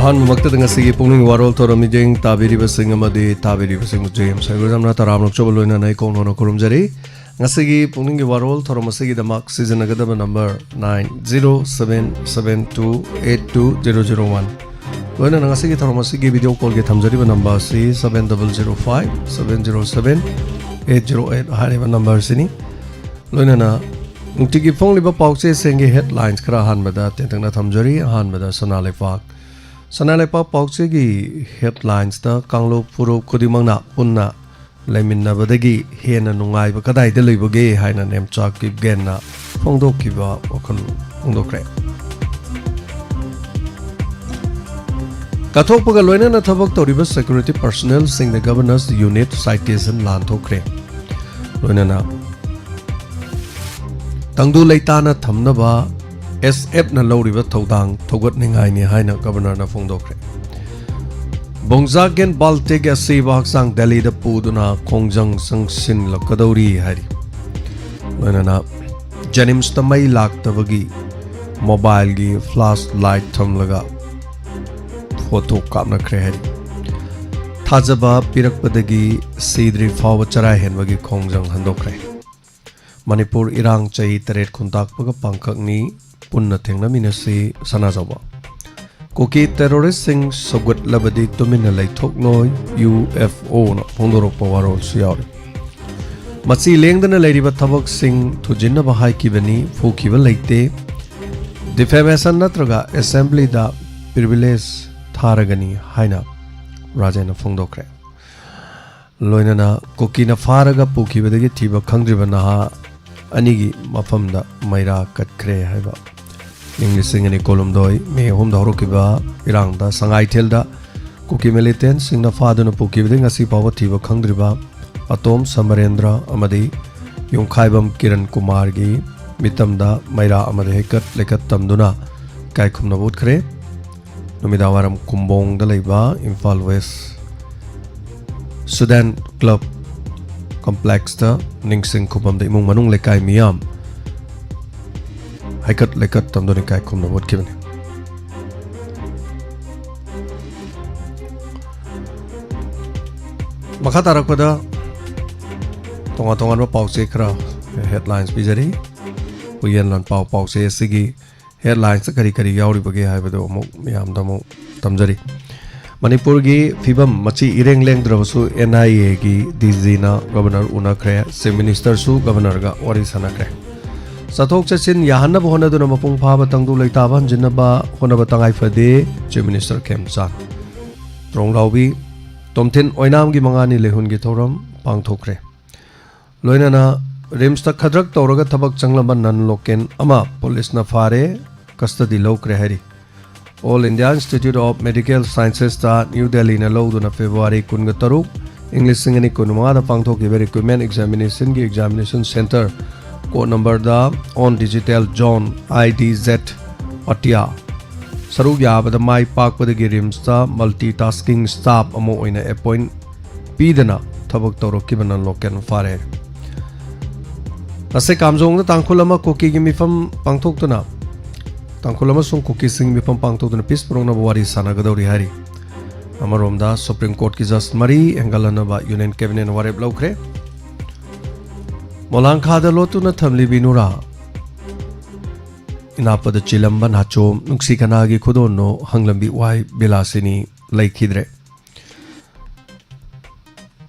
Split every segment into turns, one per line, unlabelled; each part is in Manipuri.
अहमक्त ngasi pungning warol thoramijeng tabiri basing amadi tabiri basing james saguramna taramlok choboloina nai kono kurumjari ngasi pungning warol thoramasi damak season agadaba number 9077282001 loina ngasi thoramasi video call ge thamjari ba number si 7005707808 hariba number sini loina na nutigi phongliba pauche senge headlines khara hanbada tentangna thamjari hanbada sonalepak Sanalepa Pauche gi headlines da Kanglo Puro Kudimangna Punna Lemina Badagi Hena Nungai Bakadai Deliboge Haina Nemchak Gena Fondo Kiba Okon Undokre Katopaga Loina Tabak Toriba Security Personnel Sing the Governor's Unit Citation Lantokre Loina Tangdu Leitana Tamnaba SF na loriba thodang thogot ningai ni haina governor na phongdokre Bongzagen Baltic asiba haksang Delhi da puduna khongjang sangsin lakadori hari loina Janims tamai laktabagi mobile gi flash light thamlaga photo kapna khre hari thajaba pirakpadagi sidri fawa charai henbagi khongjang handokre Manipur irang chai taret khuntak paga pangkhakni Punna thengna minasi sanajawa Koki terrorist sing sogut labadi tumina lai thoknoi UFO na phongdorok pawaro siyauri Machi lengdana lairiba thabak sing thujinna bahai kibani phukiba laite defamation natraga assembly da privilege tharagani haina rajana phongdokre loinana koki na faraga phukibadagi thiba khangdriba naha anigi mafamda maira katkre haiba English singani kolom doi me hom da horokiba irang da sangai thelda kuki militant singna faduna pukibde ngasi pawa thiba khangdriba atom samarendra amadi yongkhaibam kiran kumar gi mitamda maira amade hekat lekat tamduna kai khumna bot khre numidawaram kumbong da leiba Imphal West Sudan Club complex da ningsing khubam da imung manung lekai miyam Haikat lekat tamdoni kai khumna bot kibani Makha tarakpada tonga ba pauche khara headlines bijari uyen lan pauche sigi headlines kari yauri bage haibado mo miyam da mo tamjari Manipur gi fibam machi ireng leng drabasu NIA gi DG na governor una khre chief minister su governor ga wari sana khre Sathok Chachin Yahanna Bohana Duna Mapung Paba Tangdu Laitaban Jinaba Honaba Tangai Fade Chief Minister Kem Chan Trong Laubi Tomtin Oinam Gi Mangani Lehun Gi Thoram Pang Thokre Loinana Rimsta Khadrak Toraga Tabak Changlaban Nan Loken Ama Police Na Fare Custody Lokre Hari All India Institute of Medical Sciences Ta New Delhi Na Loduna February Kunga Taruk English Singani Kunuma Da Pang Thoki Very Equipment Examination Gi Examination Center Code number da on digital John IDZ Atia Sarug Yabada Mai Park with the Girimsta multitasking staff amo oina appoint Pidana Tabak Toro Kibanan Loken Fare Nase Kamjong the Tankulama Koki Gimifam Pangtokuna Tankulama Sung Koki Sing Mifam Pangtokuna Peace Prona Wari Sanagadori Hari Amaromda Supreme Court Kizas Mari Engalanaba Union Cabinet Wareb Lokre Molangkha da lotuna thamli binura Inapada chilamban hachom nuksi kanagi khudono hanglambi wai bilasini laikhidre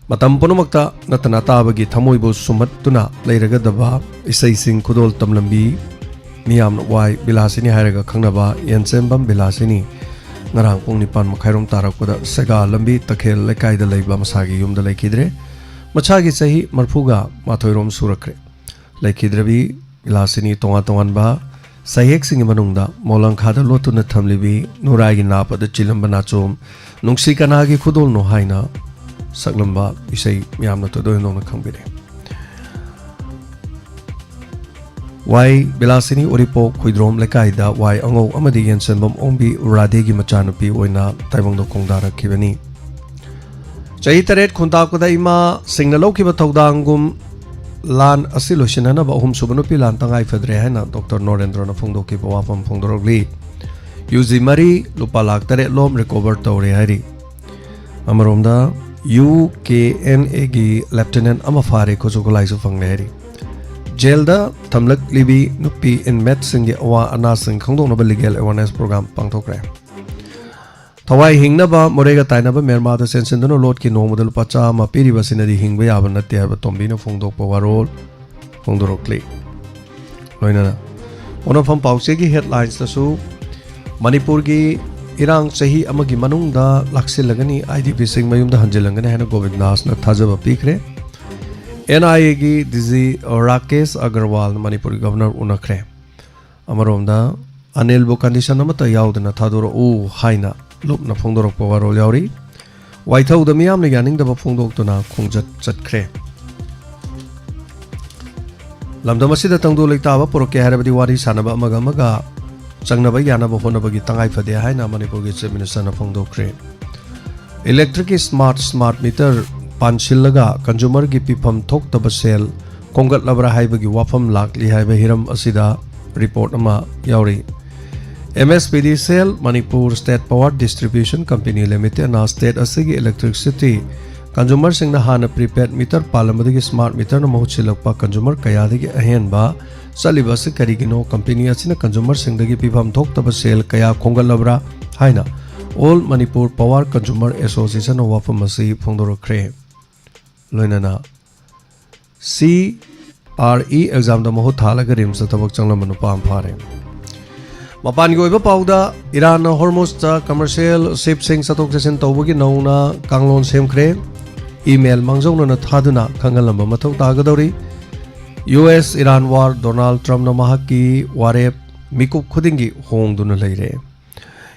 Matam punumakta natana tabagi thamoibo sumattuna leiragadaba isai sing khudol tamlambi miyam wai bilasini hairaga khangnaba yansembam bilasini ngarang pung nipan makhairom tarakpada sega lambi takhel lekai da leiba masagi yumda laikhidre Machagi sahi marfuga mathoirom surakre laikhidrabi ilasini tongan ba sahek sing manungda molangkha da lotuna thamlibi nurai gi napa da chilambana chom nungsi kana gi khudol no haina saklamba isai miyamna to do no khangbire wai bilasini oripo khuidrom lekai da wai ango amadi yensenbam ombi radegi machanupi oina taibong do kongdara khibani Chahi taret khuntak pada ima singna lokiba thodangum lan asilosina na ba hum subanu pilan tangai fedre haina Dr. Norendra na phongdoki bawapam phongdorogli UG Mari Lupa Lak Tare Lom recover Tore Hari Amaromda UKNA gi Lieutenant Amafare Kozokolai Sufang Hari Jail da Tamlak Libi Nupi inmate Singi Awa Anasing Kongdong Nobel Legal Awareness Program Pangtokre Thawai Hingnaba Morega Tainaba Merma the Sensendono Lord Ki no Model Pacha Ma Piri Basinadi Hingbe Abanati have a Tombino Fongdok Powarol Fongdorokli Loinana One of Pausegi headlines the Su Manipurgi Irang Sahi Amagi Manung da Laksilagani IDP Sing Mayum the Hanjilangana Hana Govid Nas na Thajaba Pikre NIA gi Dizi Rakesh Agarwal Manipur Governor Unakre Amaromda Anil Bo condition Namata Yaudana Thadoro U Haina Loop na Fongdorok Powaro Yauri Waitau the Miam Yaning the Fongdok to na Kongjat Chatkre Lamdamasida Tangdo Litava Poroke Harabadi Wari Sanaba Magamaga Changnaba Yanaba Honabagi Tangai Fade Haina Manipur gets Minister of Fongdokre Electric Smart Meter Panchilaga Consumer gi Pipam Tok Tabasel Kongat Labra Haibagi Wafam Lakli Haiba Hiram Asida Report Ama Yauri MSPD Cell Manipur State Power Distribution Company Limited na State Asigi Electricity Consumer Sing na Hana Prepaid Meter Palamadagi Smart Meter na Mahuchilakpa Consumer Kayadagi Ahenba Salibasi Karigino Company Asina Consumer Sing dagi Pipam Tok Tabasel Kaya Kongat Labra Haina All Manipur Power Consumer Association of Wafamasi Fongdorokre Loinana CRE exam da Mahut Halaga Rims at Tabak Changla Manupam Pare Mapan Goiba Pauda Iran Hormuz commercial ship sing Satok Jason Tobagi Nauna Kanglon Semkre Email Mangzong na Thaduna Kangalamba Matok Tagadori US Iran War Donald Trump na Mahaki Warep Mikup Kudingi Hong Duna Leire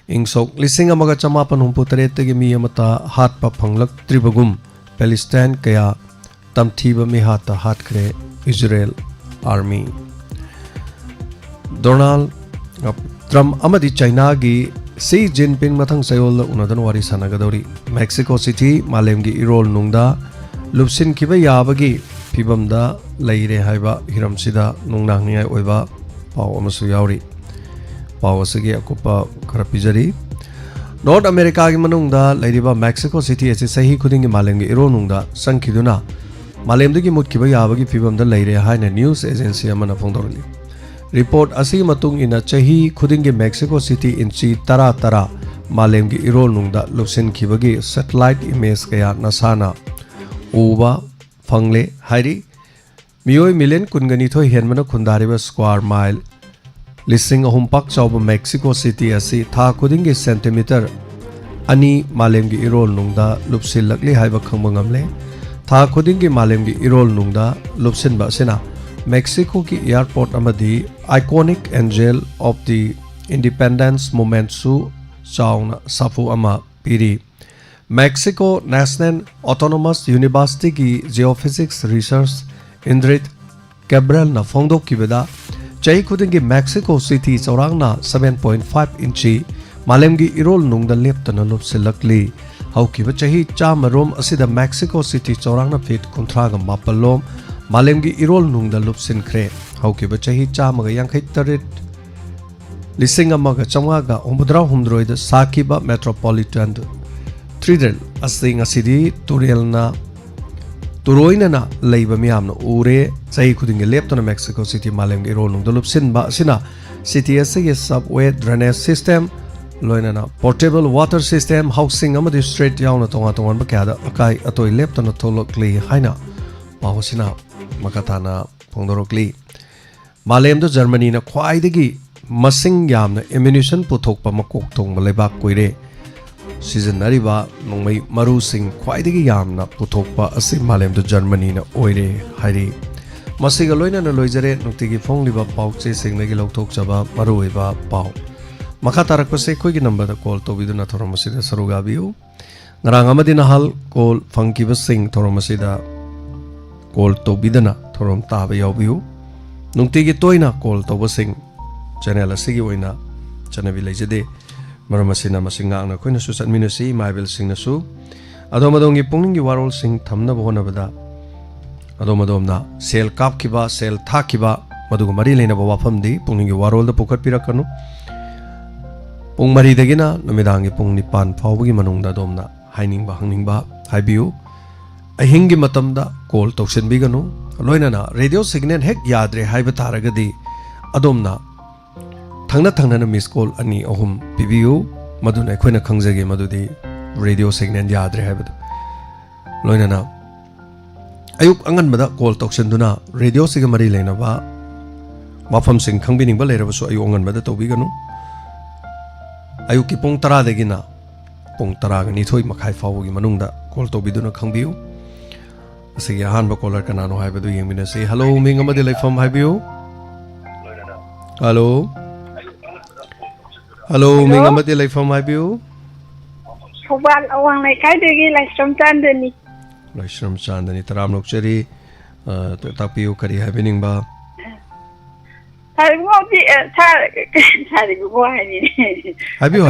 Ingsok Lising Amaga Chamapan Humputarete Miyamata Hat Papanglak Tribagum Palestine Kaya Tamtiba Mihata Hatkre Israel Army Donald Trump Amadi China gi Xi Jinping Mathang Sayol Unadan Wari Sanagadori Mexico City Malemgi Irol Nungda Lupsin Kiba Yabagi Pibamda Leire Haiba Hiram Sida Nungnang Oiba Pau Amasu Yauri Pau Asagi Akupa Karapijari North America gi Manungda Ladiba Mexico City as Sahi Kudingi Malemgi Irol Nungda Sankiduna Malemdagi Mutkiba Yabagi Pibamda Leire Haina News Agency Amana Fongdorli Report Asi Matung ina Chahi Kudingi Mexico City inchi Tara Malemgi Irol Nungda Lupsin Kibagi satellite image kaya Nasana Uba Fangle Hairi Mioi million Kungani Tho Henmana Kundariba square mile Listing Humpak Chauba Mexico City Asi Tha Kudingi centimeter Ani Malemgi Irol Nungda Lupsil Lakli Haiba Kangbangamle Tha Kudingi Malemgi Irol Nungda Lupsin Basina Mexico ki airport amadi iconic angel of the independence movement su chauna safu ama piri Mexico National Autonomous University ki geophysics research Indrit Gabriel na fongdok kibeda chai khudingi Mexico City chaurangna 7.5 inchi malemgi irol nungda leptana lopsilakli haukiba chahi chamarom asida Mexico City chaurangna feet kontraga mapalom Malemgi Irol Nungda Lupsin Kre Haukiba Chahi Chamaga Yankai Tarit Lisingamaga Chamaga Umbudra Humdroid Sakiba Metropolitan Tridel Asing Asidi Turielna Turoinana Labor Miamno Ure Chahi Kudingi Leptona Mexico City Malemgi Irol Nungda Lupsin Ba Sina City Asig subway drainage system Loinana portable water system housing Amadi Street Yauna Tonga Tongan Bakada Akai Atoi Leptona Tolokli Haina Pahosina Makatana Pongdorokli Malemdo Germany na Kwaidagi Masing Yamna ammunition Putokpa Makok Tong Maleba Kuire Season Nariba Nongmai Maru Sing Kwaidagi Yamna Putokpa Asim Malemdo Germany na Oire Hari Masigaloina na Loizare Nuktigi Fongliba Pauche Sing Nagi Loktok Chaba Maruiba Pau Makatarakose Kogi number the call to Viduna Toromasida Sarugabiu Narangamadina Hal call Funkiba Sing Toromasida Call to Bidana Torom Taba Yabu Nungtigi Toina call to Wasing Channel Sigi Wina Chanavi Lejade Maramasina Masinga Queen Susan Minasi, Mabel Sing Nasu Adomadongi Pungi Warol Sing Tamna Bonavada Adomadomna Sel Kapkiba, Sel Takiba, Madugumari Lena Wafamdi, Pungi Warol the Pukat Pirakano Pung maridagina numidangi pung nipan fawbagi manungda domna hainingba hangningba haibiu ahingi matamda call tawsinbiganu loinana radio signal hek yadre haiba taragadi adomna thangna miss call ani ahum pibiu maduna akhona khangjage madudi radio signal yadre haibadu loinana ayuk anganbada call tawsinduna radio siga mari leinaba mafam sing khangbining ba leirabasu ayu anganbada tawbiganu ayuki pung tara degina pung tara gani thoi makhai fawgi manungda call tawbiduna khangbiu asigi ahanba caller kanano haibadu yengmina se hello ming amadi leifam haibiu hello hello ming amadi leifam haibiu
Thobal awang lai kai degi Laisram
Chandani taram lokchari tapiu kari haibining ba Habiu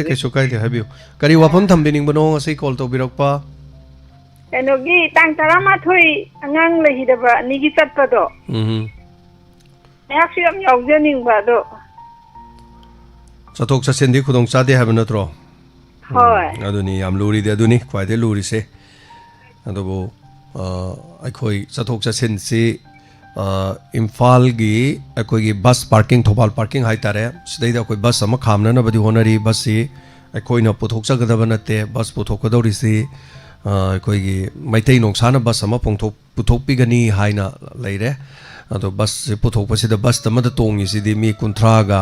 kaiso kaide habiu kari wafam thambining bano ngasai call tawbirakpa
Enogi tang tarama thui angang lehidaba nigi chatpado Mayak siyam yawjaning ba do
Chathok chasendi khudong chade haiba natro
Hoi
aduni yam luri de aduni khwaide luri se adobo aikhoi chathok chasen si Imphal gi akoi gi bus parking Thobal parking haitare sidai da koi bus ama khamna na badi honari bus si akoi na puthok chagadaba nate bus puthok kadori si akoi gi maitai nongsana bus ama puthok pigani haina leire ado bus se puthok pasida bus tamada tongi sidi mi kunthra ga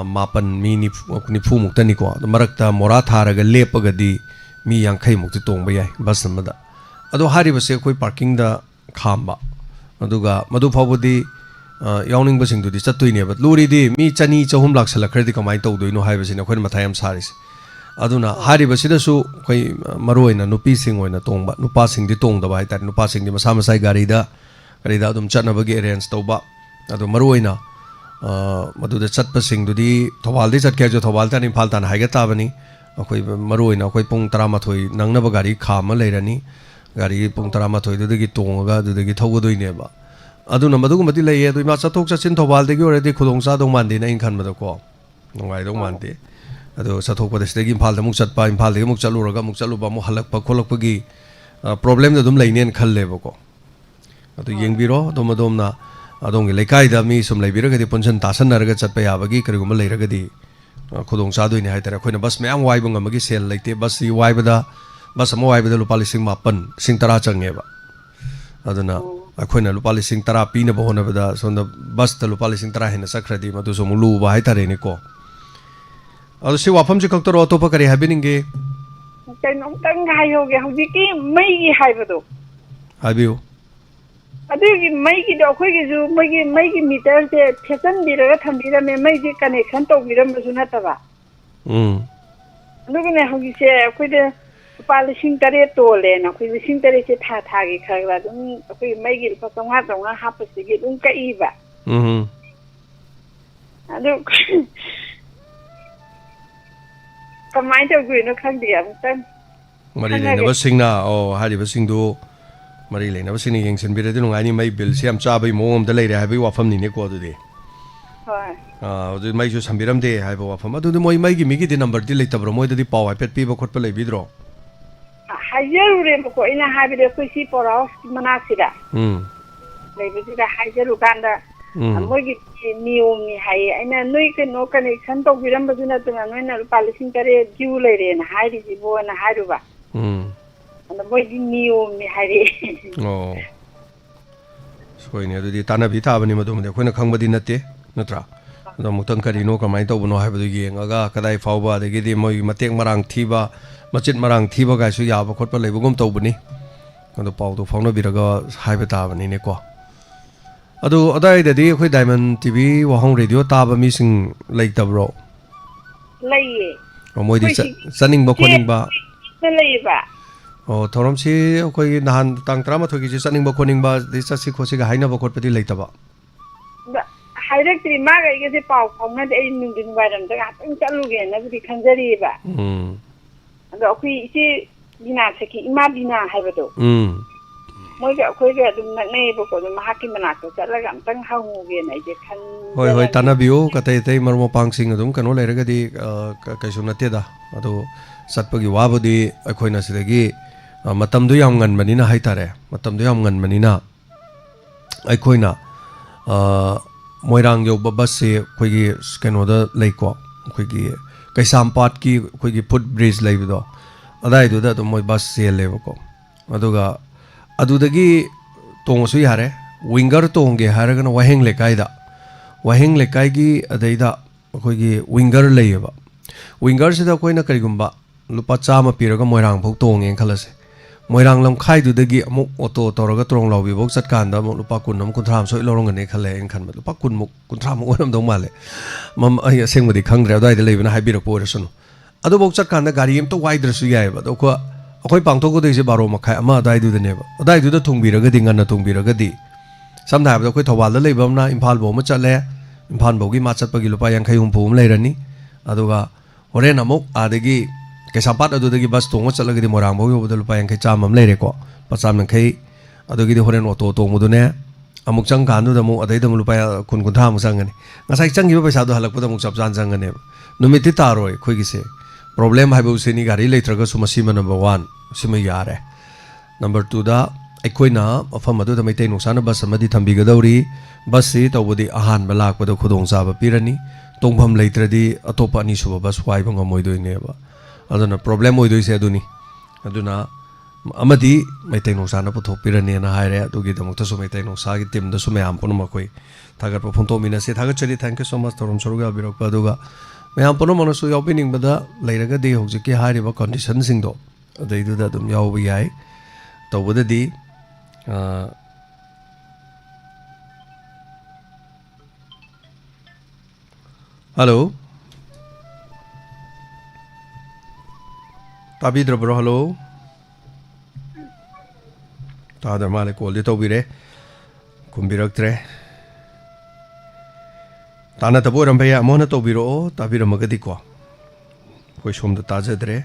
mapan mi ni fu muktani ko marakta mora tharaga lepagadi mi yankhai mukti tongba yai bus amada ado hari base akoi parking da khamba aduga madu phawbudi yawning basing dudi chattuine but luri di mi chani chahum laksala khredi kamai tawdoino haibasina khoin mathayam saris aduna hari basida su khoi maroina nupi sing oina tongba nupa sing di tongda bai tar nupa sing di masa masai gari da dum chatna bagi arrange tawba adu maroina madu da chatpa sing dudi Thobal di chat kya jo Thobal tan Imphal tan haiga tabani khoi maroina khoi pung 13 nangna ba gari khama leirani gari pung 13 dudagi tonga dudagi thawdoi ba aduna madugumati leye du ma chathok chatsin Thobal degi oredi khudong cha dong mandi na inkhan mada ko nongai dong mandi ado chathok padestegi Imphal da muk chatpa Imphal degi muk chaluraga muk chaluba mu halakpa kholakpa gi problem da dum leinen khalle ba ko ado yengbiro domadom na adong gi lekai da mi sum leibira gadi ponsan tasan naraga chatpa ya bagi karigum leiraga di khudong cha doine haitara khoina bus mayam waiba ngamagi sel leite bus yi waibada bus ama waibada lupa lising mapan sing tara changeba aduna akhona lupa lising tara pina bahona bada sonda bus ta lupa lising tara hena sakradi madu so mulu ba haitare ni ko adu si wafam ji kaktoro atopa kari habininge
kai nong tang hayoge hujiki mai gi haibado
habiu
adugi mai gi do khoi gi ju mai gi meter te thesan biraga thambira me mai gi connection to biram basuna taba adugi ne hogi se khoi de Palising tare tole na khoi lising tare se tha gi khagla dum khoi mai gi pa songa hapasi gi dum ka iba adu kamai to gui no khang dia tan
mari le na basingna o hari basingdu mari le na basing yeng sen bire dinu ngani mai bill siam cha bai mom da leire habi wafam ni ne ko du de
hoi
adu mai ju sambiram de hai ba wafam adu moi mai gi mi gi de number di le tabro moi da di paw pet pi ba khot pa le bidro
hajaru re ko ina habire ko si poraos manasida le bidira hajaru kanda mogi nium ni hai aina noi ke no connection to biram bazuna to noi na palising kare jiu le re na hai ri jibo na haru ba ana mogi nium ni hai re
oh soi ne adu di tana bi ta bani madum de khoi na khang badi natte natra ado mutang kari no kamai to buno hai badu yengaga kadai fawba de gi di moi matek marang thiba machit marang thiba ga su ya ba khot pa leibugum to bani ado paw to phawna biraga hai ba ta bani ne ko adu adai da di khoi Diamond TV wahong radio ta ba mi sing leitabro
leiye
moi di saning ba khoning ba
leiye ba
o thorom si khoi nahan tang 13 gi saning ba khoning ba di sa si khosi ga haina ba khot pati leitaba
hairek tri ma ga ge se paw khongna de in din ba ram da tang chalu ge na bi khanjari ba ado khoi isi bina se ki ima bina hai ba do ꯃꯣꯏꯒ ꯑꯩꯈꯣꯏꯒ ꯑꯗꯨꯝ ꯅꯛꯅꯩꯌꯦꯕꯀꯣ ꯑꯗꯨꯝ ꯃꯍꯥꯛꯀꯤ ꯃꯅꯥꯛꯇ ꯆꯠꯂꯒ ꯑꯝꯇꯪ ꯍꯪꯉꯨꯒꯦꯅ ꯑꯩꯁꯦ
ꯍꯣꯏ ꯍꯣꯏ ꯇꯥꯟꯅꯕꯤꯌꯨ ꯀꯇꯩ ꯑꯇꯩ ꯃꯔꯨꯞ ꯃꯄꯥꯡꯁꯤꯡ ꯑꯗꯨꯝ ꯀꯩꯅꯣ ꯂꯩꯔꯒꯗꯤ ꯀꯩꯁꯨ ꯅꯠꯇꯦꯗ ꯑꯗꯣ ꯆꯠꯄꯒꯤ ꯋꯥꯕꯨꯗꯤ ꯑꯩꯈꯣꯏꯅ ꯁꯤꯗꯒꯤ ꯃꯇꯝꯗꯣ ꯌꯥꯝ ꯉꯟꯕꯅꯤ나 ꯍꯥꯏꯇꯥꯔꯦ ꯃꯇꯝꯗꯣ ꯌꯥꯝ ꯉꯟꯕꯅꯤ나 ꯑꯩꯈꯣꯏꯅ ꯃꯣꯏꯔꯥꯡ ꯌꯧꯕ ꯕꯁꯁꯦ ꯑꯩꯈꯣꯏꯒꯤ ꯀꯩꯅꯣꯗ ꯂꯩꯀꯣ ꯑꯩꯈꯣꯏꯒꯤ ꯀꯩꯁꯥꯝꯄꯥꯠꯀꯤ ꯑꯩꯈꯣꯏꯒꯤ ꯐꯨꯠ ꯕ꯭ꯔꯤꯖ ꯂꯩꯕꯗꯣ ꯑꯗꯥꯏꯗꯨꯗ ꯑꯗꯨꯝ ꯃꯣꯏ ꯕꯁ ꯆꯦꯜꯂꯦꯕꯀꯣ ꯑꯗꯨꯒ ꯑꯗꯨꯗꯒꯤ ꯇꯣꯡꯉꯁꯨ ꯌꯥꯔꯦ ꯋꯤꯡꯒꯔ ꯇꯣꯡꯒꯦ ꯍꯥꯏꯔꯒꯅ ꯋꯥꯍꯦꯡ ꯂꯩꯀꯥꯏꯗ ꯋꯥꯍꯦꯡ ꯂꯩꯀꯥꯏꯒꯤ ꯑꯗꯩꯗ ꯑꯩꯈꯣꯏꯒꯤ ꯋꯤꯡꯒꯔ ꯂꯩꯌꯦꯕ ꯋꯤꯡꯒꯔꯁꯤꯗ ꯑꯩꯈꯣꯏꯅ ꯀꯔꯤꯒꯨꯝꯕ ꯂꯨꯄꯥ 100 ꯄꯤꯔꯒ ꯃꯣꯏꯔꯥꯡꯐꯥꯎ ꯇꯣꯡꯉꯦꯅ ꯈꯜꯂꯁꯦ ꯃꯣꯏꯔꯥꯡ ꯂꯝꯈꯥꯏꯗꯨꯗꯒꯤ ꯑꯃꯨꯛ ꯑꯣꯇꯣ ꯇꯧꯔꯒ ꯇꯣꯔꯣꯡ ꯂꯥꯎꯕꯤꯐꯥꯎ ꯆꯠꯀꯥꯟꯗ ꯑꯃꯨꯛ ꯂꯨꯄꯥ 20 30 ꯁꯣꯏ ꯂꯧꯔꯝꯒꯅꯤ ꯈꯜꯂꯦ ꯑꯩꯅ ꯈꯟꯕ ꯂꯨꯄा 20 30 ꯑꯣꯏꯔꯝꯗꯧ ꯃꯥꯜꯂꯦ ꯑꯩ ꯑꯁꯦꯡꯕꯗꯤ ꯈꯪꯗ꯭ꯔꯦ ꯑꯗꯨꯋꯥꯏꯗ ꯂꯩꯕꯅ ꯍꯥꯏꯕꯤꯔꯛꯄ ꯑꯣꯏꯔꯁꯅꯨ ꯑꯗꯨꯐꯥꯎ ꯆꯠꯀꯥꯟꯗ ꯒꯥꯔꯤ ꯑꯝꯇ ꯋꯥꯏꯗ꯭ꯔꯁꯨ ꯌꯥꯏꯑꯕ ꯑꯗꯣ ꯑꯩꯈꯣꯏ ꯄꯥꯡꯊꯣꯛꯀꯗꯣꯏꯁꯦ 12:30 ꯑꯗꯨꯋꯥꯏꯗꯨꯗꯅꯦꯕ ꯑꯗꯨꯋꯥꯏꯗꯨꯗ ꯊꯨꯡꯕꯤꯔꯒꯗꯤ ꯉꯟꯅ ꯊꯨꯡꯕꯤꯔꯒꯗꯤ ꯁꯝꯅ ꯍꯥꯏꯔꯕꯗ ꯑꯩꯈꯣꯏ ꯊꯧꯕꯥꯜꯗ ꯂꯩꯕ ꯑꯃꯅ ꯏꯝꯐꯥꯜ ꯐꯥꯎ ꯑꯃ ꯆꯠꯂꯦ ꯏꯝꯐꯥꯜ ꯐꯥꯎꯒꯤ ꯃꯥ ꯆꯠꯄꯒꯤ ꯂꯨꯄꯥ 50 ꯍꯨꯝꯐꯨ ꯑꯃ ꯂꯩꯔꯅꯤ ꯑꯗꯨꯒ ꯍꯣꯔꯦꯟ ꯑꯃꯨꯛ ꯑꯗꯒꯤ ꯀꯩꯁꯥꯝꯄꯥꯠ ꯑꯗꯨꯗꯒꯤ ꯕꯁ ꯇꯣꯡꯉ ꯆꯠꯂꯒꯗꯤ ꯃꯣꯏꯔꯥꯡ ꯐꯥꯎ ꯌꯧꯕꯗ ꯂꯨꯄꯥ 50 100 ꯑꯃ ꯂꯩꯔꯦꯀꯣ ꯂꯨꯄꯥ 150 ꯑꯗꯨꯒꯤꯗꯤ ꯍꯣꯔꯦꯟ ꯑꯣꯇꯣ ꯇꯣꯡꯕꯗꯨꯅꯦ ꯑꯃꯨꯛ ꯆꯪꯀꯥꯟꯗꯨꯗ ꯑꯃꯨꯛ ꯑꯗꯩꯗ ꯑꯃꯨꯛ ꯂꯨꯄꯥ 20 30 ꯑꯃꯨꯛ ꯆꯪꯒꯅꯤ ꯉꯁꯥꯏ ꯆꯪꯈꯤꯕ ꯄꯩꯁꯥꯗꯣ ꯍꯜꯂꯛꯄꯗ ꯑꯃꯨꯛ ꯆꯞ ꯆꯥꯅ ꯆꯪꯒꯅꯦꯕ ꯅꯨꯃꯤꯠꯇꯤ ꯇꯥꯔꯣꯏ ꯑꯩꯈꯣꯏꯒꯤꯁꯦ ꯄ꯭ꯔꯣꯕ꯭ꯂꯦꯝ ꯍꯥꯏꯕꯁꯤꯅꯤ ꯒꯥꯔꯤ ꯂꯩꯇ꯭ꯔꯒꯁꯨ ꯃꯁꯤꯃ ꯅꯝꯕꯔ 1 ꯁꯤꯃ ꯌꯥꯔꯦ ꯅꯝꯕꯔ 2ꯗ ꯑꯩꯈꯣꯏꯅ ꯃꯐꯝ ꯑꯗꯨꯗ ꯃꯩꯇꯩ ꯅꯨꯡꯁꯥꯅ ꯕꯁ ꯑꯃꯗꯤ ꯊꯝꯕꯤꯒꯗꯧꯔꯤ ꯕꯁꯁꯤ ꯇꯧꯕꯗꯤ ꯑꯍꯥꯟꯕ ꯂꯥꯛꯄꯗ ꯈꯨꯗꯣꯡꯆꯥꯕ ꯄꯤꯔꯅꯤ ꯇꯣꯡꯐꯝ ꯂꯩꯇ꯭ꯔꯗꯤ ꯑꯇꯣꯞꯄ ꯑꯅꯤꯁꯨꯕ ꯕꯁ ꯋꯥꯏꯕ ꯉꯝꯃꯣꯏꯗꯣꯏꯅꯦꯕ ꯑꯗꯨꯅ ꯄ꯭ꯔꯣꯕ꯭ꯂꯦꯝ ꯑꯣꯏꯗꯣꯏꯁꯦ ꯑꯗꯨꯅ ꯑꯃꯗꯤ ꯃꯩꯇꯩ ꯅꯨꯡꯁꯥꯅ ꯄꯨꯊꯣꯛꯄꯤꯔꯅꯤꯅ ꯍꯥꯏꯔꯦ ꯑꯗꯨꯒꯤꯗꯃꯛꯇꯁꯨ ꯃꯩꯇꯩ ꯅꯨꯡꯁꯥꯒꯤ ꯇꯤꯝꯗꯁꯨ ꯃꯌꯥꯝ ꯄꯨꯝꯅꯃꯛ ꯑꯩꯈꯣꯏ ꯊꯥꯒꯠꯄ ꯐꯣꯡꯗꯣꯛꯃꯤꯟꯅꯁꯤ ꯊꯥꯒꯠꯆꯔꯤ ꯊꯦꯡꯛ ꯌꯨ ꯁꯣ ꯃꯆ ꯊꯧꯔꯝ ꯁꯔꯨꯛ ꯌꯥꯕꯤꯔꯛꯄ ꯑꯗꯨꯒ ꯃꯌꯥꯝ ꯄꯨꯝꯅꯃꯛꯅꯁꯨ ꯌꯥꯎꯕꯤꯅꯤꯡꯕꯗ ꯂꯩꯔꯒꯗꯤ ꯍꯧꯖꯤꯛꯀꯤ ꯍꯥꯏꯔꯤꯕ ꯀꯟꯗꯤꯁꯟꯁꯤꯡꯗꯣ ꯑꯗꯩꯗꯨꯗ ꯑꯗꯨꯝ ꯌꯥꯎꯕ ꯌꯥꯏ ꯇꯧꯕꯗꯗꯤ ꯍꯜꯂꯣ ꯇꯥꯕꯤꯗ꯭ꯔꯕ꯭ꯔꯣ ꯍꯜꯂꯣ ꯇꯥꯗ꯭ꯔ ꯃꯥꯜꯂꯦ ꯀꯣꯜꯗꯤ ꯇꯧꯕꯤꯔꯦ ꯈꯨꯝꯕꯤꯔꯛꯇ꯭ꯔꯦ ꯇꯥꯟꯅꯗꯕ ꯑꯣꯏꯔꯝꯕ ꯌꯥꯏ ꯑꯃꯨꯛ ꯍꯟꯅ ꯇꯧꯕꯤꯔꯛꯑꯣ ꯇꯥꯕꯤꯔꯝꯃꯒꯗꯤꯀꯣ ꯑꯩꯈꯣꯏ ꯁꯣꯝꯗ ꯇꯥꯖꯗ꯭ꯔꯦ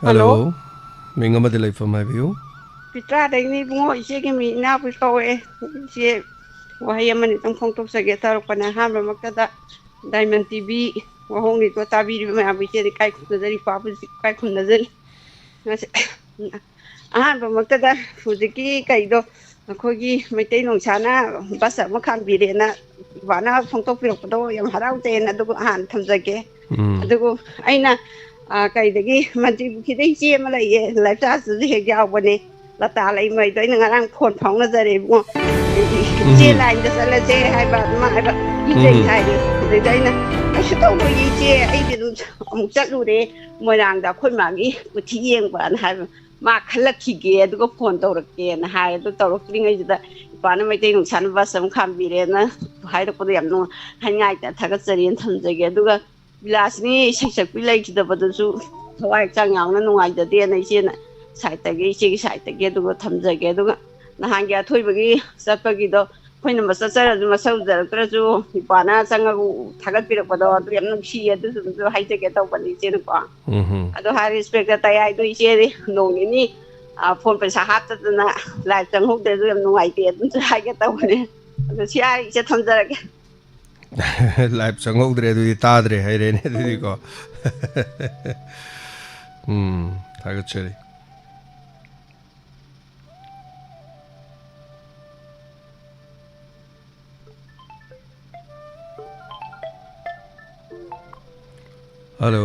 ꯍꯜꯂꯣ ꯃꯤꯡ ꯑꯃꯗꯤ ꯂꯩꯐꯝ ꯍꯥꯏꯕꯤꯌꯨ
ꯄꯤꯇ꯭ꯔꯥꯗꯩꯅꯤ ꯏꯕꯨꯡꯉꯣ ꯏꯆꯦꯒꯤ ꯃꯤ ꯏꯅꯥꯎꯕꯤ ꯀꯧꯋꯦ ꯏꯆꯦ ꯋꯥꯍꯩ ꯑꯃꯅꯤꯇꯪ ꯐꯣꯡꯗꯣꯛꯆꯒꯦ ꯇꯧꯔꯛꯄꯅꯦ ꯑꯍꯥꯟꯕꯃꯛꯇꯗ ꯗꯥꯏꯃꯟ ꯇꯤꯚꯤ ꯋꯥꯍꯣꯡꯒꯤꯗꯣ ꯇꯥꯕꯤꯔꯤꯕ ꯃꯌꯥꯝꯕꯨ ꯏꯆꯦꯗꯤ ꯀꯥꯏ ꯈꯨꯝꯅꯖꯔꯤ ꯀꯥꯏ ꯈꯨꯝꯅꯖꯔꯤ ꯑꯍꯥꯟꯕꯃꯛꯇꯗ ꯍꯧꯖꯤꯛꯀꯤ ꯀꯩꯗꯣ ꯑꯩꯈꯣꯏꯒꯤ ꯃꯩꯇꯩ ꯅꯨꯡꯁꯥꯅ ꯕꯁ ꯑꯃ ꯈꯥꯝꯕꯤꯔꯦꯅ ꯕꯕꯥꯅ ꯐꯣꯡꯗꯣꯛꯄꯤꯔꯛꯄꯗꯣ ꯌꯥꯝ ꯍꯔꯥꯎꯖꯩꯅ ꯑꯗꯨꯒ ꯑꯍꯥꯟꯅ ꯊꯝꯖꯒꯦ ꯑꯗꯨꯕꯨ ꯑꯩꯅ ꯀꯩꯗꯒꯤ ꯃꯟꯇ꯭ꯔꯤꯄꯨꯈ꯭ꯔꯤꯗ ꯏꯆꯦ ꯑꯃ ꯂꯩꯌꯦ ꯂꯥꯏꯐ ꯆꯥꯔꯖꯇꯁꯨ ꯍꯦꯛ ꯌꯥꯎꯕꯅꯦ ꯂꯇꯥ ꯂꯩꯃꯩꯗꯣ ꯑꯩꯅ ꯉꯔꯥꯡ ꯐꯣꯟ ꯐꯥꯎꯅꯖꯔꯦ ꯏꯕꯨꯡꯉꯣ ꯏꯆꯦ ꯂꯥꯏꯟꯗ ꯆꯠꯂꯁꯦ ꯍꯥꯏꯕ ꯑꯗꯨꯃ ꯍꯥꯏꯕ ꯀꯤꯖꯩ ꯍꯥꯏꯔꯦ ꯑꯗꯨꯗꯩꯗ ꯑꯩꯅ ꯀꯩꯁꯨ ꯇꯧꯔꯣꯏꯌꯦ ꯏꯆꯦ ꯑꯩꯗꯤ ꯑꯗꯨꯝ ꯑꯃꯨꯛ ꯆꯠꯂꯨꯔꯦ ꯃꯣꯏꯔꯥꯡꯗ ꯑꯩꯈꯣꯏ ꯃꯥꯒꯤ ꯀꯨꯊꯤ ꯌꯦꯡꯕꯅ ꯍꯥꯏꯕ ꯃꯥ ꯈꯜꯂꯛꯈꯤꯒꯦ ꯑꯗꯨꯒ ꯐꯣꯟ ꯇꯧꯔꯛꯀꯦꯅ ꯍꯥꯏ ꯑꯗꯨ ꯇꯧꯔꯛꯇ꯭ꯔꯤꯉꯩꯁꯤꯗ ꯏꯄꯥꯅ ꯃꯩꯇꯩ ꯅꯨꯡꯁꯥꯅ ꯕꯁ ꯑꯃ ꯈꯥꯝꯕꯤꯔꯦꯅ ꯍꯥꯏꯔꯛꯄꯗꯣ ꯌꯥꯝ ꯍꯥꯏꯅꯤꯡꯉꯥꯏꯇ ꯊꯥꯒꯠꯆꯔꯤꯅ ꯊꯝꯖꯒꯦ ꯑꯗꯨꯒ ꯕꯤꯂꯥꯁꯤꯅꯤ ꯏꯁꯩ ꯁꯛꯄꯤ ꯂꯩꯈꯤꯗꯕꯗꯨꯁꯨ ꯊꯋꯥꯏ ꯍꯛꯆꯥꯡ ꯌꯥꯎꯅ ꯅꯨꯡꯉꯥꯏꯖꯗꯦꯅ ꯏꯆꯦꯅ ꯁꯥꯏꯠꯇꯒꯤ ꯏꯆꯦꯒꯤ ꯁꯥꯏꯠꯇꯒꯤ ꯑꯗꯨꯒ ꯊꯝꯖꯒꯦ ꯑꯗꯨꯒ ꯅꯍꯥꯟꯒꯤ ꯑꯊꯣꯏꯕꯒꯤ ꯆꯠꯄꯒꯤꯗꯣ ꯑꯩꯈꯣꯏꯅ ꯆꯠꯆꯔꯁꯨ ꯃꯁꯛ ꯎꯖꯔꯛꯇ꯭ꯔꯁꯨ ꯏꯄꯥꯅ ꯆꯪꯉꯒ ꯊꯥꯒꯠꯄꯤꯔꯛꯄꯗꯣ ꯑꯗꯨ ꯌꯥꯝ ꯅꯨꯡꯁꯤꯌꯦ ꯑꯗꯨꯁꯨ ꯍꯥꯏꯖꯒꯦ ꯇꯧꯕꯅꯤ ꯏꯆꯦꯅꯀꯣ ꯑꯗꯣ ꯍꯥꯏ ꯔꯦꯁꯄꯦꯛꯇ ꯇꯌꯥꯏꯗꯣ ꯏꯆꯦꯗꯤ ꯅꯣꯡ ꯅꯤꯅꯤ ꯐꯣꯟ ꯄꯩꯁꯥ ꯍꯥꯞꯇꯗꯅ ꯂꯥꯏꯚ ꯆꯪꯍꯧꯗ꯭ꯔꯦ ꯑꯗꯨ ꯌꯥꯝ ꯅꯨꯡꯉꯥꯏꯇꯦ ꯑꯗꯨꯝꯁꯨ ꯍꯥꯏꯒꯦ ꯇꯧꯕꯅꯦ ꯑꯗꯣ ꯁꯤ ꯍꯥꯏ ꯏꯆꯦ ꯊꯝꯖꯔꯒꯦ
ꯂꯥꯏꯚ ꯆꯪꯍꯧꯗ꯭ꯔꯦ ꯑꯗꯨꯗꯤ ꯇꯥꯗ꯭ꯔꯦ ꯍꯩꯔꯦꯅꯦ ꯑꯗꯨꯗꯤꯀꯣ ꯊꯥꯒꯠꯆꯔꯤ ꯍꯜꯂꯣ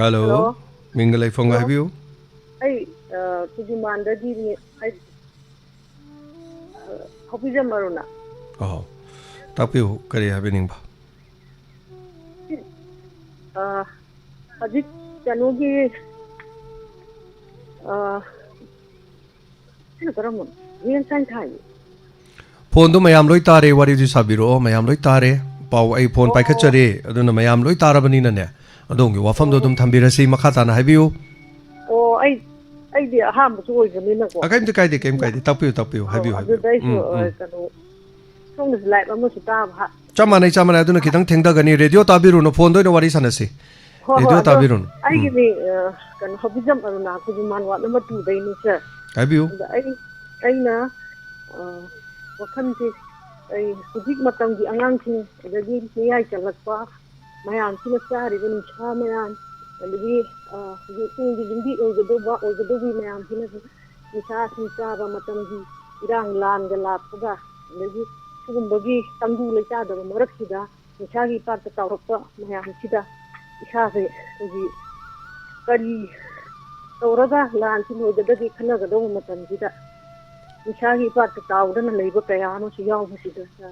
ꯍꯜꯂꯣ ꯃꯤꯡꯒ ꯂꯩꯐꯝꯒ ꯍꯥꯏꯕꯤꯌꯨ
ꯑꯩ ꯈꯨꯖꯨꯃꯥꯟꯗꯒꯤ ꯑꯩ ꯍꯧꯕꯤꯖꯝ ꯃꯔꯨꯅ
ꯑꯣ ꯇꯥꯛꯄꯤꯌꯨ ꯀꯔꯤ ꯍꯥꯏꯕꯤꯅꯤꯡꯕ
ꯍꯧꯖꯤꯛ ꯀꯩꯅꯣꯒꯤ ꯁꯤꯅ ꯀꯔꯝꯕꯅꯣ ꯌꯦꯟꯁꯥꯡ ꯊꯥꯏ
ꯐꯣꯟꯗꯣ ꯃꯌꯥꯝ ꯂꯣꯏ ꯇꯥꯔꯦ ꯋꯥꯔꯤꯗꯨ ꯁꯥꯕꯤꯔꯛꯑꯣ ꯃꯌꯥꯝ ꯂꯣꯏ ꯇꯥꯔꯦ ꯄꯥꯎ ꯑꯩ ꯐꯣꯟ ꯄꯥꯏꯈꯠꯆꯔꯦ ꯑꯗꯨꯅ ꯃꯌꯥꯝ ꯂꯣꯏ ꯇꯥꯔꯕꯅꯤꯅꯅꯦ ꯑꯗꯣꯝꯒꯤ ꯋꯥꯐꯝꯗꯣ ꯑꯗꯨꯝ ꯊꯝꯕꯤꯔꯁꯤ ꯃꯈꯥ ꯇꯥꯅ ꯍꯥꯏꯕꯤꯌꯨ
ꯑꯣ ꯑꯩꯗꯤ ꯑꯍꯥꯟꯕꯁꯨ ꯑꯣꯏꯕꯅꯤꯅꯀꯣ
ꯀꯩꯝꯇ ꯀꯥꯏꯗꯦ ꯀꯩꯝ ꯀꯥꯏꯗꯦ ꯇꯥꯛꯄꯤꯌꯨ ꯍꯥꯏꯕꯤꯌꯨ
ꯑꯗꯨꯗ ꯑꯩꯁꯨ ꯀꯩꯅꯣ ꯁꯣꯝꯗꯁꯨ ꯂꯥꯏꯚ ꯑꯃꯁꯨ ꯇꯥꯕ
ꯆꯞ ꯃꯥꯟꯅꯩ ꯑꯗꯨꯅ ꯈꯤꯇꯪ ꯊꯦꯡꯊꯒꯅꯤ ꯔꯦꯗꯤꯑꯣ ꯇꯥꯕꯤꯔꯨꯅꯨ ꯐꯣꯟꯗ ꯑꯣꯏꯅ ꯋꯥꯔꯤ ꯁꯥꯟꯅꯁꯤ रेडियो ताबिरुन
आई गिनी कन हबिजम अरुणा कुजुमान वाट नंबर 2 दैनि सर
हाबियो
अइना वखन से ai hudik matang di angang sin adagi niyai chalakpa mayam sin sari bin cha mayan adagi yung di ogodo mayam sin isa sin cha ba matang di irang lan galapga adagi sugumbagi tamdu le cha da marak sida isa gi part tawrapa mayam sida isa se ugi kari tawraga lan sin ogodagi khanaga do matang sida Isagi part tawdana leiba kayano si yaw sida sa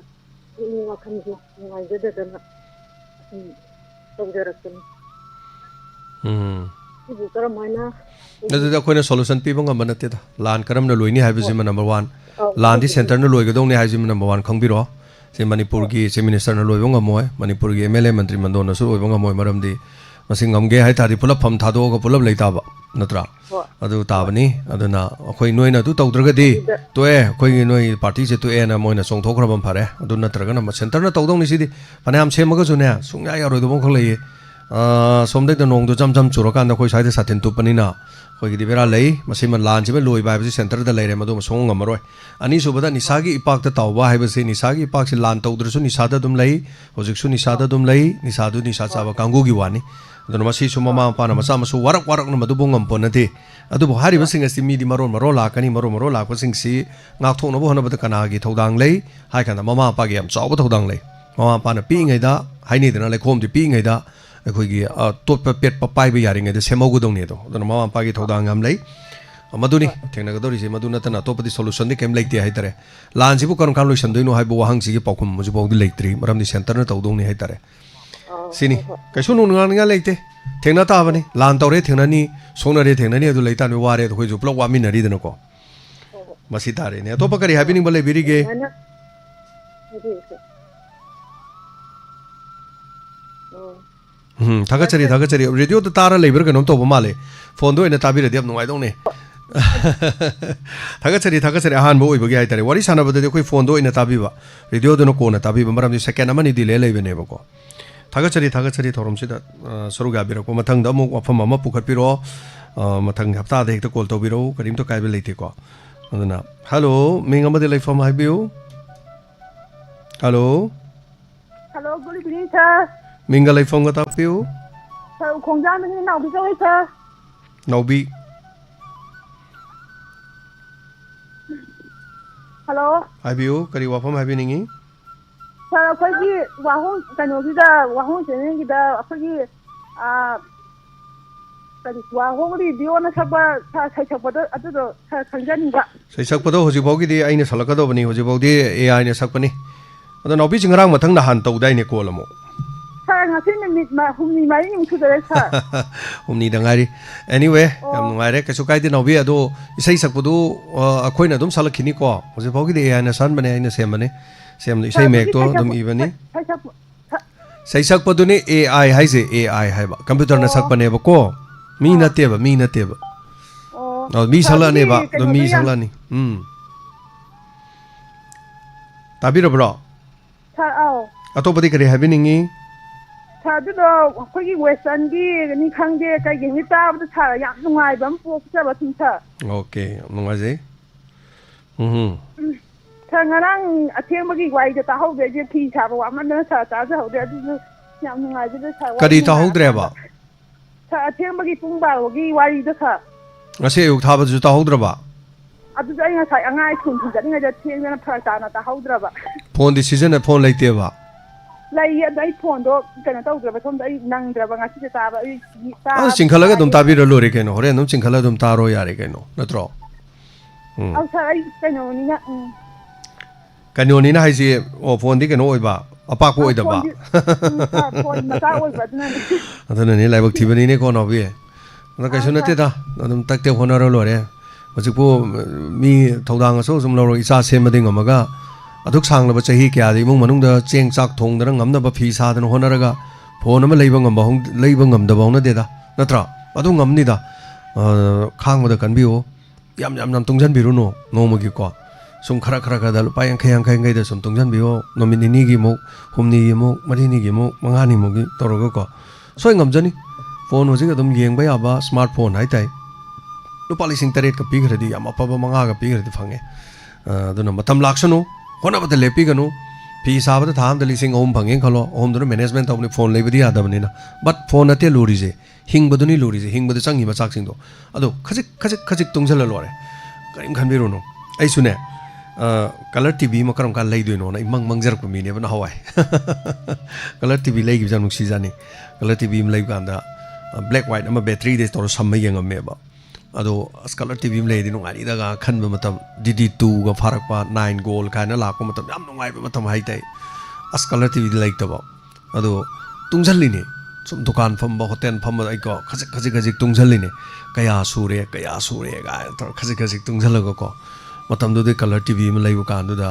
ini wakan jo ngai jada dana tawdarakani ibu kara maina
nada koina solution pi bang amana te da lan karam na loini haibisi ma number 1 lan di center na loi gadong ni haibisi ma number 1 khangbiro se manipur gi se minister na loi bang amoy manipur gi mla mantri mandon na su loi bang amoy maram di masing ngamge hai tari pulap pham thado ga pulap leita ba natra adu tabani aduna khoi noi na du tawdragadi toe khoi noi party se toe na moina songthokhrabam phare adu natraga na center na tawdong ni sidi panam semaga june sungya yaroi do bong khlei somdai da nong do jam jam churakan da khoi sai da satin tu panina khoi gi dibera lei masima lan se loi ba bi center da leire madu song ngamaroi ani subada nisagi ipak ta tawba haiba se nisagi ipak se lan tawdru su nisada dum lei hojik su nisada dum lei nisadu nisa chaba kangu gi wani aduna masi su mama pa na masa masu warak na madu bongam ponati adu bo hari basing asi mi di maron la kani maro la ko sing si ngak thong na bo hana bada kana gi thodang lei hai kana mama pa gi am chaw ba thodang lei mama pa na pi ngai da hai ni dana le khom di pi ngai da khoi gi tot pa pet pa pai ba yari ngai da semau gu dong ne do aduna mama pa gi thodang am lei maduni thengna ga dori se maduna tana to padi solution di kem leite hai tare lan si bu karon kan solution doino hai bo wahang si gi pakhum mu bo di leitri maram di center na tawdong ni hai tare sini kaisu nu nga leite thengna ta bani lan tawre thengna ni songna re thengna ni adu leita ni ware to khoi ju plok wa min ri dana ko masi tare ne to pa kari happening bale biri ge thagachari radio to tara leber ga nom to ba male phone do ina tabira diam nungai dong ne thagachari ahan bo oibagi hai tare wari sana bade khoi phone do ina tabiba radio do no ko na tabiba maram di second amani di le lebe ne ba ko thagachari thorom sida soruga bira ko mathang da mu wafam ama pukhat piro mathang hapta de hekta call to biro karim to kai be leite ko aduna hello ming amade life from hibu hello
good evening sir
minga life from ga tapiu
sir khongjang ni naubi joi sir
naubi
hello
hibu kari wafam hibu ningi
sir akhoi wahong kano gi da wahong chen gi da akhoi kari wahong ri dio na saba sai sakpa da adu do khangjani ba
sai sakpa do hoji bogi di aina salaka do bani hoji bogi ai ne sakpani ada nobi jingrang mathang na han tau dai ne kolamo
sir ngasi ni mit ma humni mai ni thu dare sir
humni da ngari anyway yam ngare ka su kai di nobi ado isai sakpa do akhoi na dum salakhini ko hoji bogi di ai na san bane ai na sem bane sem isai mek to dum ibani sai sakpa do ni ai hai se ai hai ba computer na sakpa ne ba ko mi na te ba mi sala ne ba do mi sala ni tabira bro
sir
atopadi kare happening ni
sir do khoi western gi ni khangde kai gi ta ba sir yam nungai bam po sa ba thing sir
okay nungai je
sir ngarang atheng magi wai da ta hau be je thi sa ba man na sa ta sa hau de adu yam nungai je sir
kadi ta hau dre ba
sir atheng magi pung ba gi wai da sir
ngase yuk tha ba ju ta hau dra ba
adu ai nga sai angai thun thun jani nga ja theng na phar ta na ta hau dra ba
phone decision na phone leite ba
lai ya dai phone do kana tau dra ba thom dai nang dra ba ngasi ta ba ai ta
chingkhala ga dum ta bi ro lo re ke no hore num chingkhala dum ta ro ya re ke no natro
au sir ai kana ni na
kanoni na hai ji o phone di ke no oi ba apa ko oi da ba
phone ma ta oi ba na
adana ni lai bak thi bani ne ko no bi na ka sunate da dum tak te hona ro lo re hojipo mi thodang so sum lo ro isa sem ding amaga aduk sang laba chahi kya di mung manung da cheng chak thong da ngam na ba phi sa da hona raga phone ma leiba ngam ba hong leiba ngam da ba na de da natra adu ngam ni da khang ma da kan bi o yam nam tungjan bi ru no no ma gi ko sum khara ka da pa yang khayang ngai da sum tungjan bi o nomini ni gi mo humni gi mo mari ni gi mo manga ni mo gi toro ko so ngam jani phone hojik adum yeng ba yaba smartphone hai tai lupa lising taret ka pigradi yam apaba manga ka pigradi phange aduna matam laksanu hona bata lepi ganu pi sabada tham da lising om phange khalo om duna management tawni phone leibadi adabani na but phone ate luri je hing baduni luri je hing badu changi ma chak sing do ado khajik tungjala lore karim khanbiru no ai sune color tv ma karam kan leidoi no na imang mangjar ko mine bana hawai color tv leigi januk si jani color tv ma leib kan da black white ama battery de tor samma yengam me ba ado color tv ma leidi no ngari da ga khan ba matam dd2 ga farak pa 9 goal kana la ko matam yam ngai ba matam hai tai color tv de leik ta ba ado tungjalli ne sum dukan pham ba hotel pham ba ai ko khajik tungjalli ne kaya sure ga tor khajik tungjal ga ko matam du de color tv ma leibu kan du da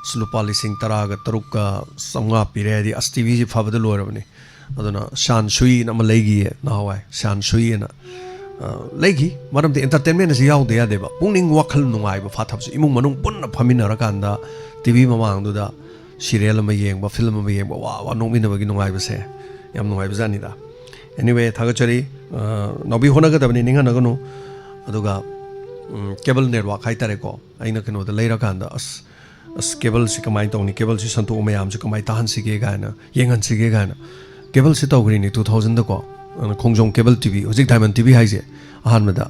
slupa lising tara ga taruk ka samga pire di tv ji phab da lor bani aduna shan shui na ma leigi na hawai shan shui na leigi maram de entertainment na yaw de ya de ba pungning wakhal nungai ba phathap su imung manung punna phamina ra kan da tv ma mang du da serial ma yeng ba film ma yeng ba wa nongmin ba gi nungai ba se yam nungai ba jani da anyway thagachari nobi hona ga da bani ninga na ganu aduga cable network hai tare ko aina keno da leira kan da cable si kamai tong ni cable si santu mayam si kamai tahan si ge ga na yengan si ge ga na cable si tawgri ni 2000 da ko khongjong cable tv hojik diamond tv hai je ahan mada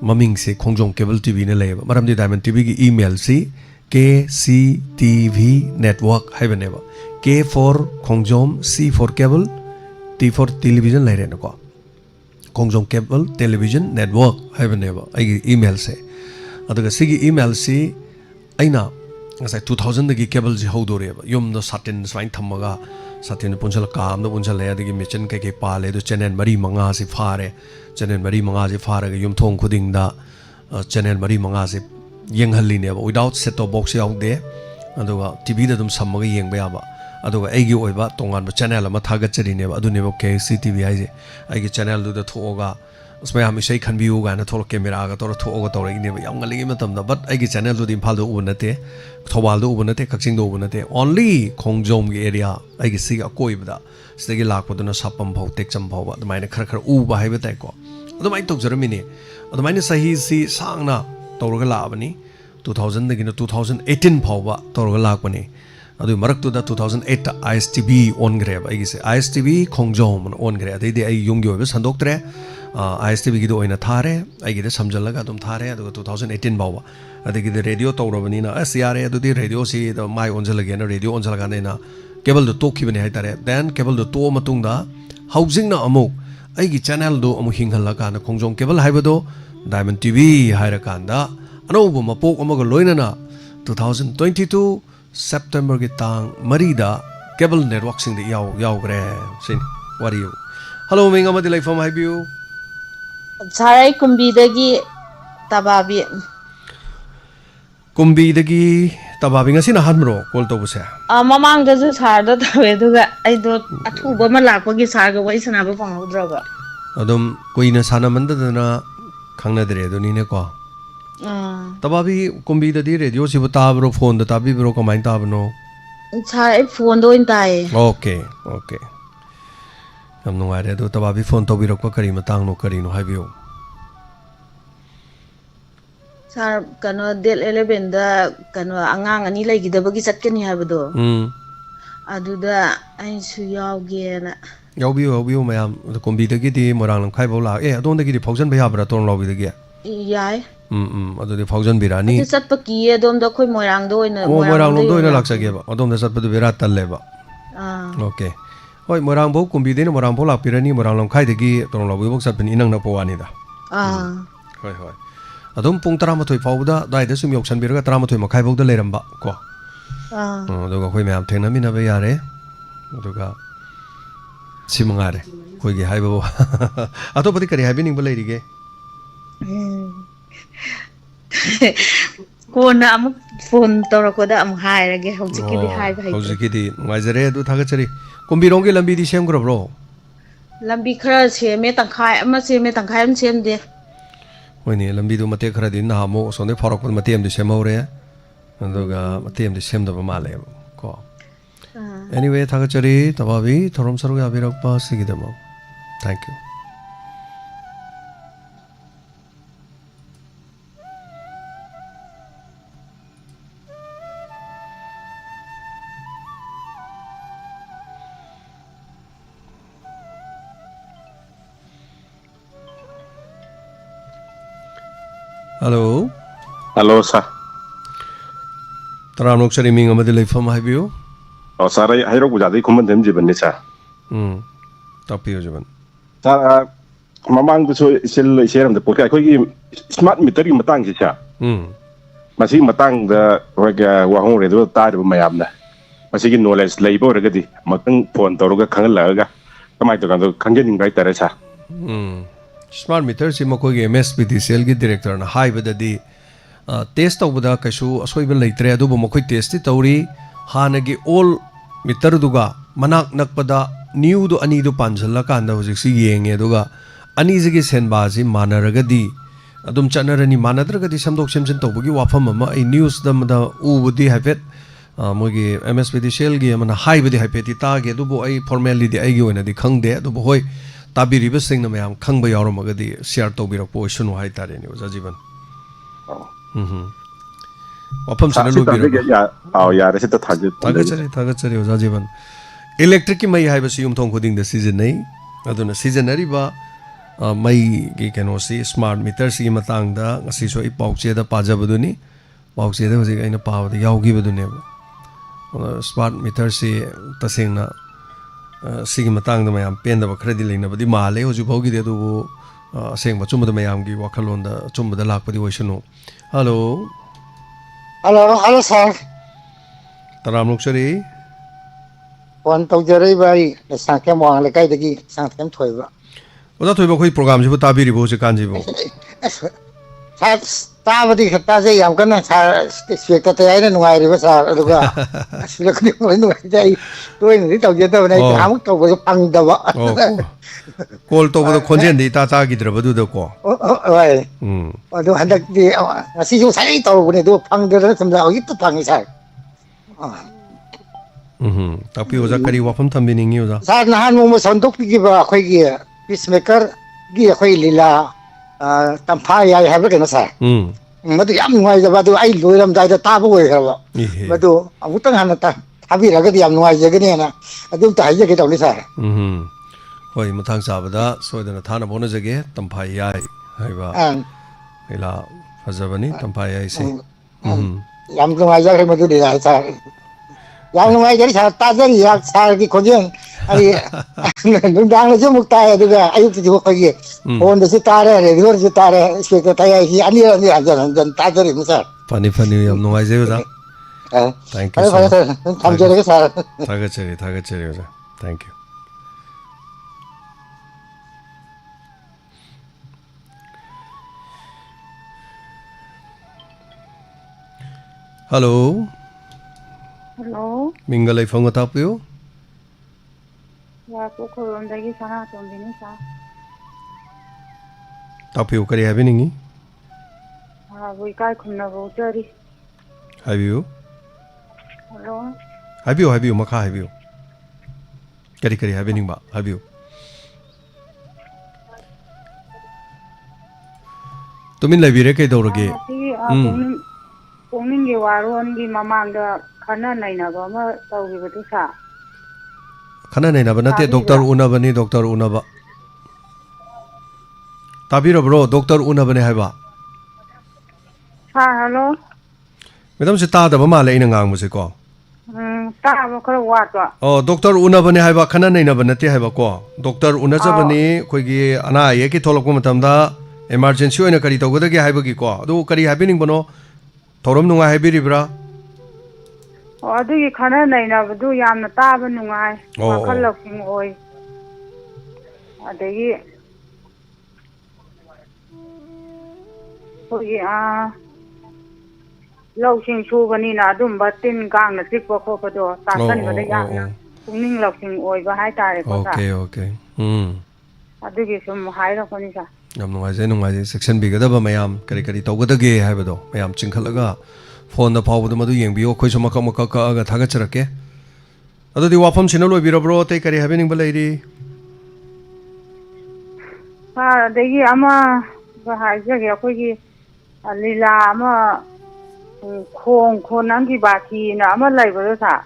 maming se khongjong cable tv ne leba maram di diamond tv gi email si kctv network hai bane ba k for khongjom c for cable t for television leire na ko khongjong cable television network hai bane ba ai email se aduga sigi email si aina ngasai 2000 dagi cable ji hodore ba yum do satin swain thamaga satin punchal kam do punchal le dagi mission ke pale do channel mari manga si fare channel mari manga si fare ga yum thong khuding da channel mari manga si yenghalli ne ba without set top box yaw de aduga tv da dum samaga yeng ba ba aduga ai gi oiba tongan ba channel ama thagat chari ne ba adu ne ba KCTV ai je ai gi channel du da thoga usme ham isai khanbiu ga na thol camera ga tor thoga tor gi ne ba yang ngali matam da but ai gi channel du din phal do ubunate thobal do ubunate kaksing do ubunate only khongjom gi area ai gi sig akoi ba sidagi lak paduna sapam phau tekcham phau ba admaina khar u ba hai ba tai ko adumai tok jarami ne admaina sahi si sangna torga la bani 2000 dagi na 2018 phau ba torga lak bani adu marak tu da 2008 ta ISTV on gre ba igi se ISTV khongjom on gre adai de ai yung gyo ba sandok tre ISTV gi do oina thare ai gi de samjal ga dum thare adu 2018 bawa adai gi de radio tawro bani na SRA adu di radio si da mai on jal ga na radio on jal ga na cable do to khibani hai tare then cable do to matung da housing na amuk ai gi channel do amu hinghal la ka na khongjom cable hai ba do Diamond TV hai ra kan da ano bu mapok amaga loina na 2022 September ki tang marida cable network sing de yaw gre sin what are you hello minga ma dilai from hibu
sarai kumbi dagi tababi ngasi na hanro call to buse
mamang da ju sar da tawe duga ai do athuba ma lakpagi sar ga wai sana ba pangudra
adum koina sana manda na khangna dre do ni ne ko tababi kumbi da di radio si batabro phone da tabi bro kamai tabno
sarai phone do in tai
okay yam nungai re do tababi phone to bi rok ko kari matang no kari no haibiu
sar kano del 11 da kano angang ani lai gi da bagi satkani habdo adu da ai su yawge na
yawbiu mayam kumbi da gi di morang lam khai bola adon da gi di phaujan bhaya bra ton lobi da gi
yai
adu di phaujan birani
satpa ki adom da khoi moirang do ina
moirang lo do ina laksa ge ba adom da satpa du bira tal le ba okay hoi moirang bo kumbi de morang bo lak pirani morang lam khai de gi ton lobi bok satpin inang na powani da hoi adum pung 13 fawda dai da sum yoksan biraga 13 makhai bok da leramba ko aduga khoi mayam thengna mina ba yare aduga simangare khoi ge haibo atopati kari haibining ba leirige
kona amuk phone tawrakoda am hairage hojikidi haiba hai
hojikidi ngajare du thagachari kumbirong ge lambi di sem grobro
lambi khara seme tangkhai ama seme tangkhai am sem de
hoini lambi du mate khara din na mo sonde farok pun mate am di sem hore anduga mate am di sem da male ko anyway thagachari tababi thorom saru ya birok pa sigidamo thank you Hello.
Hello, sir.
Taramlok sari ming amadi leifam haibiyo.
Oh, sir, I wrote with the command them given, sir.
Tapiyo jaban.
Sir, Mamang to share the pocket. Smart meter in Matang, sir. Masi Matang, the Wahong Redo died of Mayamna. Masi no less labor, Regadi, Matang Pont Toroga Kangalaga. Come out to Kangan right there, sir.
Smart meter si makoy MSPDCL gi director na high bada di test tawbada kasu asoi ben leitre adu bo makoy test ti tawri hanagi all meter duga manak nakpada new do ani do panjalla kanda hojik si yenge duga ani jigi senba ji manaraga di adum chanarani manadraga di samdok semsen tawbugi wafam ama ai news dam da ubudi habet mogi MSPDCL gi mana high badi habeti ta ge du bo ai formally di ai gi ona di khangde adu bo hoi Tabiri sing na mayam khang ba yarum agadi share to bi rakpo sunu hai tare ni oja jiban wapam sana lu bi
ya ya rese to
thagachari oja jiban electric ki mai hai ba sium thong khoding da season nei aduna seasonary ba mai gi keno si smart meter si matang da ngasi so I pauche da paja baduni pauche da hoji aina paw da yaugi badune smart meter si taseng na Sigi matang da mayam pen da bakhradi leina badi male hoju bhogi de du seng ba chumba da mayam gi wakhalon da chumba da lakpadi oisunu hello
hello sir
taram luksari
phone tawjari bai sangkem wang le kai dagi sangkem thoiba
oda thoiba khoi program ji bu tabiri bo se kanji bo
sir tabadi khata je yam kana sir speaker ta ai na nuai ri ba sir aduga asila kuni mo nuai jai tôi ni tawje ta nei am to ba pang da ba
call to ba khonjen di ta ta gi dra ba du da ko
oi adu handak di asi ju sai to ne du pang da sam da gi ta pang sir
tapi oja kari wafam thambini ngi oja
sir nahan mo son dok gi ba khoi gi peacemaker gi khoi lila tampa ya have cái nó sai madu yam nuai da badu ai loiram dai da ta bo ga ba madu amutang han ta thabi ra ga yam nuai je ga ne na adum ta je ga taw ni sai
hoi mathang sa bada soidana thana bona jage tampa yai hai ba ila fazabani tampa yai se
yam nuai ja ga madu de da sai yam nuai ja sa ta ja ya sa ki khojen ai nung dang le jumuk ta ya duga ayuk ti ko gi on de sitare re gor sitare speaker ta ya hi ani jan ta jari musa
funny yam no ai jeva thank you
sir tham jare sir
thagachari oja thank you hello mingalai phang tapiyo
Ya ko dagi sana tombini sa
tapiyo kari happening
we kai khumna bo jari
habiyo
hello
habiyo makha habiyo kari happening ba habiyo tumin labire kai dorage
pongning gi waron gi mamang da khana naina ba ma tawgi bu sa
khana naina ba nate doctor unabani doctor unaba tabiro bro doctor unabani haiba
hello
madam se ta da ba male ina ngang mu se ko
ta ba khara wa to
doctor unabani haiba khana naina ba nate haiba ko doctor unajabani khoi gi ana ye ki tholok matam da emergency oina kari tawgada gi haiba gi ko do kari happening bano thorom nunga haibiri bra
ꯑꯗꯨꯒꯤ ꯈꯔ ꯅꯩꯅꯕꯗꯨ ꯌꯥꯝꯅ ꯇꯥꯕ ꯅꯨꯡꯉꯥꯏ ꯋꯥꯈꯜ ꯂꯧꯁꯤꯡ ꯑꯣꯏ ꯑꯗꯒꯤ ꯑꯩꯈꯣꯏꯒꯤ ꯂꯧꯁꯤꯡ ꯁꯨꯕꯅꯤꯅ ꯑꯗꯨꯝꯕ ꯇꯤꯟ ꯀꯥꯡꯅ ꯆꯤꯛꯄ ꯈꯣꯠꯄꯗꯣ ꯇꯥꯁꯟꯕꯗ ꯌꯥꯝꯅ ꯄꯨꯛꯅꯤꯡ ꯂꯧꯁꯤꯡ ꯑꯣꯏꯕ ꯍꯥꯏꯇꯥꯔꯦꯀꯣ
okay
ꯑꯗꯨꯒꯤ ꯁꯨꯝ ꯍꯥꯏꯔꯛꯄꯅꯤ ꯁꯥꯔ
ꯌꯥꯝ ꯅꯨꯡꯉꯥꯏꯖꯩ ꯁꯦꯛꯁꯟꯕꯤꯒꯗꯕ ꯃꯌꯥꯝ ꯀꯔꯤ ꯇꯧꯒꯗꯒꯦ ꯍꯥꯏꯕꯗꯣ ꯃꯌꯥꯝ ꯆꯤꯡꯈꯠꯂꯒ ꯐꯣꯟꯗ ꯐꯥꯎꯕꯗ ꯃꯗꯨ ꯌꯦꯡꯕꯤꯌꯣ ꯑꯩꯈꯣꯏꯁꯨ ꯃꯀꯛ ꯀꯛꯑꯒ ꯊꯥꯒꯠꯆꯔꯛꯀꯦ ꯑꯗꯨꯗꯤ ꯋꯥꯐꯝꯁꯤꯅ ꯂꯣꯏꯕꯤꯔꯕ꯭ꯔꯣ ꯑꯇꯩ ꯀꯔꯤ ꯍꯥꯏꯕꯤꯅꯤꯡꯕ ꯂꯩꯔꯤ
ꯑꯗꯒꯤ ꯑꯃ ꯍꯥꯏꯖꯒꯦ ꯑꯩꯈꯣꯏꯒꯤ ꯂꯤꯂꯥ ꯑꯃ ꯈꯣꯡ ꯅꯪꯒꯤ ꯕꯥꯁꯤꯅ ꯑꯃ ꯂꯩꯕꯗꯣ ꯁꯥꯔ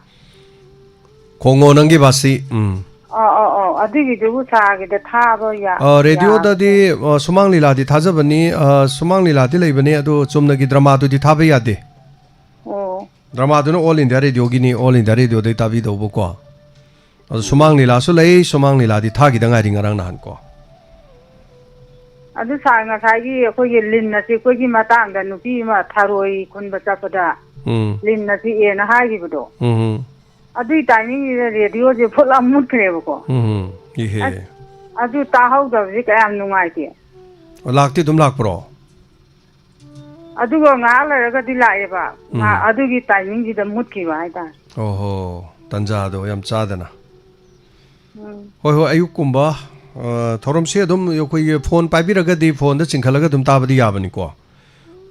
ꯈꯣꯡꯉꯣ ꯅꯪꯒꯤ ꯕꯥꯁꯤ
ꯑꯗꯨꯒꯤꯗꯨꯕꯨ ꯁꯥꯒꯤꯗ ꯊꯥꯕ
ꯔꯦꯗꯤꯑꯣꯗꯗꯤ ꯁꯨꯃꯥꯡ ꯂꯤꯂꯥꯗꯤ ꯊꯥꯖꯕꯅꯤ ꯁꯨꯃꯥꯡ ꯂꯤꯂꯥꯗꯤ ꯂꯩꯕꯅꯤ ꯑꯗꯣ ꯆꯨꯝꯅꯒꯤ ꯗ꯭ꯔꯃꯥꯗꯨꯗꯤ ꯊꯥꯕ ꯌꯥꯗꯦ ꯗ꯭ꯔꯃꯥꯗꯨꯅ ꯑꯣꯜ ꯏꯟꯗꯤꯌꯥ ꯔꯦꯗꯤꯑꯣꯒꯤꯅꯤ ꯑꯣꯜ ꯏꯟꯗꯤꯌꯥ ꯔꯦꯗꯤꯑꯣꯗꯩ ꯇꯥꯕꯤꯗꯧꯕꯀꯣ ꯑꯗꯣ ꯁꯨꯃꯥꯡ ꯂꯤꯂꯥꯁꯨ ꯂꯩ ꯁꯨꯃꯥꯡ ꯂꯤꯂꯥꯗꯤ ꯊꯥꯒꯤꯗ ꯉꯥꯏꯔꯤ ꯉꯔꯥꯡ ꯅꯍꯥꯟ ꯀꯣ
ꯑꯗꯨ ꯁꯥꯔ ꯉꯁꯥꯏꯒꯤ ꯑꯩꯈꯣꯏꯒꯤ ꯂꯤꯟꯅ ꯆꯤꯛꯄꯒꯤ ꯃꯇꯥꯡꯗ ꯅꯨꯄꯤ ꯑꯃ ꯊꯔꯣꯏ ꯈꯨꯟꯕ ꯆꯠꯄꯗ ꯂꯤꯟꯅ ꯆꯤꯛꯑꯦꯅ ꯍꯥꯏꯈꯤꯕꯗꯣ ꯑꯗꯨꯏ ꯇꯥꯏꯃꯤꯡꯁꯤꯗ ꯔꯦꯗꯤꯑꯣꯁꯦ ꯐꯨꯠꯂ ꯃꯨꯠꯈ꯭ꯔꯦꯕꯀꯣ
ꯏꯍꯦ
ꯑꯗꯨ ꯇꯥꯍꯧꯗꯕꯁꯤ ꯀꯌꯥꯝ ꯅꯨꯡꯉꯥꯏꯇꯦ
ꯂꯥꯛꯇꯤ ꯑꯗꯨꯝ ꯂꯥꯛꯄ꯭ꯔꯣ
ꯑꯗꯨꯒ ꯉꯥꯏꯍꯥꯛ ꯂꯩꯔꯒꯗꯤ ꯂꯥꯛꯑꯦꯕ ꯑꯗꯨꯒꯤ ꯇꯥꯏꯃꯤꯡꯁꯤꯗ ꯃꯨꯠꯈꯤꯕ ꯍꯥꯏꯇꯥꯔꯦ
ꯑꯣꯍꯣ ꯇꯟꯖꯥꯗꯣ ꯌꯥꯝ ꯆꯥꯗꯅ ꯍꯣꯏ ꯍꯣꯏ ꯑꯌꯨꯛꯀꯨꯝꯕ ꯊꯧꯔꯝꯁꯦ ꯑꯗꯨꯝ ꯑꯩꯈꯣꯏꯒꯤ ꯐꯣꯟ ꯄꯥꯏꯕꯤꯔꯒꯗꯤ ꯐꯣꯟꯗ ꯆꯤꯡꯈꯠꯂꯒ ꯑꯗꯨꯝ ꯇꯥꯕꯗꯤ ꯌꯥꯕꯅꯤꯀꯣ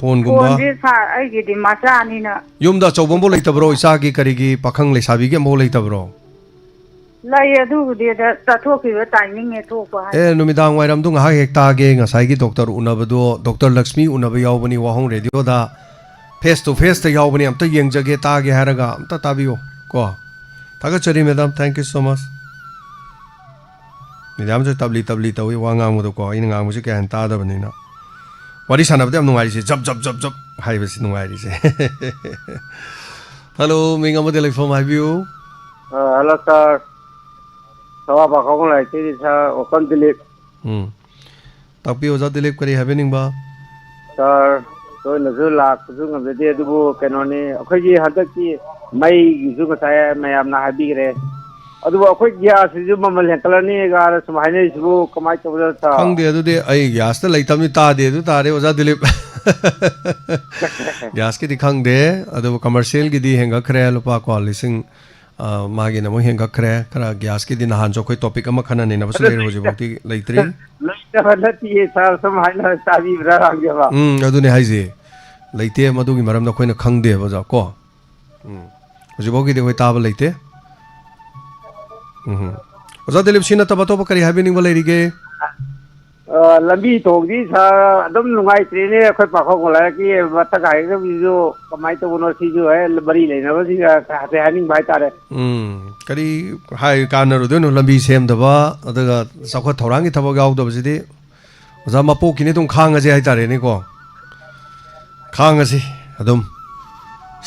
ꯐꯣꯟꯒꯨꯝꯕ
ꯐꯣꯟꯁꯦ ꯁꯥꯔ ꯑꯩꯒꯤꯗꯤ ꯃꯆꯥꯅꯤꯅ
ꯌꯨꯝꯗ ꯑꯆꯧꯕ ꯑꯃꯐꯥꯎ ꯂꯩꯇꯕ꯭ꯔꯣ ꯏꯆꯥꯒꯤ ꯀꯔꯤꯒꯤ ꯄꯥꯈꯪ ꯂꯩꯁꯥꯕꯤꯒꯤ ꯑꯃꯐꯥꯎ ꯂꯩꯇꯕ꯭ꯔꯣ
ꯂꯩ ꯑꯗꯨꯕꯨꯗꯤ ꯆꯠꯊꯣꯛꯈꯤꯕ ꯇꯥꯏꯃꯤꯡꯅꯦ ꯊꯣꯛꯄ ꯍꯥꯏ
ꯅꯨꯃꯤꯗꯥꯡ ꯋꯥꯏꯔꯝꯗꯣ ꯉꯥꯏꯍꯥꯛ ꯍꯦꯛ ꯇꯥꯒꯦ ꯉꯁꯥꯏꯒꯤ ꯗꯣꯛꯇꯔ ꯎꯅꯕꯗꯣ ꯗꯣꯛꯇꯔ ꯂꯛꯁꯃꯤ ꯎꯅꯕ ꯌꯥꯎꯕꯅꯤ ꯋꯥꯍꯣꯡ ꯔꯦꯗꯤꯑꯣꯗ ꯐꯦꯁ ꯇꯨ ꯐꯦꯁꯇ ꯌꯥꯎꯕꯅꯤ ꯑꯝꯇ ꯌꯦꯡꯖꯒꯦ ꯇꯥꯒꯦ ꯍꯥꯏꯔꯒ ꯑꯝꯇ ꯇꯥꯕꯤꯌꯣ ꯀꯣ ꯊꯥꯒꯠꯆꯔꯤ ꯃꯦꯗꯥꯝ ꯊꯦꯡꯛ ꯌꯨ ꯁꯣ ꯃꯆ ꯃꯦꯗꯥꯝꯁꯨ ꯇꯞꯂꯤ ꯇꯞꯂꯤ ꯇꯧꯏ ꯋꯥ ꯉꯥꯡꯕꯗꯣꯀꯣ ꯑꯩꯅ ꯉꯥꯡꯕꯁꯤ ꯀꯌꯥ ꯍꯦꯟꯅ ꯇꯥꯗꯕꯅꯤꯅ ꯋꯥꯔꯤ ꯁꯥꯟꯅꯕꯗ ꯌꯥꯝ ꯅꯨꯡꯉꯥꯏꯔꯤꯁꯦ ꯖꯞ ꯖꯞ ꯖꯞ ꯖꯞ ꯍꯥꯏꯕꯁꯤ ꯅꯨꯡꯉꯥꯏꯔꯤꯁꯦ ꯍꯜꯂꯣ ꯃꯤꯡ ꯑꯃꯗꯤ ꯂꯩꯐꯝ ꯍꯥꯏꯕꯤꯌꯨ
ꯍꯜꯂꯣ ꯁꯥꯔ ꯊꯋꯥ ꯄꯥꯈꯣꯡ ꯂꯥꯏꯁꯤꯗꯤ ꯁꯥꯔ ꯑꯣꯄꯟ ꯗꯤꯂꯤꯞ
ꯇꯥꯛꯄꯤꯌꯨ ꯑꯣꯖꯥ ꯗꯤꯂꯤꯞ ꯀꯔꯤ ꯍꯥꯏꯕꯤꯅꯤꯡꯕ
ꯁꯥꯔ ꯇꯣꯏꯅꯁꯨ ꯂꯥꯛꯄꯁꯨ ꯉꯝꯖꯗꯦ ꯑꯗꯨꯕꯨ ꯀꯩꯅꯣꯅꯤ ꯑꯩꯈꯣꯏꯒꯤ ꯍꯟꯗꯛꯀꯤ ꯃꯩꯒꯤꯁꯨ ꯉꯁꯥꯏ ꯃꯌꯥꯝꯅ ꯍꯥꯏꯕꯤꯈ꯭ꯔे ꯑꯗꯨꯕꯨ ꯑꯩꯈꯣꯏ ꯒ꯭ꯌꯥꯁꯁꯤꯁꯨ ꯃꯃꯜ ꯍꯦꯟꯀꯠꯂꯅꯤꯒꯥꯅ ꯁꯨꯝ ꯍꯥꯏꯅꯔꯤꯁꯤꯕꯨ ꯀꯃꯥꯏꯅ ꯇꯧꯕꯅꯣ ꯁꯥꯔ
ꯈꯪꯗꯦ ꯑꯗꯨꯗꯤ ꯑꯩ ꯒ꯭ꯌꯥꯁꯇ ꯂꯩꯇꯕꯅꯤ ꯇꯥꯗꯦ ꯑꯗꯨ ꯇꯥꯔꯦ ꯑꯣꯖꯥ ꯗꯤꯂꯤꯞ ꯒ꯭ꯌꯥꯁꯀꯤꯗꯤ ꯈꯪꯗꯦ ꯑꯗꯨꯕꯨ ꯀꯃꯔꯁꯤꯌꯦꯜꯒꯤꯗꯤ ꯍꯦꯟꯒꯠꯈ꯭ꯔꯦ ꯂꯨꯄꯥ ꯀꯣ ꯂꯤꯁꯤꯡ ꯃꯥꯒꯤꯅ ꯑꯃꯨꯛ ꯍꯦꯟꯒꯠꯈ꯭रे ꯈꯔ ꯒ꯭ꯌꯥꯁꯀꯤꯗꯤ ꯅꯍꯥꯟꯁꯨ ꯑꯩꯈꯣꯏ ꯇꯣꯄꯤꯛ ꯑꯃ ꯈꯟꯅ ꯅꯩꯅꯕꯁꯨ ꯂꯩꯔꯦ ꯍꯧꯖꯤꯛꯐꯥꯎꯗꯤ ꯂꯩꯇ꯭ꯔꯤ
ꯂꯩꯇꯕ ꯅꯠꯇꯤꯌꯦ ꯁꯥꯔ ꯁꯨꯝ ꯍꯥꯏꯅ ꯇꯥꯕꯤꯕ꯭ꯔꯥ ꯍꯪꯖꯕ
ꯑꯗꯨꯅꯦ ꯍꯥꯏꯁꯦ ꯂꯩꯇꯦ ꯃꯗꯨꯒꯤ ꯃꯔꯝꯗ ꯑꯩꯈꯣꯏꯅ ꯈꯪꯗꯦꯕ ꯑꯣꯖꯥ ꯀꯣ ꯍꯧꯖꯤꯛꯐꯥꯎꯒꯤꯗꯤ ꯑꯩꯈꯣꯏ ꯇꯥꯕ ꯂꯩꯇꯦ ꯑꯣꯖꯥ ꯗꯤꯂꯤꯞ ꯁꯤ ꯅꯠꯇꯕ ꯑꯇꯣꯞꯄ ꯀꯔꯤ ꯍꯥꯏꯕꯤꯅꯤꯡꯕ ꯂꯩꯔꯤꯒꯦ
ꯂꯝꯕꯤ ꯊꯣꯡꯗꯤ ꯁꯥꯔ ꯑꯗꯨꯝ ꯅꯨꯡꯉꯥꯏꯇ꯭ꯔꯦꯅꯦ ꯑꯩꯈꯣꯏ ꯄꯥꯈꯣꯡ ꯂꯥꯏꯔꯛꯀꯤ ꯃꯊꯛ ꯍꯥꯏꯒꯗꯕꯁꯤꯁꯨ ꯀꯃꯥꯏꯅ ꯇꯧꯕꯅꯣ ꯁꯤꯁꯨ ꯃꯔꯤ ꯂꯩꯅꯕꯁꯤꯡꯒ ꯍꯥꯏꯐꯦꯠ ꯍꯥꯏꯅꯤꯡꯕ ꯍꯥꯏꯇꯥꯔꯦ
ꯀꯔꯤ ꯍꯥꯏ ꯀꯥꯟꯅꯔꯨꯗꯣꯏꯅꯣ ꯂꯝꯕꯤ ꯁꯦꯝꯗꯕ ꯑꯗꯨꯒ ꯆꯥꯎꯈꯠ ꯊꯧꯔꯥꯡꯒꯤ ꯊꯕꯛ ꯌꯥꯎꯗꯕꯁꯤꯗꯤ ꯑꯣꯖꯥ ꯃꯄꯣꯛꯀꯤꯅꯤ ꯑꯗꯨꯝ ꯈꯥꯡꯉꯁꯦ ꯍꯥꯏꯇꯥꯔꯦꯅꯦꯀꯣ ꯈꯥꯡꯉꯁꯤ ꯑꯗꯨꯝ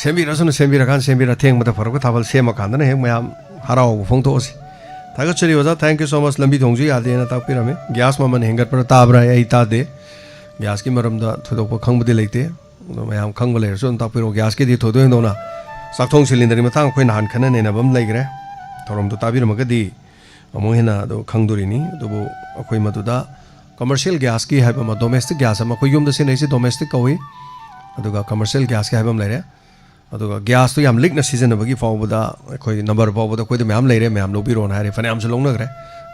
ꯁꯦꯝꯕꯤꯔꯁꯨꯅ ꯁꯦꯝꯕꯤꯔꯀꯥꯟꯗ ꯁꯦꯝꯕꯤꯔ ꯊꯦꯡꯕꯗ ꯐꯔꯛꯄ ꯊꯥꯕꯜ ꯁꯦꯝꯃꯀꯥꯟꯗꯅ ꯍꯦꯛ ꯃꯌꯥꯝ ꯍꯔꯥꯎꯕ ꯐꯣꯡꯗꯣꯛꯑꯁꯤ ꯊꯥꯒꯠꯆꯔꯤ ꯑꯣꯖꯥ ꯊꯦꯡꯛ ꯌꯨ ꯁꯣ ꯃꯆ ꯂꯝꯕꯤ ꯊꯣꯡꯁꯨ ꯌꯥꯗꯦꯅ ꯇꯥꯛꯄꯤꯔꯝꯃꯤ ꯒ꯭ꯌꯥꯁ ꯃꯃꯜ ꯍꯦꯟꯒꯠꯄ꯭ꯔꯥ ꯇꯥꯕ꯭ꯔꯥ ꯑꯩ ꯇꯥꯗꯦ ꯒ꯭ꯌꯥꯁꯀꯤ ꯃꯔꯝꯗ ꯊꯣꯏꯗꯣꯛꯄ ꯈꯪꯕꯗꯤ ꯂꯩꯇꯦ ꯑꯗꯣ ꯃꯌꯥꯝ ꯈꯪꯕ ꯂꯩꯔꯁꯨ ꯑꯗꯨꯝ ꯇꯥꯛꯄꯤꯔꯛꯑꯣ ꯒ꯭ꯌꯥꯁꯀꯤꯗꯤ ꯊꯣꯏꯗꯣꯛ ꯍꯦꯟꯗꯣꯛꯅ ꯆꯥꯛꯊꯣꯡ ꯁꯤꯂꯤꯟꯗꯔꯒꯤ ꯃꯇꯥꯡ ꯑꯩꯈꯣꯏ ꯅꯍꯥꯟ ꯈꯟꯅ ꯅꯩꯅꯕ ꯑꯃ ꯂꯩꯈ꯭ꯔꯦ ꯊꯧꯔꯝꯗꯣ ꯇꯥꯕꯤꯔꯝꯃꯒꯗꯤ ꯑꯃꯨꯛ ꯍꯦꯟꯅ ꯑꯗꯨ ꯈꯪꯗꯣꯔꯤꯅꯤ ꯑꯗꯨꯕꯨ ꯑꯩꯈꯣꯏ ꯃꯗꯨꯗ ꯀꯃꯔꯁꯤꯌꯦꯜ ꯒ꯭ꯌꯥꯁꯀꯤ ꯍꯥꯏꯕ ꯑꯃ ꯗꯣꯃꯦꯁꯇꯤꯛ ꯒ꯭ꯌꯥꯁ ꯑꯃ ꯑꯩꯈꯣꯏ ꯌꯨꯝꯗ ꯁꯤꯖꯤꯟꯅꯩꯁꯤ ꯗꯣꯃꯦꯁꯇꯤꯛ ꯀꯧꯏ ꯑꯗꯨꯒ ꯀꯃꯔꯁꯤꯌꯦꯜ ꯒ꯭ꯌꯥꯁꯀꯤ ꯍꯥꯏꯕ ꯑꯃ ꯂꯩꯔꯦ ꯑꯗꯨꯒ ꯒ꯭ꯌꯥꯁꯇꯣ ꯌꯥꯝ ꯂꯤꯛꯅ ꯁꯤꯖꯤꯟꯅꯕꯒꯤ ꯐꯥꯎꯕꯗ ꯑꯩꯈꯣꯏ ꯅꯝꯕꯔ ꯐꯥꯎꯕꯗ ꯑꯩꯈꯣꯏꯗ ꯃꯌꯥꯝ ꯂꯩꯔꯦ ꯃꯌꯥꯝ ꯂꯧꯕꯤꯔꯣꯅ ꯍꯥꯏꯔꯦ ꯐꯅꯌꯥꯝꯁꯨ ꯂꯧꯅꯈ꯭रे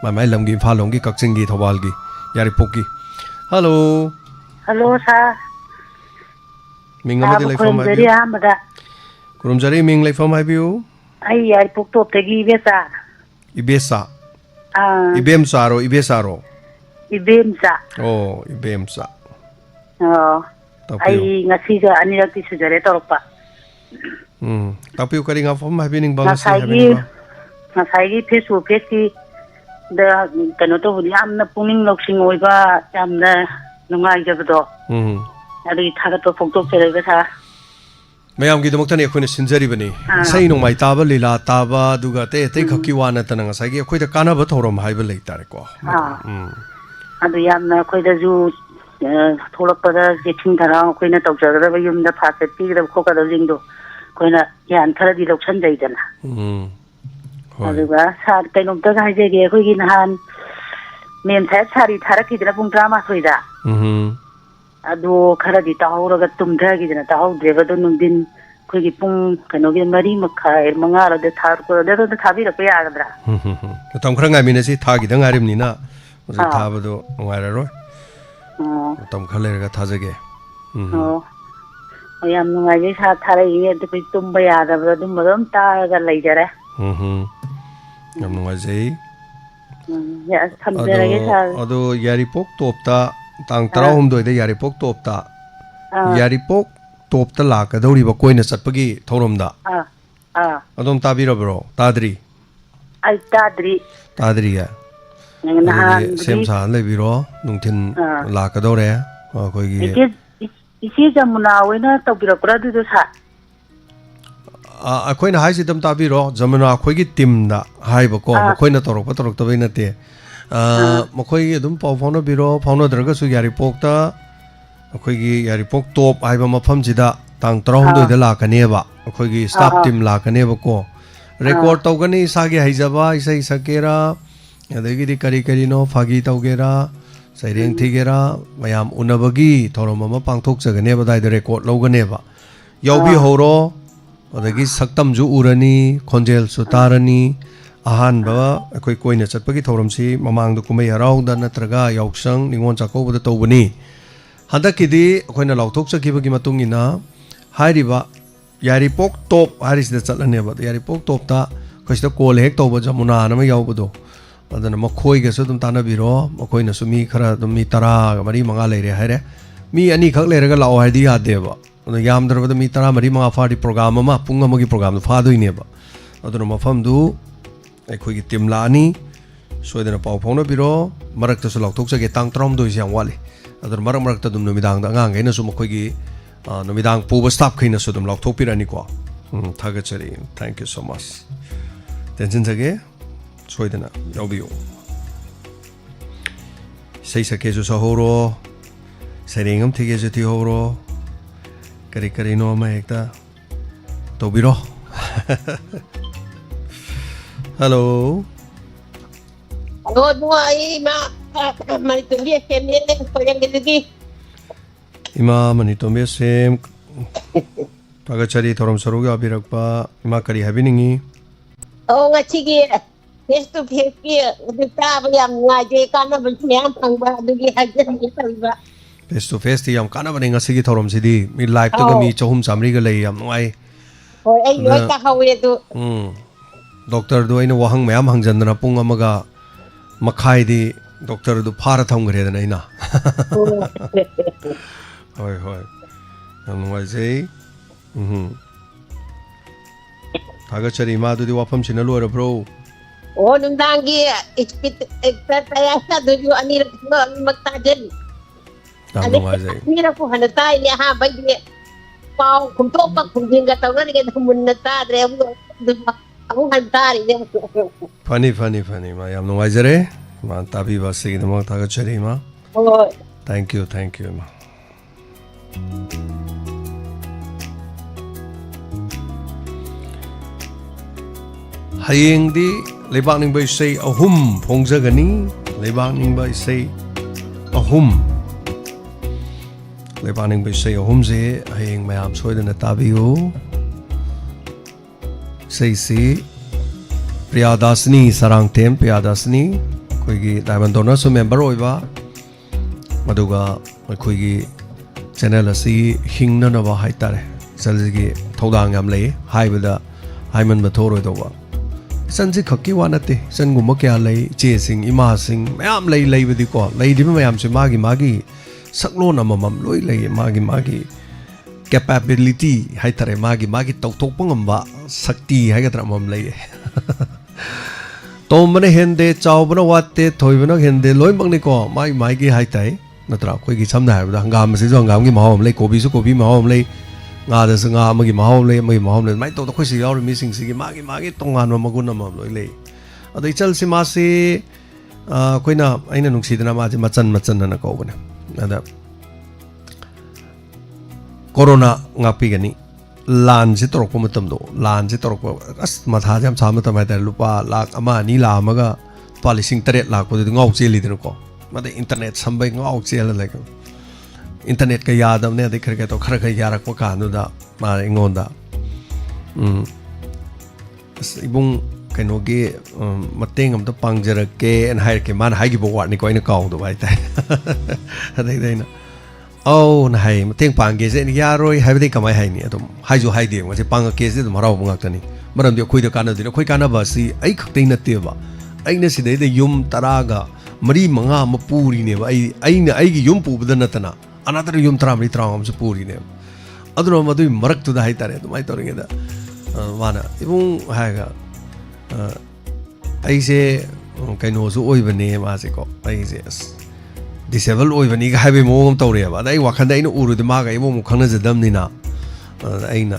ꯃꯥꯏ ꯃꯥꯏ ꯂꯝꯒꯤ ꯏꯝꯐꯥꯜ ꯂꯣꯝꯒꯤ ꯀꯛꯆꯤꯡꯒꯤ ꯊꯧꯕꯥꯜꯒꯤ ꯌꯥꯏꯔꯤꯄꯣꯛꯀꯤ ꯍꯜꯂꯣ
ꯍꯜꯂꯣ ꯁꯥꯔ
ꯃꯤꯡ ꯑꯃꯗꯤ ꯂꯩꯐꯝ
ꯈꯨꯔꯨꯝꯖꯔꯤ
ꯍꯥꯏꯕꯤꯌꯨ
ꯑꯍꯥꯟꯕꯗ
ꯈꯨꯔꯨꯝꯖꯔꯤ ꯃꯤꯡ ꯂꯩꯐꯝ ꯍꯥꯏꯕꯤꯌꯨ
ꯑꯩ ꯌꯥꯏꯔꯤꯄꯣꯛ ꯇꯣꯞꯇꯒꯤ ꯏꯕꯦꯆꯥ
ꯏꯕꯦꯆꯥ ꯏꯕꯦꯝꯆꯥꯔꯣ ꯏꯕꯦꯆꯥꯔꯣ
ꯏꯕꯦꯝꯆꯥ
ꯑꯣ ꯏꯕꯦꯝꯆꯥ
ꯑꯩ ꯉꯁꯤꯒ ꯑꯅꯤꯔꯛꯇꯤ ꯁꯨꯖꯔꯦ ꯇꯧꯔꯛꯄ
ꯇꯥꯛꯄꯤꯌꯨ ꯀꯔꯤ ꯉꯥꯐꯝ ꯍꯥꯏꯕꯤꯅꯤꯡꯕ ꯉꯁꯤ ꯍꯥꯏꯕꯤꯅꯤꯡꯕ
ꯉꯁꯥꯏꯒꯤ ꯐꯦꯁꯕꯨꯛ ꯄꯦꯖꯀꯤ ꯗ ꯀꯩꯅꯣ ꯇꯧꯕꯗꯤ ꯌꯥꯝꯅ ꯄꯨꯛꯅꯤꯡ ꯂꯧꯁꯤꯡ ꯑꯣꯏꯕ ꯌꯥꯝꯅ ꯅꯨꯡꯉꯥꯏꯖꯕꯗꯣ ꯑꯗꯨꯒꯤ ꯊꯥꯒꯠꯄ ꯐꯣꯡꯗꯣꯛꯆꯔꯤꯕ ꯁꯥꯔ
ꯃꯌꯥꯝꯒꯤꯗꯃꯛꯇꯅꯤ ꯑꯩꯈꯣꯏꯅ ꯁꯤꯟꯖꯔꯤꯕꯅꯤ ꯏꯁꯩ ꯅꯣꯡꯃꯥꯏ ꯇꯥꯕ ꯂꯤꯂꯥ ꯇꯥꯕ ꯑꯗꯨꯒ ꯑꯇꯩ ꯑꯇꯩ ꯈꯛꯀꯤ ꯋꯥ ꯅꯠꯇꯅ ꯉꯁꯥꯏꯒꯤ ꯑꯩꯈꯣꯏꯗ ꯀꯥꯟꯅꯕ ꯊꯧꯔꯝ ꯍꯥꯏꯕ ꯂꯩꯇꯥꯔꯦꯀꯣ
ꯑꯗꯨ ꯌꯥꯝꯅ ꯑꯩꯈꯣꯏꯗꯁꯨ ꯊꯣꯛꯂꯛꯄꯗ ꯆꯦꯛꯁꯤꯟ ꯊꯧꯔꯥꯡ ꯑꯩꯈꯣꯏꯅ ꯇꯧꯖꯒꯗꯕ ꯌꯨꯝꯗ ꯐꯥꯔꯁ ꯑꯦꯗ ꯄꯤꯒꯗꯕ ꯈꯣꯠꯀꯗꯕꯁꯤꯡꯗꯣ ꯑꯩꯈꯣꯏꯅ ꯒ꯭ꯌꯥꯟ ꯈꯔꯗꯤ ꯂꯧꯁꯟꯖꯩꯗꯅ ꯑꯗꯨꯒ ꯁꯥꯔ ꯀꯩꯅꯣꯝꯇꯒ ꯍꯥꯏꯖꯒꯦ ꯑꯩꯈꯣꯏꯒꯤ ꯅꯍꯥꯟ ꯃꯦꯝ ꯁꯥꯍꯦꯕ ꯁꯥꯔꯤ ꯊꯥꯔꯛꯈꯤꯗꯅ ꯄꯨꯡ 12 ꯑꯗꯣ ꯈꯔꯗꯤ ꯇꯥꯍꯧꯔꯒ ꯇꯨꯝꯊꯈꯤꯗꯅ ꯇꯥꯍꯧꯗ꯭ꯔꯦꯕ ꯑꯗꯣ ꯅꯨꯡꯊꯤꯟ ꯑꯩꯈꯣꯏꯒꯤ ꯄꯨꯡ ꯀꯩꯅꯣꯒꯤ 4:30 5:00 ꯊꯥꯕꯤꯔꯛꯄ ꯌꯥꯒꯗ꯭ꯔꯥ
ꯃꯇꯝ ꯈꯔ ꯉꯥꯏꯃꯤꯟꯅꯁꯤ ꯊꯥꯒꯤꯗ ꯉꯥꯏꯔꯤꯕꯅꯤ나 ꯍꯧꯖꯤꯛ ꯊꯥꯕꯗꯣ ꯅꯨꯡꯉꯥꯏꯔꯔꯣꯏ ꯃꯇꯝ ꯈꯔ ꯂꯩꯔꯒ ꯊꯥꯖꯒꯦ
ꯌꯥꯝ ꯅꯨꯡꯉꯥꯏꯖꯩ ꯁꯥꯔ ꯊꯥꯔꯛꯏ ꯑꯗꯨꯒꯤ ꯇꯨꯝꯕ ꯌꯥꯗꯕꯗꯣ ꯑꯗꯨꯝꯕ ꯑꯗꯨꯝ ꯇꯥꯔꯒ ꯂꯩꯖꯔꯦ
ꯌꯥꯝ ꯅꯨꯡꯉꯥꯏꯖꯩ
ꯊꯝꯖꯔꯒꯦ ꯁꯥꯔ
ꯑꯗꯣ ꯌꯥꯏꯔꯤꯄꯣꯛ ꯇꯣꯞꯇ ꯇꯥꯡ 16ꯗ ꯌꯥꯏꯔꯤꯄꯣꯛ ꯇꯣꯞꯇ ꯌꯥꯏꯔꯤꯄꯣꯛ ꯇꯣꯞꯇ ꯂꯥꯛꯀꯗꯧꯔꯤꯕ ꯀꯣꯏꯅ ꯆꯠꯄꯒꯤ ꯊꯧꯔꯝꯗ ꯑꯗꯣꯝ ꯇꯥꯕꯤꯔꯕ꯭ꯔꯣ ꯇꯥꯗ꯭ꯔꯤ
ꯑꯩ ꯇꯥꯗ꯭ꯔꯤ
तादरिया सेम सा लेबिरो नुंथिन लाकदोरे अखोगी
इसी जमुना ओइना तौबिरकरा दुदो सा
अखोइना हाइसिदम ताबिरो जमुना अखोगी टीमदा हाइबको मखोइना तोरक्तबै नते मखोई अदुम पाउ फाउनबिरो फाउनद्रगसु यारिपोकता अखोगी यारिपोक टॉप हाइबा मफमजिदा तांग 36 दा लाकनेबा अखोगी स्टाफ टीम लाकनेबको रेकॉर्ड तौगनी सागे हाइजबा इसै सकेरा अदगिदी करी करीनो फागी तौगेरा सैरेंग थीगेरा मयाम उनबगी थोरम अमा पांथोकजगनेबा दाइद रेकॉर्ड लौगनेबा यौबी होरो अदगी सक्तम जु उरनी खोंजेल सुतारनी अहानबा अखोई कोइना चटपगी थोरमसी ममांग दु कुमै हराउदा नत्रगा यौसंग निंगोन चाकोबदा तौबनी हदकिदी अखोइना लौथोकजगिबगी मतुंगिना हाइरिबा यारिपोक टॉप हारिसिदा चटलनेबा यारिपोक टॉपता खसिदा कोल हेक तौबा जमुना नमा यावबदो अदना मखोइगसु दुम तानबिरो मखोइनासु मी खरा दुम मी 10 मरी मंगा लेरे हाइरे मी अनि खक लेरगा लाओ हाइदी यादेबा अदना यामदरबदा मी 10 मरी मंगा फाडी प्रोग्राम अमा पुंग अमगी प्रोग्राम फादोइनेबा अदना मफमदु अखोइगी टीम लानी सोइदना पाउ फाउनबिरो मरक्तसु लौथोकजगे तांग 32 याम वाले अदना मरक्ता दुम नुमिदांग अंगांगैनसु मखोइगी नुमिदांग पुबा स्टाफ खैनसु दुम लौथोकपिरानिको थागचरी thank you so much tension जगे सोइदना यावबियो सही सकेजु सहोरो सरेंगम थिगेजु थिहोरो करी करी नो मा एकता तोबिरो हेलो
हेलो दुआई मा मनी तुंबी सेम ने कोयंगेदगी
इमा मनी तुंबी सेम तागचरी थोरम सरुग अबिरकपा इमा करी हाबिनिंगी
ओ ngachigi face to face ki ta ba yam ngaje kana ba myam phangba adugi hajan ni tawba
face to face ti yam kana ba ninga sigi thorom sidi mi live to ga mi chohum samri ga lei yam noi
hoi ai loi ta hawe du
doctor do aina wahang mayam hangjandana pung amaga makhai di doctor du phara thamgre da naina hoi hoi yam noi sei थागचरी मा दुदी वाफम सिना लोर ब्रो
ओ नुंदांगी इस्पित प्रयासा दुजु अनिरक मक्ता जन
ताम वाजे
अनिरक को हनता ने हा बगे पाव खुमतो पक खुजिंगा तवरन के मुन्नता रे अबु हनता रे
फनी फनी फनी मा याम नवाजरे मा ताबी वासे दम थागचरी मा थैंक यू मा हयेंदी लेबानिंग बाय से अहुम फोंगजगनी लेबानिंग बाय से अहुम लेबानिंग बाय से अहुम से हयेंग मयाम सोइदना ताबियो से प्रियादासनी सरांगतेम प्रियादासनी कोइगी डायमंड डोनर्स मेंबर ओइबा मदुगा कोइगी चैनल असि हिंगननबा हाइतारे चलगी थौदांग याम लई हाइबदा हाइमन बथोरोय दोबा संजी खक्की वानते संगुम क्या लई चे सिंह इमा सिंह मैम लई लई बदी को लई दिम मैम से मागी मागी सकलोन अमम लोई लई मागी मागी कैपेबिलिटी हाय तरे मागी मागी तौथोकप ngamba शक्ति हायगद्रा मम लई तोमने हेंदे चावबना वाते थोइबना हेंदे लोई मंगने को माई मागी हाय ताई नत्रा कोई की समना है हंगाम से जो हंगाम की माहौल लई कोबी से कोबी माहौल लई ngada sanga amagi mahom le mai to khoi si yaw mi sing sigi magi tongan magun ma loi le adai chal si ma si koina aina nungsi dana ma machan na ko bana ada corona ngapi gani lan si torok matam do lan si torok as matha jam sa matam ai ta lupa lak ama ni la amaga palising 3 lak ko ngau cheli din ko ma internet sambai ngau chela like internet का याद हमने अधिक करके तो खर खर यार को कहानु दा मारे इंगोंदा इबुंग कनोगे मतेंग हम तो पांगजर के एन हायर के मान हाई की बोवाट नि कोई न काउ दो बाई ताई हदे देना ओ न हाई मतेंग पांगे से यारोय हाइबदे कमाय हाई नि अदुम हाई जो हाई दे मसे पांग के से मराव मंगातनी मरम दे खोइ द काना दे खोइ काना बसी आई खक्तै नते बा आइना सिदे दे युम तरागा मरी मंगा म पूरी ने आइना आइगी युम पुबद नतना अनादर युम तरामरी तराम से पूरी ने अदुनो मदुई मरक तुदा हाई तारे तुमाई तोरेंगे दा वाना इबुं हायगा ऐसे ꯀꯩꯅꯣꯁꯨ ꯑꯣꯏꯕꯅꯦ ꯃꯥꯁꯦꯀꯣ ꯑꯩꯁꯦ ꯑꯁ ꯗꯤꯁꯦꯕꯜ ꯑꯣꯏꯕꯅꯤꯒ ꯍꯥꯏꯕꯒꯤ ꯃꯑꯣꯡ ꯑꯃ ꯇꯧꯔꯦꯕ ꯑꯗ ꯑꯩ ꯋꯥꯈꯜꯗ ꯑꯩꯅ ꯎꯔꯨꯗꯤ ꯃꯥꯒ ꯑꯩꯕꯨ ꯑꯃꯨꯛ ꯈꯪꯅꯖꯗꯕꯅꯤꯅ ꯑꯩꯅ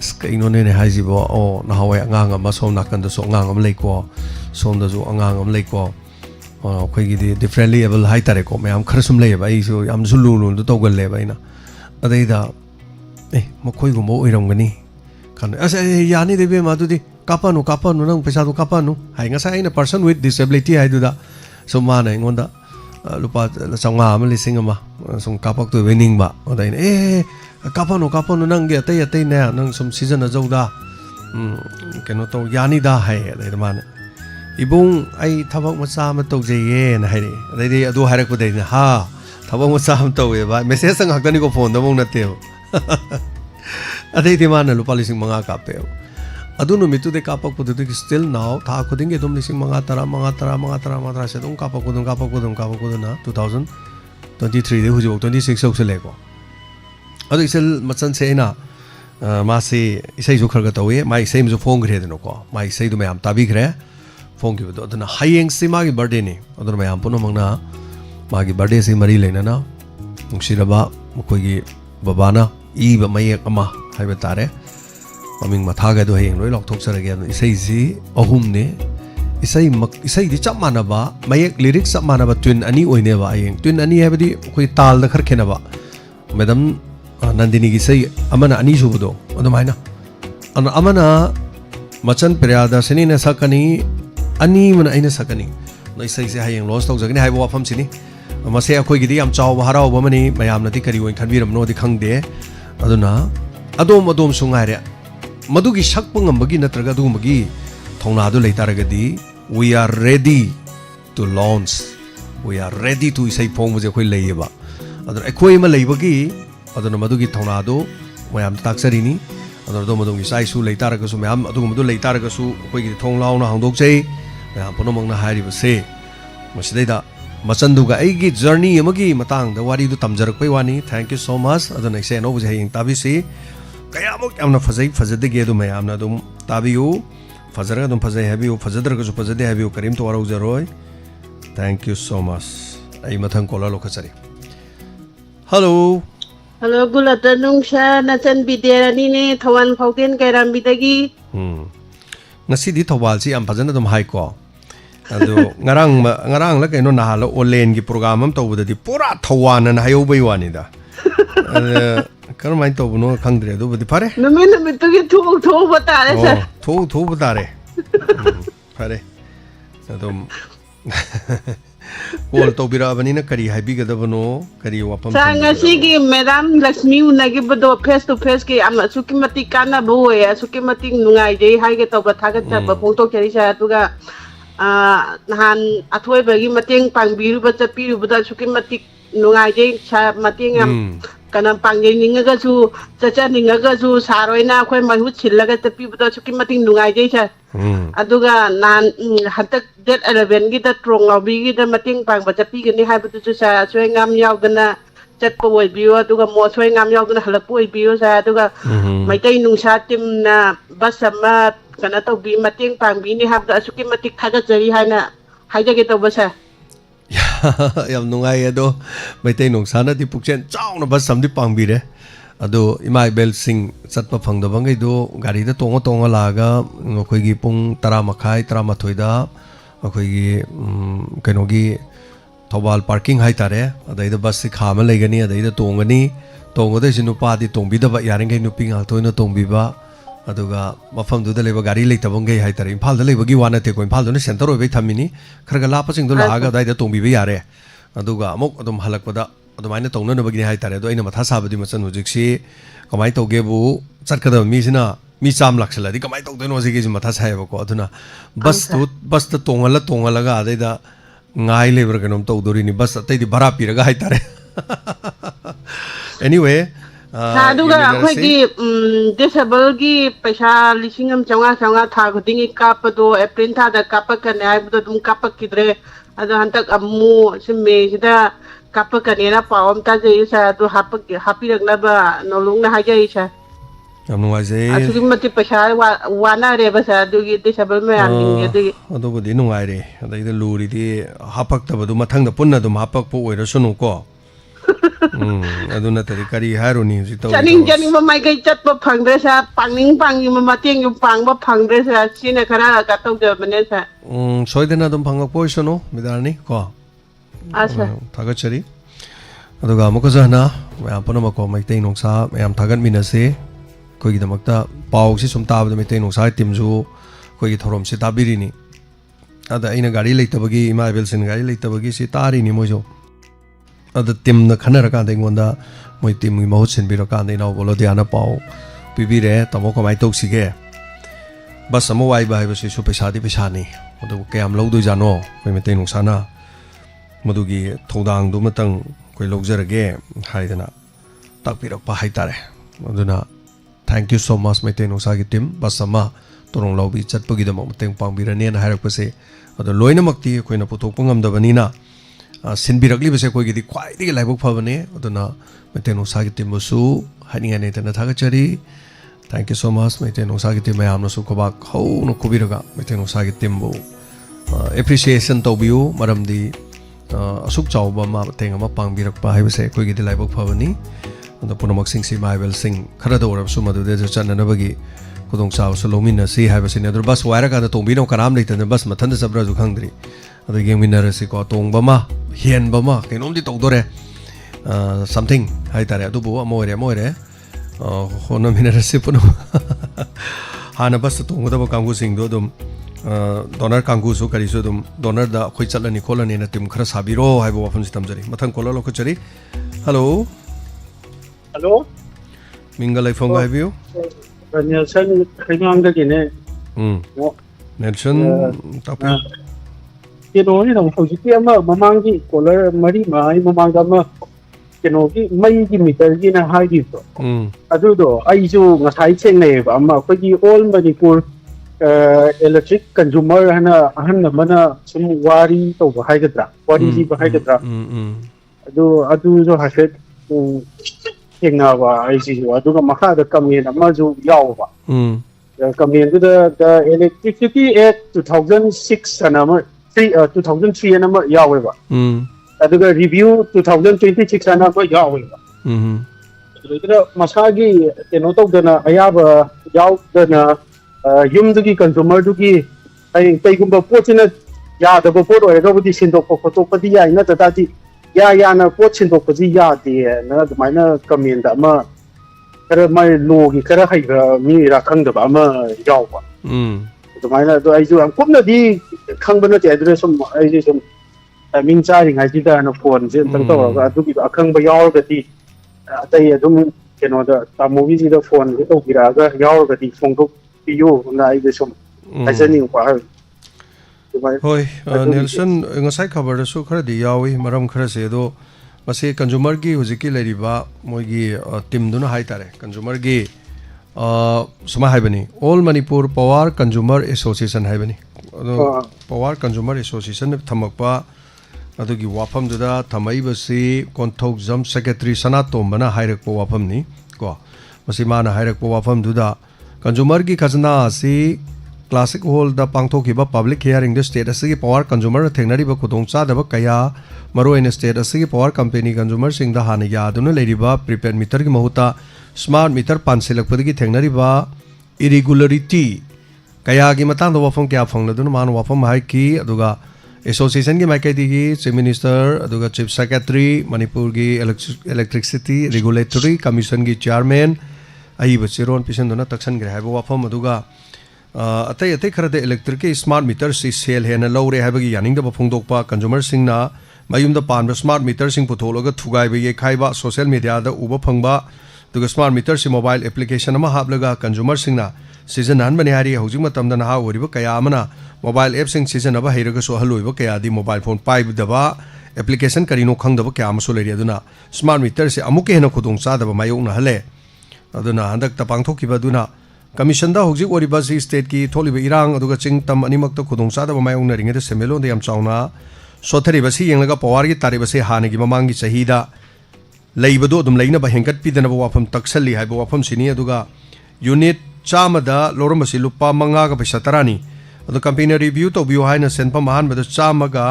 ꯑꯁ ꯀꯩꯅꯣꯅꯦꯅꯦ ꯍꯥꯏꯁꯤꯕꯣ ꯑꯣ ꯅꯍꯥꯟꯋꯥꯏ ꯑꯉꯥꯡ ꯑꯃ ꯁꯣꯝ ꯅꯥꯀꯟꯗꯁꯨ ꯑꯉꯥꯡ ꯑꯃ ꯂꯩꯀꯣ ꯁꯣꯝꯗꯁꯨ ꯑꯉꯥꯡ ꯑꯃ ꯂꯩꯀꯣ ꯑꯩꯈꯣꯏꯒꯤꯗꯤ ꯗꯤꯐ꯭ꯔꯦꯟꯂꯤ ꯑꯦꯕꯜ ꯍꯥꯏꯇꯥꯔꯦꯀꯣ ꯃꯌꯥꯝ ꯈꯔ ꯁꯨꯝ ꯂꯩꯌꯦꯕ ꯑꯩꯁꯨ ꯌꯥꯝꯅꯁꯨ ꯂꯨꯅ ꯇꯧꯒꯜꯂꯦꯕ ꯑꯩꯅ ꯑꯗꯩꯗ ꯃꯈꯣꯏꯒꯨꯝꯕ ꯑꯣꯏꯔꯝꯒꯅꯤ ꯈꯟꯅ ꯑꯁ ꯌꯥꯅꯤꯗ ꯏꯕꯦꯝꯃ ꯑꯗꯨꯗꯤ ꯀꯥꯞꯄꯅꯨ ꯅꯪ ꯄꯩꯁꯥꯗꯣ ꯀꯥꯞꯄꯅꯨ ꯍꯥꯏ ꯉꯁꯥꯏ ꯑꯩꯅ ꯄꯔꯁꯟ ꯋꯤꯠ ꯗꯤꯁꯦꯕꯤꯂꯤꯇꯤ ꯍꯥꯏꯗꯨꯗ ꯁꯨꯝ ꯃꯥꯅ ꯑꯩꯉꯣꯟꯗ lupa sangma ama lising ama sum kapak tu winning ba oda ine kapano nang ge atai na nang sum season azauda keno to yani da hai da man ibung ai thabak macha ma tau je ye na hai re dai adu harak ko dai ha thabak macha am tau ye ba message sang hakani ko phone da mong na te adai ti man lupa lising manga ka pe adu no mitu de kapak ko de still now tha ko dinge dum lising manga tara se dum kapak ko na 2023 de hujo 26 sok se le ko adu isel machan se na ma se isai jo kharga tawe mai sai mu phone gre de no ko mai sai du mayam tabi gre phone ki do aduna hayeng se ma gi birthday ni aduna mayam puno mangna ma gi birthday se mari leina na nungsiraba mukoi gi babana I ba mayek ama haiba tare maming mathaga do hayeng loi lok thok sarage isai si ahum ne isai di chap mana ba mayek lyrics chap mana ba twin ani oine ba hayeng twin ani habadi koi tal da khar khena ba madam Nandini gi sai amana ani subudo adumaina amana machan priada sini na sakani ani mana aina sakani noi sai se hayeng loss tok jagni haibo wafam sini mase akoi gi yam chaw harau ba mani mayam nati kari oin khanbiram no di khangde aduna adom sungai re madugi sakpung ambagi natraga du magi thongna du leitaragadi we are ready to launch we are ready to isai phong muje khoi leiba aduna ekoi ma leibagi aduna madugi thongna du mayam taksarini aduna do madungi sai su leitaraga su mayam adu madu leitaraga su khoi gi thong launa hangdok chei mayam punomang na hairi base masidai machanduga aigi journey amagi matang da wari du tamjarak pai wani thank you so much aduna ise no buje hing tabisi kayamuk amna fazade ge du mayam na dum tabiu fazara dum fazai habiu fazadraga su fazade habiu karim to warau jaroi thank you so much ai mathang kola lokachari hello
gulata nungsha nachan biderani ne thawan phauken kairam bidagi
ngasi di thawal si am phajana dum hai ko ado ngarang la kaino nahalo online gi program am tawda di pura thawan na hayo bai wani da karmai to no khangdre do budi pare
nami to gi thu batare sa
thu batare pare adom Wall to bira bani na kari haibi ga dabano kari wapam
sanga sigi madam Lakshmi unagi bodo face to face ki am sukimati kana bo ya sukimati nungai dei hai ge to ba thagat ba photo kari sa tuga han athoi bagi mateng pangbiru ba chapiru ba sukimati nungai dei sa mateng am kana pangjei ninga su chacha ninga su saroina khoi mahu chillaga tapi ba sukimati nungai dei sa aduga nan hatak det 11 gi da trong abi gi da mating pang ba chapi gi ni hai bu chu sa choi ngam yaw dana chat po oi biu aduga mo choi ngam yaw dana halak po oi biu sa aduga mai tai nung sa tim na basama kana to bi mating pang bi ni hab da suki matik thaga jari haina haija ge to basa
yam nungai ado mai tai nung sa na ti pukchen chaw na basam di pang bi re ado imai bel sing chatpa phangda bangai do gari da tonga laga khoi gi pung 10 makhai 13 da khoi gi kaino gi thobal parking hai tare adai da bus khama legani adai da tongani da sinu pa di tongbi da ba yaring gai nupi ngal toina tongbi ba aduga mafam du da leba gari leita bangai hai tare imphal da leba gi wana te ko imphal do ne center oi bai thamini kharga la pa sing do laga adai da tongbi ba yare aduga amok adum halakpada adumaina tongna na bagini hai tare do aina matha sabadi machan hujiksi kamai toge bu chatkada mi sina mi cham laksala di kamai tog deno jige matha saeba ko aduna bus ta tongala ga adai da ngai leber kanom tog dori ni bus atai di bhara piraga hai tare anyway
aduga akhoi gi disable gi paisa lisingam changa tha khuding kap do april tha da kap ka ne ai bu dum kap kidre adu hantak amu simme sida kapa kanena pawam ta jai sa tu hapi ragna ba nolong na haja isa
yam nuai je
ꯑꯗꯨꯛꯀꯤ ꯃꯇꯤꯛ ꯄꯩꯁꯥ ꯋꯥꯅꯔꯦꯕ ꯁꯥꯔ ꯑꯗꯨꯒꯤ ꯗꯤꯁꯦꯕꯜ ꯃꯌꯥꯝꯁꯤꯡꯁꯦ ꯑꯗꯨꯒꯤ
ꯑꯗꯨꯕꯨꯗꯤ ꯅꯨꯡꯉꯥꯏꯔꯦ ꯑꯗꯩꯗ ꯂꯨꯔꯤꯗꯤ ꯍꯥꯄꯛꯇꯕꯗꯨ ꯃꯊꯪꯗ ꯄꯨꯟꯅ ꯑꯗꯨꯝ ꯍꯥꯄꯛꯄ ꯑꯣꯏꯔꯁꯅꯨ ꯀꯣ ꯑꯗꯨ ꯅꯠꯇꯗꯤ ꯀꯔꯤ ꯍꯥꯏꯔꯨꯅꯤ ꯍꯧꯖꯤꯛ
ꯆꯠꯅꯤꯡꯕ ꯃꯥꯏꯀꯩ ꯆꯠꯄ ꯐꯪꯗ꯭ꯔꯦ ꯁꯥꯔ ꯄꯥꯡꯅꯤꯡꯕ ꯃꯇꯦꯡꯁꯨ ꯄꯥꯡꯕ ꯐꯪꯗ꯭ꯔꯦ ꯁꯥꯔ ꯁꯤꯅ ꯈꯔ ꯇꯧꯖꯕꯅꯦ ꯁꯥꯔ
ꯁꯣꯏꯗꯅ ꯑꯗꯨꯝ ꯐꯪꯉꯛꯄ ꯑꯣꯏꯁꯅꯨ ꯕꯤꯗꯥꯔꯅꯤ ꯀꯣ ꯊꯥꯒꯠꯆꯔꯤ ꯑꯗꯨꯒ ꯑꯃꯨꯛꯀꯁꯨ ꯍꯟꯅ ꯃꯌꯥꯝ ꯄꯨꯝꯅꯃꯛꯀꯣ ꯃꯩꯇꯩ ꯅꯨꯡꯁꯥ ꯃꯌꯥꯝ ꯊꯥꯒꯠꯃꯤꯟꯅꯁꯤ ꯑꯩꯈꯣꯏꯒꯤꯗꯃꯛꯇ ꯄꯥꯎꯁꯤ ꯁꯨꯝ ꯇꯥꯕꯗ ꯃꯩꯇꯩ ꯅꯨꯡꯁꯥꯒꯤ ꯇꯤꯝꯁꯨ ꯑꯩꯈꯣꯏꯒꯤ ꯊꯧꯔꯝꯁꯤ ꯇꯥꯕꯤꯔꯤꯅꯤ ꯑꯗ ꯑꯩꯅ ꯒꯥꯔꯤ ꯂꯩꯇꯕꯒꯤ ꯏꯃꯥ ꯏꯕꯦꯜꯁꯤꯡ ꯒꯥꯔꯤ ꯂꯩꯇꯕꯒꯤ ꯁꯤ ꯇꯥꯔꯤꯅꯤ ꯃꯣꯏꯁꯨ ꯑꯗ ꯇꯤꯝꯅ ꯈꯟꯅꯔꯀꯥꯟꯗ ꯑꯩꯉꯣꯟꯗ ꯃꯣꯏ ꯇꯤꯝꯒꯤ ꯃꯍꯨꯠ ꯁꯤꯟꯕꯤꯔꯀꯥꯟꯗ ꯏꯅꯥꯎ ꯕꯣꯂꯣꯗꯤꯌꯥꯅ ꯄꯥꯎ ꯄꯤꯕꯤꯔꯦ ꯇꯥꯃꯣ ꯀꯃꯥꯏꯅ ꯇꯧꯁꯤꯒꯦ ꯕꯁ ꯑꯃ ꯋꯥꯏꯕ ꯍꯥꯏꯕꯁꯤꯁꯨ ꯄꯩꯁꯥꯗꯤ ꯄꯩꯁꯥꯅꯤ ꯑꯗꯨꯕꯨ ꯀꯌꯥꯝ ꯂꯧꯗꯣꯏꯖꯥꯠꯅꯣ ꯑꯩꯈꯣꯏ ꯃꯩꯇꯩ ꯅꯨꯡꯁꯥꯅ ꯃꯗꯨꯒꯤ ꯊꯧꯗꯥꯡꯗꯨꯃꯇꯪ ꯑꯩꯈꯣꯏ ꯂꯧꯖꯔꯒꯦ ꯍꯥꯏꯗꯅ ꯇꯥꯛꯄꯤꯔꯛꯄ ꯍꯥꯏꯇꯥꯔꯦ ꯑꯗꯨꯅ ꯊꯦꯡꯛ ꯌꯨ ꯁꯣ ꯃꯆ ꯃꯩꯇꯩ ꯅꯨꯡꯁꯥꯒꯤ ꯇꯤꯝ ꯕꯁ ꯑꯃ ꯇꯣꯔꯣꯡ ꯂꯥꯎꯕꯤ ꯆꯠꯄꯒꯤꯗꯃꯛ ꯃꯇꯦꯡ ꯄꯥꯡꯕꯤꯔꯅꯦꯅ ꯍꯥꯏꯔꯛꯄꯁꯦ ꯑꯗꯣ ꯂꯣꯏꯅꯃꯛꯇꯤ ꯑꯩꯈꯣꯏꯅ ꯄꯨꯊꯣꯛꯄ ꯉꯝꯗꯕꯅꯤꯅ ꯁꯤꯟꯕꯤꯔꯛꯂꯤꯕꯁꯦ ꯑꯩꯈꯣꯏꯒꯤꯗꯤ ꯈ꯭ꯋꯥꯏꯗꯒꯤ ꯂꯥꯏꯕꯛ ꯐꯕꯅꯦ ꯑꯗꯨꯅ ꯃꯩꯇꯩ ꯅꯨꯡꯁꯥꯒꯤ ꯇꯤꯝꯕꯨꯁꯨ ꯍꯥꯏꯅꯤꯡꯉꯥꯏ ꯂꯩꯇꯅ ꯊꯥꯒꯠꯆꯔꯤ ꯊꯦꯡꯛ ꯌꯨ ꯁꯣ ꯃꯆ ꯃꯩꯇꯩ ꯅꯨꯡꯁꯥꯒꯤ ꯇꯤꯝ ꯃꯌꯥꯝꯅꯁꯨ ꯈꯨꯕꯥꯛ ꯍꯧꯅ ꯈꯨꯕꯤꯔꯒ ꯃꯩꯇꯩ ꯅꯨꯡꯁꯥꯒꯤ ꯇꯤꯝꯕꯨ ꯑꯦꯄ꯭ꯔꯤꯁꯤꯌꯦꯁꯟ ꯇꯧꯕꯤꯌꯨ ꯃꯔꯝꯗꯤ ꯑꯁꯨꯛ ꯆꯥꯎꯕ ꯃꯇꯦꯡ ꯑꯃ ꯄꯥꯡꯕꯤꯔꯛꯄ ꯍꯥꯏꯕꯁꯦ ꯑꯩꯈꯣꯏꯒꯤꯗꯤ ꯂꯥꯏꯕꯛ ꯐꯕꯅꯤ ꯑꯗꯣ ꯄꯨꯝꯅꯃꯛꯁꯤꯡꯁꯤ ꯃꯥꯏꯕꯦꯜꯁꯤꯡ ꯈꯔꯗ ꯑꯣꯏꯔꯕꯁꯨ ꯃꯗꯨꯗꯁꯨ ꯆꯠꯅꯅꯕꯒꯤ ꯈꯨꯗꯣꯡꯆꯥꯕꯁꯨ ꯂꯧꯃꯤꯟꯅꯁꯤ ꯍꯥꯏꯕꯁꯤꯅꯤ ꯑꯗꯨ ꯕꯁ ꯋꯥꯏꯔꯀꯥꯟꯗ ꯇꯣꯡꯕꯤꯅꯕ ꯀꯅꯥꯝ ꯂꯩꯇꯅ ꯕꯁ ꯃꯊꯟꯇ ꯆꯠꯄ꯭ꯔꯁꯨ ꯈꯪꯗ꯭ꯔꯤ ꯑꯗꯣ ꯌꯦꯡꯃꯤꯟꯅꯔꯁꯤꯀꯣ ꯇꯣꯡꯕ ꯑꯃ ꯍꯦꯟꯕ ꯑꯃ ꯀꯩꯅꯣꯝꯗꯤ ꯇꯧꯗꯣꯔꯦ ꯁꯝꯊꯤꯡ ꯍꯥꯏꯇꯥꯔꯦ ꯑꯗꯨꯕꯨ ꯑꯃ ꯑꯣꯏꯔꯦ ꯍꯣꯠꯅꯃꯤꯟꯅꯔꯁꯤ ꯄꯨꯝꯅꯃꯛ ꯍꯥꯟꯅ ꯕꯁꯇ ꯇꯣꯡꯒꯗꯕ ꯀꯥꯡꯕꯨꯁꯤꯡꯗꯣ ꯑꯗꯨꯝ ꯗꯣꯅꯔ ꯀꯥꯡꯕꯨꯁꯨ ꯀꯔꯤꯁꯨ ꯑꯗꯨꯝ ꯗꯣꯅꯔꯗ ꯑꯩꯈꯣꯏ ꯆꯠꯂꯅꯤ ꯈꯣꯠꯂꯅꯤꯅ ꯇꯤꯝ ꯈꯔ ꯁꯥꯕꯤꯔꯣ ꯍꯥꯏꯕ ꯋꯥꯐꯝꯁꯤ ꯊꯝꯖꯔꯤ ꯃꯊꯪ ꯀꯣꯂꯔ ꯂꯧꯈꯠꯆꯔꯤ ꯍꯜꯂꯣ
ꯍꯜꯂꯣ
ꯃꯤꯡꯒ ꯂꯩꯐꯝꯒ ꯍꯥꯏꯕꯤꯌꯨ
ꯅꯦꯜꯁꯟ ꯍꯩꯉꯥꯡꯗꯒꯤꯅꯦ
ꯅꯦꯜꯁꯟ ꯇꯥꯛꯄꯤꯌꯨ
ꯀꯩꯅꯣꯅꯤꯅ ꯍꯧꯖꯤꯛꯀꯤ ꯑꯃ ꯃꯃꯥꯡꯒꯤ ꯀꯣꯂꯔ ꯃꯔꯤ ꯃꯉꯥꯒꯤ ꯃꯃꯥꯡꯗ ꯑꯃ ꯀꯩꯅꯣꯒꯤ ꯃꯩꯒꯤ ꯃꯤꯇꯔꯒꯤꯅ ꯍꯥꯏꯈꯤꯕꯗꯣ ꯑꯗꯨꯗꯣ ꯑꯩꯁꯨ ꯉꯁꯥꯏ ꯊꯦꯡꯅꯩꯌꯦꯕ ꯑꯃ ꯑꯩꯈꯣꯏꯒꯤ all Manipur electric consumer hana ahan amana sum wari tawba haigatra wari liba haigatra adu jo hafet thengna ba aisi jo adu ga makha da comment ama jo yawba comment the electricity act 2006 anama 2003 anama yaweba adu ga review 2026 anama yaweba adu masagi eno tawdana ayaba yawdana yumdugi consumer dugi ai kaigumba pochina ya da pot oirabudi sindokpa khotokpadi ya ina tati ya na pot sindokpadi ya de na admaina comment ama kara mai logi kara haiga mi ra khangda ba ma yawba admaina do ai ju am kumna di khangbana te address som ai ji som min charing ai ji da na phone je tang to ga adugi akhangba yawga di atai adum keno da tamogi ji da phone to gira ga yawga di phongtok piyo na ai de som ajani kwa
hoi Nelson ngasai khabar da su khara di yawi maram khara se do mase consumer gi hujiki leriba moigi team duna hai tare consumer gi suma haibani all Manipur Power Consumer Association haibani Power Consumer Association thamakpa adugi wafam duda thamai basi konthok jam secretary Sanatom bana hairak po wafam ni ko masi mana hairak po wafam duda consumer ki khazna si classic hall da pangthokiba public hearing the state asigi power consumer thengnari ba khudongcha daba kaya maroin state asigi power company consumer sing da hana ya dunu leriba prepaid meter ki mahuta smart meter pansilakpadi thengnari ba irregularity kaya gi matang da wafam kya phangla dunu man wafam hai ki aduga association ki makai digi chief minister aduga chief secretary Manipur gi electricity regulatory commission gi chairman ai ba chiron pisan dona taksan gre haiba wafam aduga atai khara de electric smart meter si sale hena lowre haibagi yaning da phongdokpa consumer singna mayum da pan smart meter sing puthologa thugai be ye khaiba social media da uba phangba duga smart meter si mobile application ama hablaga consumer singna season han bani hari hojik matam da na ha oriba kaya amana mobile app sing season aba heiraga so haloiba kaya di mobile phone pai daba application karino khangdaba kaya amaso leri aduna smart meter si amuke hena khudong cha daba mayong na hale aduna handak ta pangthokiba duna commission da hojik oriba si state ki tholiba irang aduga ching tam animak ta khudong cha daba mayong na ringa de semelo de yam chauna sothari basi yenglaga power gi tari basi hanagi mamangi chahida leibado dum leina ba hengat pidana ba wafam taksali haiba wafam sini aduga unit चामदा लौरमसी लुपा मंगागा पैसा तरानी अदो कंपनी रिव्यू तौबियो हाइना सेनफम अहानबदा चामगा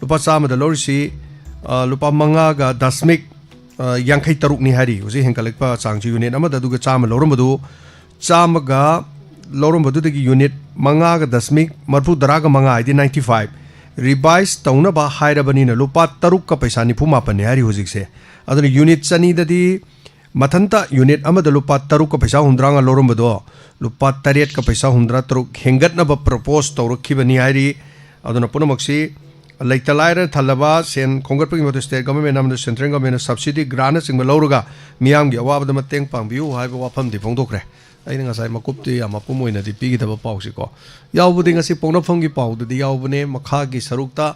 लुपा चामदा लौरिसी लुपा मंगागा दशमिक यांखै तरुकनी हारी हुजी हेंकलकपा चांगची यूनिट अमदा दुगा चाम लौरमदु चामगा लौरमदुदगी यूनिट मंगागा दशमिक मरफु दरागा मंगा हाइदि 95 रिवाइज तौनबा हाइरबनिना लुपा तरुक का पैसा निफु मापने हारी हुजिकसे अदन यूनिट चनीददी मथंता यूनिट अमदा लुपा तरुक का पैसा हुंद्रांगा लौरमदो लुपा तरेट का पैसा हुंद्रा तरुक हेंगतनबा प्रपोज तौरखिबनी हारी अदन पुनमक्सी लैतलायर थलबा सेन खोंगटपगी मत स्टेट गवर्नमेंट अमद सेंट्रल गवर्नमेंट सब्सिडी ग्रांट सिंग लौरगा मियामगी अवाबद मतेंग पांबियु हाइबा वाफमदि फोंदोखरे अइना ngasai makupti amapum oina di pigidaba pausi ko yaubudi ngasi pongnafamgi paududi yaubune makhagi sarukta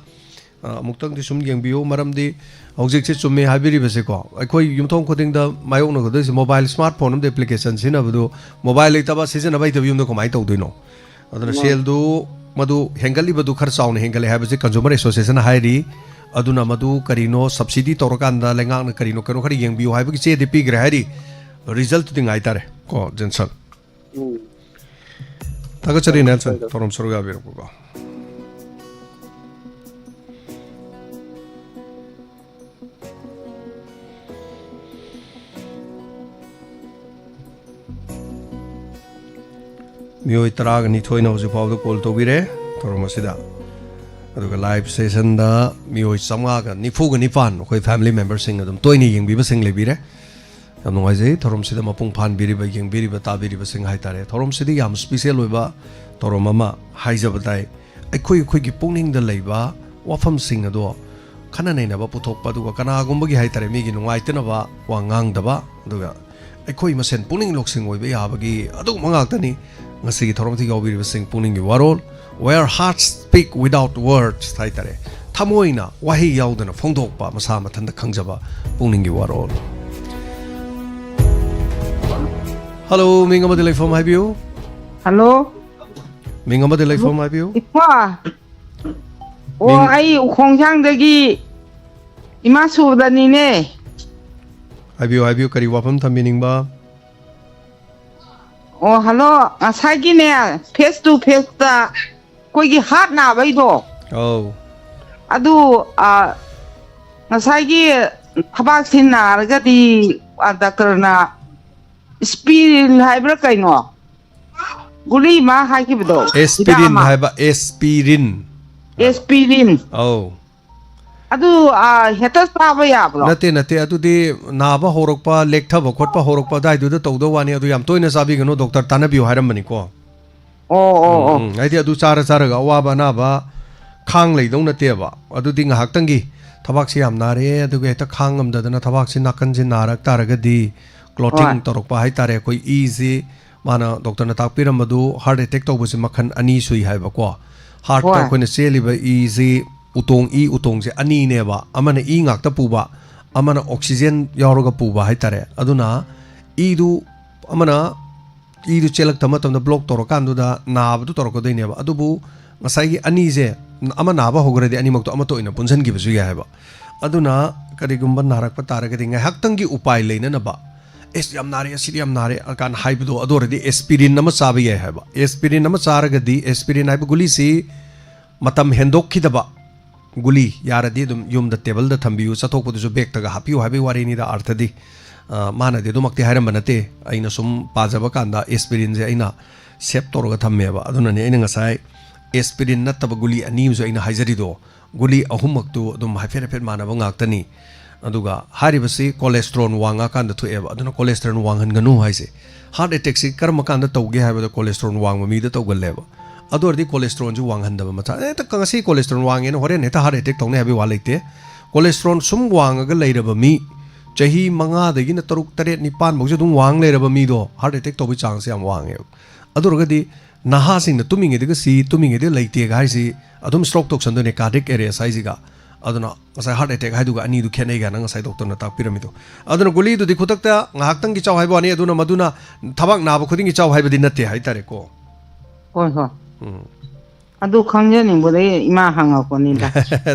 muktang di sum yengbiu maramdi object se chumme habiri bese ko akoi yumthong khoding da mayong no godoi mobile smartphone de application sina budu mobile leitaba season abai tabi yum do komai tawduino aduna sel du madu hengali badu khar sauna hengale habese consumer association hairi aduna madu karino subsidy torokanda lengang karino kano khari yengbiu haibagi che de pigre hairi result ding ai tare ko jensen taga chari nelson torom sorga biro ko mioi taraga ni thoina hoji pawda call to bire torom asida aduga live session da mioi samga ga nifu ga nipan khoi family members sing adum toini yengbi ba sing lebire yam nungaise thorom sida mapung phan biri ba yeng biri ba ta biri ba sing hai tare thorom sidi yam special oiba thorom ama haijaba dai aikhoi khoi gi pungning da leiba wafam sing ado khana nei na ba puthok pa du kana gumba gi hai tare mi gi nungai tena ba wa ngang da ba duga aikhoi masen pungning loksing oiba ya ba gi adu mangak tani ngasi gi thorom thi ga biri ba sing pungning gi warol where hearts speak without words hai tare thamoina wahi yaudana phongdok pa masa mathanda khangjaba pungning gi warol Hello, minga mo delay from Highview.
Hello.
Minga mo delay from Highview.
Ipa. Oh, ay ukhongsang dagi ima sudani ne.
Highview kari wapam thamining ba.
Oh, hello. Asai gi ne face to face ta koi gi hat na bai do.
Oh.
Adu asai gi thabak sin na ga di doctor na Aspirin haibra kaino guli ma haiki bido
aspirin haiba aspirin oh
adu heta saba ya bro
nate adu di naba horokpa lektha bokotpa horokpa dai du da tawdo wani adu yam toina sabi gano doctor tanabi hairam mani ko
oh
ai di adu chara ga wa ba na ba khang leidong nate ba adu di ngahak tangi thabak si yam nare adu ge ta khang am da na thabak si nakan si narak taraga di clotting torokpa hai tare koi easy mana doctor na takpiram madu heart attack to busi makhan ani sui hai ba ko heart to koi na seli ba easy utong je ani ne ba amana e ngak ta pu ba amana oxygen yaroga pu ba hai tare aduna e du amana e du chelak tama tam da block torokan du da na ba du toroko dei ne ba adu bu ngasai gi ani je amana ba hogre de ani mak to amato ina punjan gi bu ya hai ba aduna kari gumban narak pa taraga dinga haktangi upai leina na ba yam nare akan haibido adoradi aspirin nama sabi ye haba aspirin nama saragadi aspirin haibu guli si matam hendok khidaba guli yaradi dum yum da table da thambiu chathok pudu bag taga hapiu haibi wari ni da arthadi mana de dumakti hairam banate aina sum pajaba kanda aspirin je aina sep toroga thamme ba aduna ne aina ngasai aspirin nataba guli ani jo aina haijari do guli ahumak tu dum hafer mana ba ngaktani aduga haribasi cholesterol wanga kan da thueba aduna cholesterol wangan ganu haise heart attack si karma kan da tawge haiba da cholesterol wangma mi da tawgal leba adordi cholesterol ju wanghan da ma ta kangasi cholesterol wange no hore ne ta heart attack tawne habi walaite cholesterol sum wanga ga leiraba mi chahi manga da gi na taruk tare nipan bok ju dum wang leiraba mi do heart attack to bi chang se am wange adurga di naha sing na tuminge de si tuminge de leite ga haisi adum stroke tok sandone cardiac arrest haisi ga aduna ngasai heart attack haiduga ani du khenai ga ngasai doctor na tak piramido aduna guli du di khutakta ngahak tang gi chaw haibo ani aduna maduna thabak na ba khuding gi chaw haibo din natte hai tare ko
hoi adu khangje ni bode ima hanga ko ni da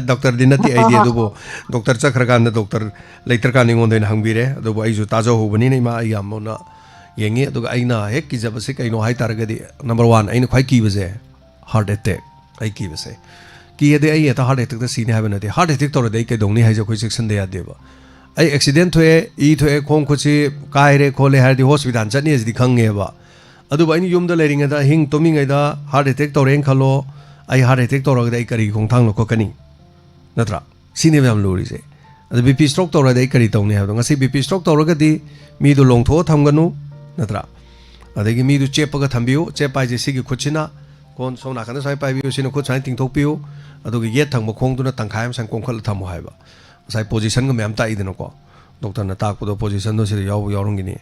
doctor din natte idea du bo doctor chakhra kan da doctor leiter kan ngon den hangbire adu bo ai ju tajo ho bani nei ma ai amona ꯌꯦꯡꯉꯤ ꯑꯗꯨꯒ ꯑꯩꯅ ꯍꯦꯛ ꯀꯤꯖꯕꯁꯦ ꯀꯩꯅꯣ ꯍꯥꯏꯇꯥꯔꯒꯗꯤ ꯅꯝꯕꯔ 1 ꯑꯩꯅ ꯈ꯭ꯋꯥꯏ ꯀꯤꯕꯁꯦ ꯍꯥꯔꯠ ꯑꯦꯇꯦꯛ ꯑꯩ ꯀꯤꯕꯁꯦ ꯀꯤꯌꯦꯗꯤ ꯑꯩ ꯍꯦꯛꯇ ꯍꯥꯔꯠ ꯑꯦꯇꯦꯛꯇ ꯁꯤꯅꯤ ꯍꯥꯏꯕ ꯅꯠꯇꯦ ꯍꯥꯔꯠ ꯑꯦꯇꯦꯛ ꯇꯧꯔꯗꯤ ꯑꯩ ꯀꯩꯗꯧꯅꯤ ꯍꯥꯏꯁꯦ ꯑꯩꯈꯣꯏ ꯆꯦꯛꯁꯤꯟꯗ ꯌꯥꯗꯦꯕ ꯑꯩ ꯑꯦꯛꯁꯤꯗꯦꯟ ꯊꯣꯛꯑꯦ ꯏ ꯊꯣꯛꯑꯦ ꯈꯣꯡ ꯈꯨꯠꯁꯤ ꯀꯥꯏꯔꯦ ꯈꯣꯠꯂꯦ ꯍꯥꯏꯔꯗꯤ ꯍꯣꯁꯄꯤꯇꯥꯜ ꯆꯠꯅꯤ ꯍꯥꯏꯁꯤꯗꯤ ꯈꯪꯉꯦꯕ ꯑꯗꯨꯕꯨ ꯑꯩꯅ ꯌꯨꯝꯗ ꯂꯩꯔꯤꯉꯩꯗ ꯑꯍꯤꯡ ꯇꯨꯝꯃꯤꯉꯩꯗ ꯍꯥꯔꯠ ꯑꯦꯇꯦꯛ ꯇꯧꯔꯦꯅ ꯈꯜꯂꯣ ꯑꯩ ꯍꯥꯔꯠ ꯑꯦꯇꯦꯛ ꯇꯧꯔꯒꯗꯤ ꯑꯩ ꯀꯔꯤ ꯈꯣꯡꯊꯥꯡ ꯂꯧꯈꯠꯀꯅꯤ ꯅꯠꯇ꯭ꯔꯥ ꯁꯤꯅꯦꯕ ꯌꯥꯝ ꯂꯨꯔꯤꯁꯦ ꯑꯗꯨ ꯕꯤ ꯄꯤ ꯁ꯭ꯇ꯭ꯔꯣꯛ ꯇꯧꯔꯗꯤ ꯑꯩ ꯀꯔꯤ ꯇꯧꯅꯤ ꯍꯥꯏꯕꯗꯣ ꯉꯁꯤ ꯕꯤ ꯄꯤ ꯁ꯭ꯇ꯭ꯔꯣꯛ ꯇꯧꯔꯒꯗꯤ ꯃꯤꯗꯣ ꯂꯣꯡꯊꯣꯛꯑ ꯊꯝꯒꯅꯨ ꯅꯠꯇ꯭ꯔꯥ ꯑꯗꯒꯤ ꯃꯤꯗꯨ ꯆꯦꯞꯄꯒ ꯊꯝꯕꯤꯌꯨ ꯆꯦꯞꯄ ꯍꯥꯏꯁꯦ ꯁꯤꯒꯤ ꯈꯨꯠꯁꯤꯅ ꯀꯣꯟ ꯁꯣꯝ ꯅꯥꯀꯟꯗ ꯁꯨꯃꯥꯏꯅ ꯄꯥꯏꯕꯤꯌꯨ ꯁꯤꯅ ꯈꯨꯠ ꯁꯨꯃꯥꯏꯅ ꯇꯤꯡꯊꯣꯛꯄꯤꯌꯨ ꯑꯗꯨꯒ ꯌꯦꯠ ꯊꯪꯕ ꯈꯣꯡꯗꯨꯅ ꯇꯪꯈꯥꯏ ꯑꯃ ꯁꯨꯃꯥꯏꯅ ꯀꯣꯡꯈꯠꯂ ꯊꯝꯃꯨ ꯍꯥꯏꯕ ꯉꯁꯥꯏ ꯄꯣꯖꯤꯁꯟꯒ ꯃꯌꯥꯝ ꯇꯥꯛꯏꯗꯅꯀꯣ ꯗꯣꯛꯇꯔꯅ ꯇꯥꯛꯄꯗꯣ ꯄꯣꯖꯤꯁꯟꯗꯣ ꯁꯤꯗ ꯌꯥꯎꯔꯝꯒꯅꯤ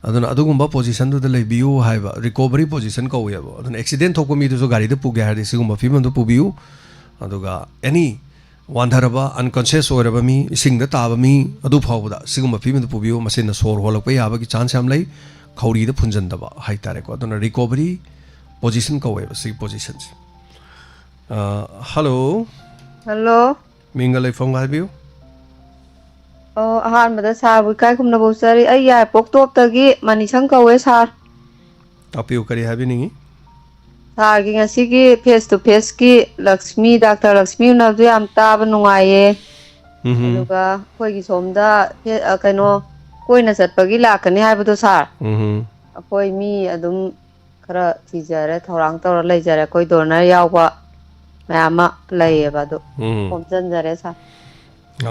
ꯑꯗꯨꯅ ꯑꯗꯨꯒꯨꯝꯕ ꯄꯣꯖꯤꯁꯟꯗꯨꯗ ꯂꯩꯕꯤꯌꯨ ꯍꯥꯏꯕ ꯔꯤꯀꯣꯕꯔꯤ ꯄꯣꯖꯤꯁꯟ ꯀꯧꯋꯦꯕ ꯑꯗꯨꯅ ꯑꯦꯛꯁꯤꯗꯦꯟ ꯊꯣꯛꯄ ꯃꯤꯗꯨꯁꯨ ꯒꯥꯔꯤꯗ ꯄꯨꯒꯦ ꯍꯥꯏꯔꯗꯤ ꯁꯤꯒꯨꯝꯕ ꯐꯤꯕꯝꯗꯨ ꯄꯨꯕꯤꯌꯨ ꯑꯗꯨꯒ ꯑꯦꯅꯤ ꯋꯥꯟꯊꯔꯕ ꯑꯟꯀonscious ꯑꯣꯏꯔꯕ ꯃꯤ ꯏꯁꯤꯡꯗ ꯇꯥꯕ ꯃꯤ ꯑꯗꯨ ꯐꯥꯎꯕꯗ ꯁꯤꯒꯨꯝꯕ ꯐꯤꯕꯝꯗ ꯄꯨꯕꯤꯌꯨ ꯃꯁꯤꯅ ꯁꯣꯔ ꯍꯣꯜꯂꯛꯄ ꯌꯥꯕꯒꯤ ꯆꯥꯟꯁ ꯌꯥꯝ ꯂꯩ ꯈꯧꯔꯤꯗ ꯐꯨꯟꯖꯟꯗꯕ ꯍꯥꯏꯇꯥꯔꯦꯀꯣ ꯑꯗꯨꯅ ꯔꯤꯀꯣꯕꯔꯤ ꯄꯣꯖꯤꯁꯟ ꯀꯧꯋꯦꯕ ꯁꯤꯒꯤ ꯄꯣꯖꯤꯁꯟꯁꯦ ꯍꯜꯂꯣ
ꯍꯜꯂꯣ
ꯃꯤꯡꯒ ꯂꯩꯐꯝꯒ ꯍꯥꯏꯕꯤꯌꯨ
ꯑꯍꯥꯟꯕꯗ ꯁꯥꯔꯕꯨ ꯏꯀꯥꯏ ꯈꯨꯝꯅꯕ ꯎꯆꯔꯤ ꯑꯩ ꯌꯥꯏꯄꯣꯛ ꯇꯣꯞꯇꯒꯤ ꯃꯅꯤꯁꯪ ꯀꯧꯋꯦ ꯁꯥꯔ
ꯇꯥꯛꯄꯤꯌꯨ ꯀꯔꯤ ꯍꯥꯏꯕꯤꯅꯤꯡꯉꯤ
ꯁꯥꯔꯒꯤ ꯉꯁꯤꯒꯤ ꯐꯦꯁ ꯇꯨ ꯐꯦꯁꯀꯤ ꯂꯛꯁꯃꯤ ꯗꯥꯛꯇꯔ ꯂꯛꯁꯃꯤ ꯎꯅꯕꯗꯨ ꯌꯥꯝ ꯇꯥꯕ ꯅꯨꯡꯉꯥꯏꯌꯦ ꯑꯗꯨꯒ ꯑꯩꯈꯣꯏꯒꯤ ꯁꯣꯝꯗ ꯀꯩꯅꯣ ꯀꯣꯏꯅ ꯆꯠꯄꯒꯤ ꯂꯥꯛꯀꯅꯤ ꯍꯥꯏꯕꯗꯣ ꯁꯥꯔ ꯑꯩꯈꯣꯏ ꯃꯤ ꯑꯗꯨꯝ ꯈꯔ ꯊꯤꯖꯔꯦ ꯊꯧꯔꯥꯡ ꯇꯧꯔ ꯂꯩꯖꯔꯦ ꯑꯩꯈꯣই ꯗꯣꯅꯔ ꯌꯥꯎꯕ ꯃꯌꯥꯝ ꯑꯃ ꯂꯩꯌꯦꯕ ꯑꯗꯨ ꯈꯣꯝꯖꯤꯟꯖꯔꯦ ꯁꯥꯔ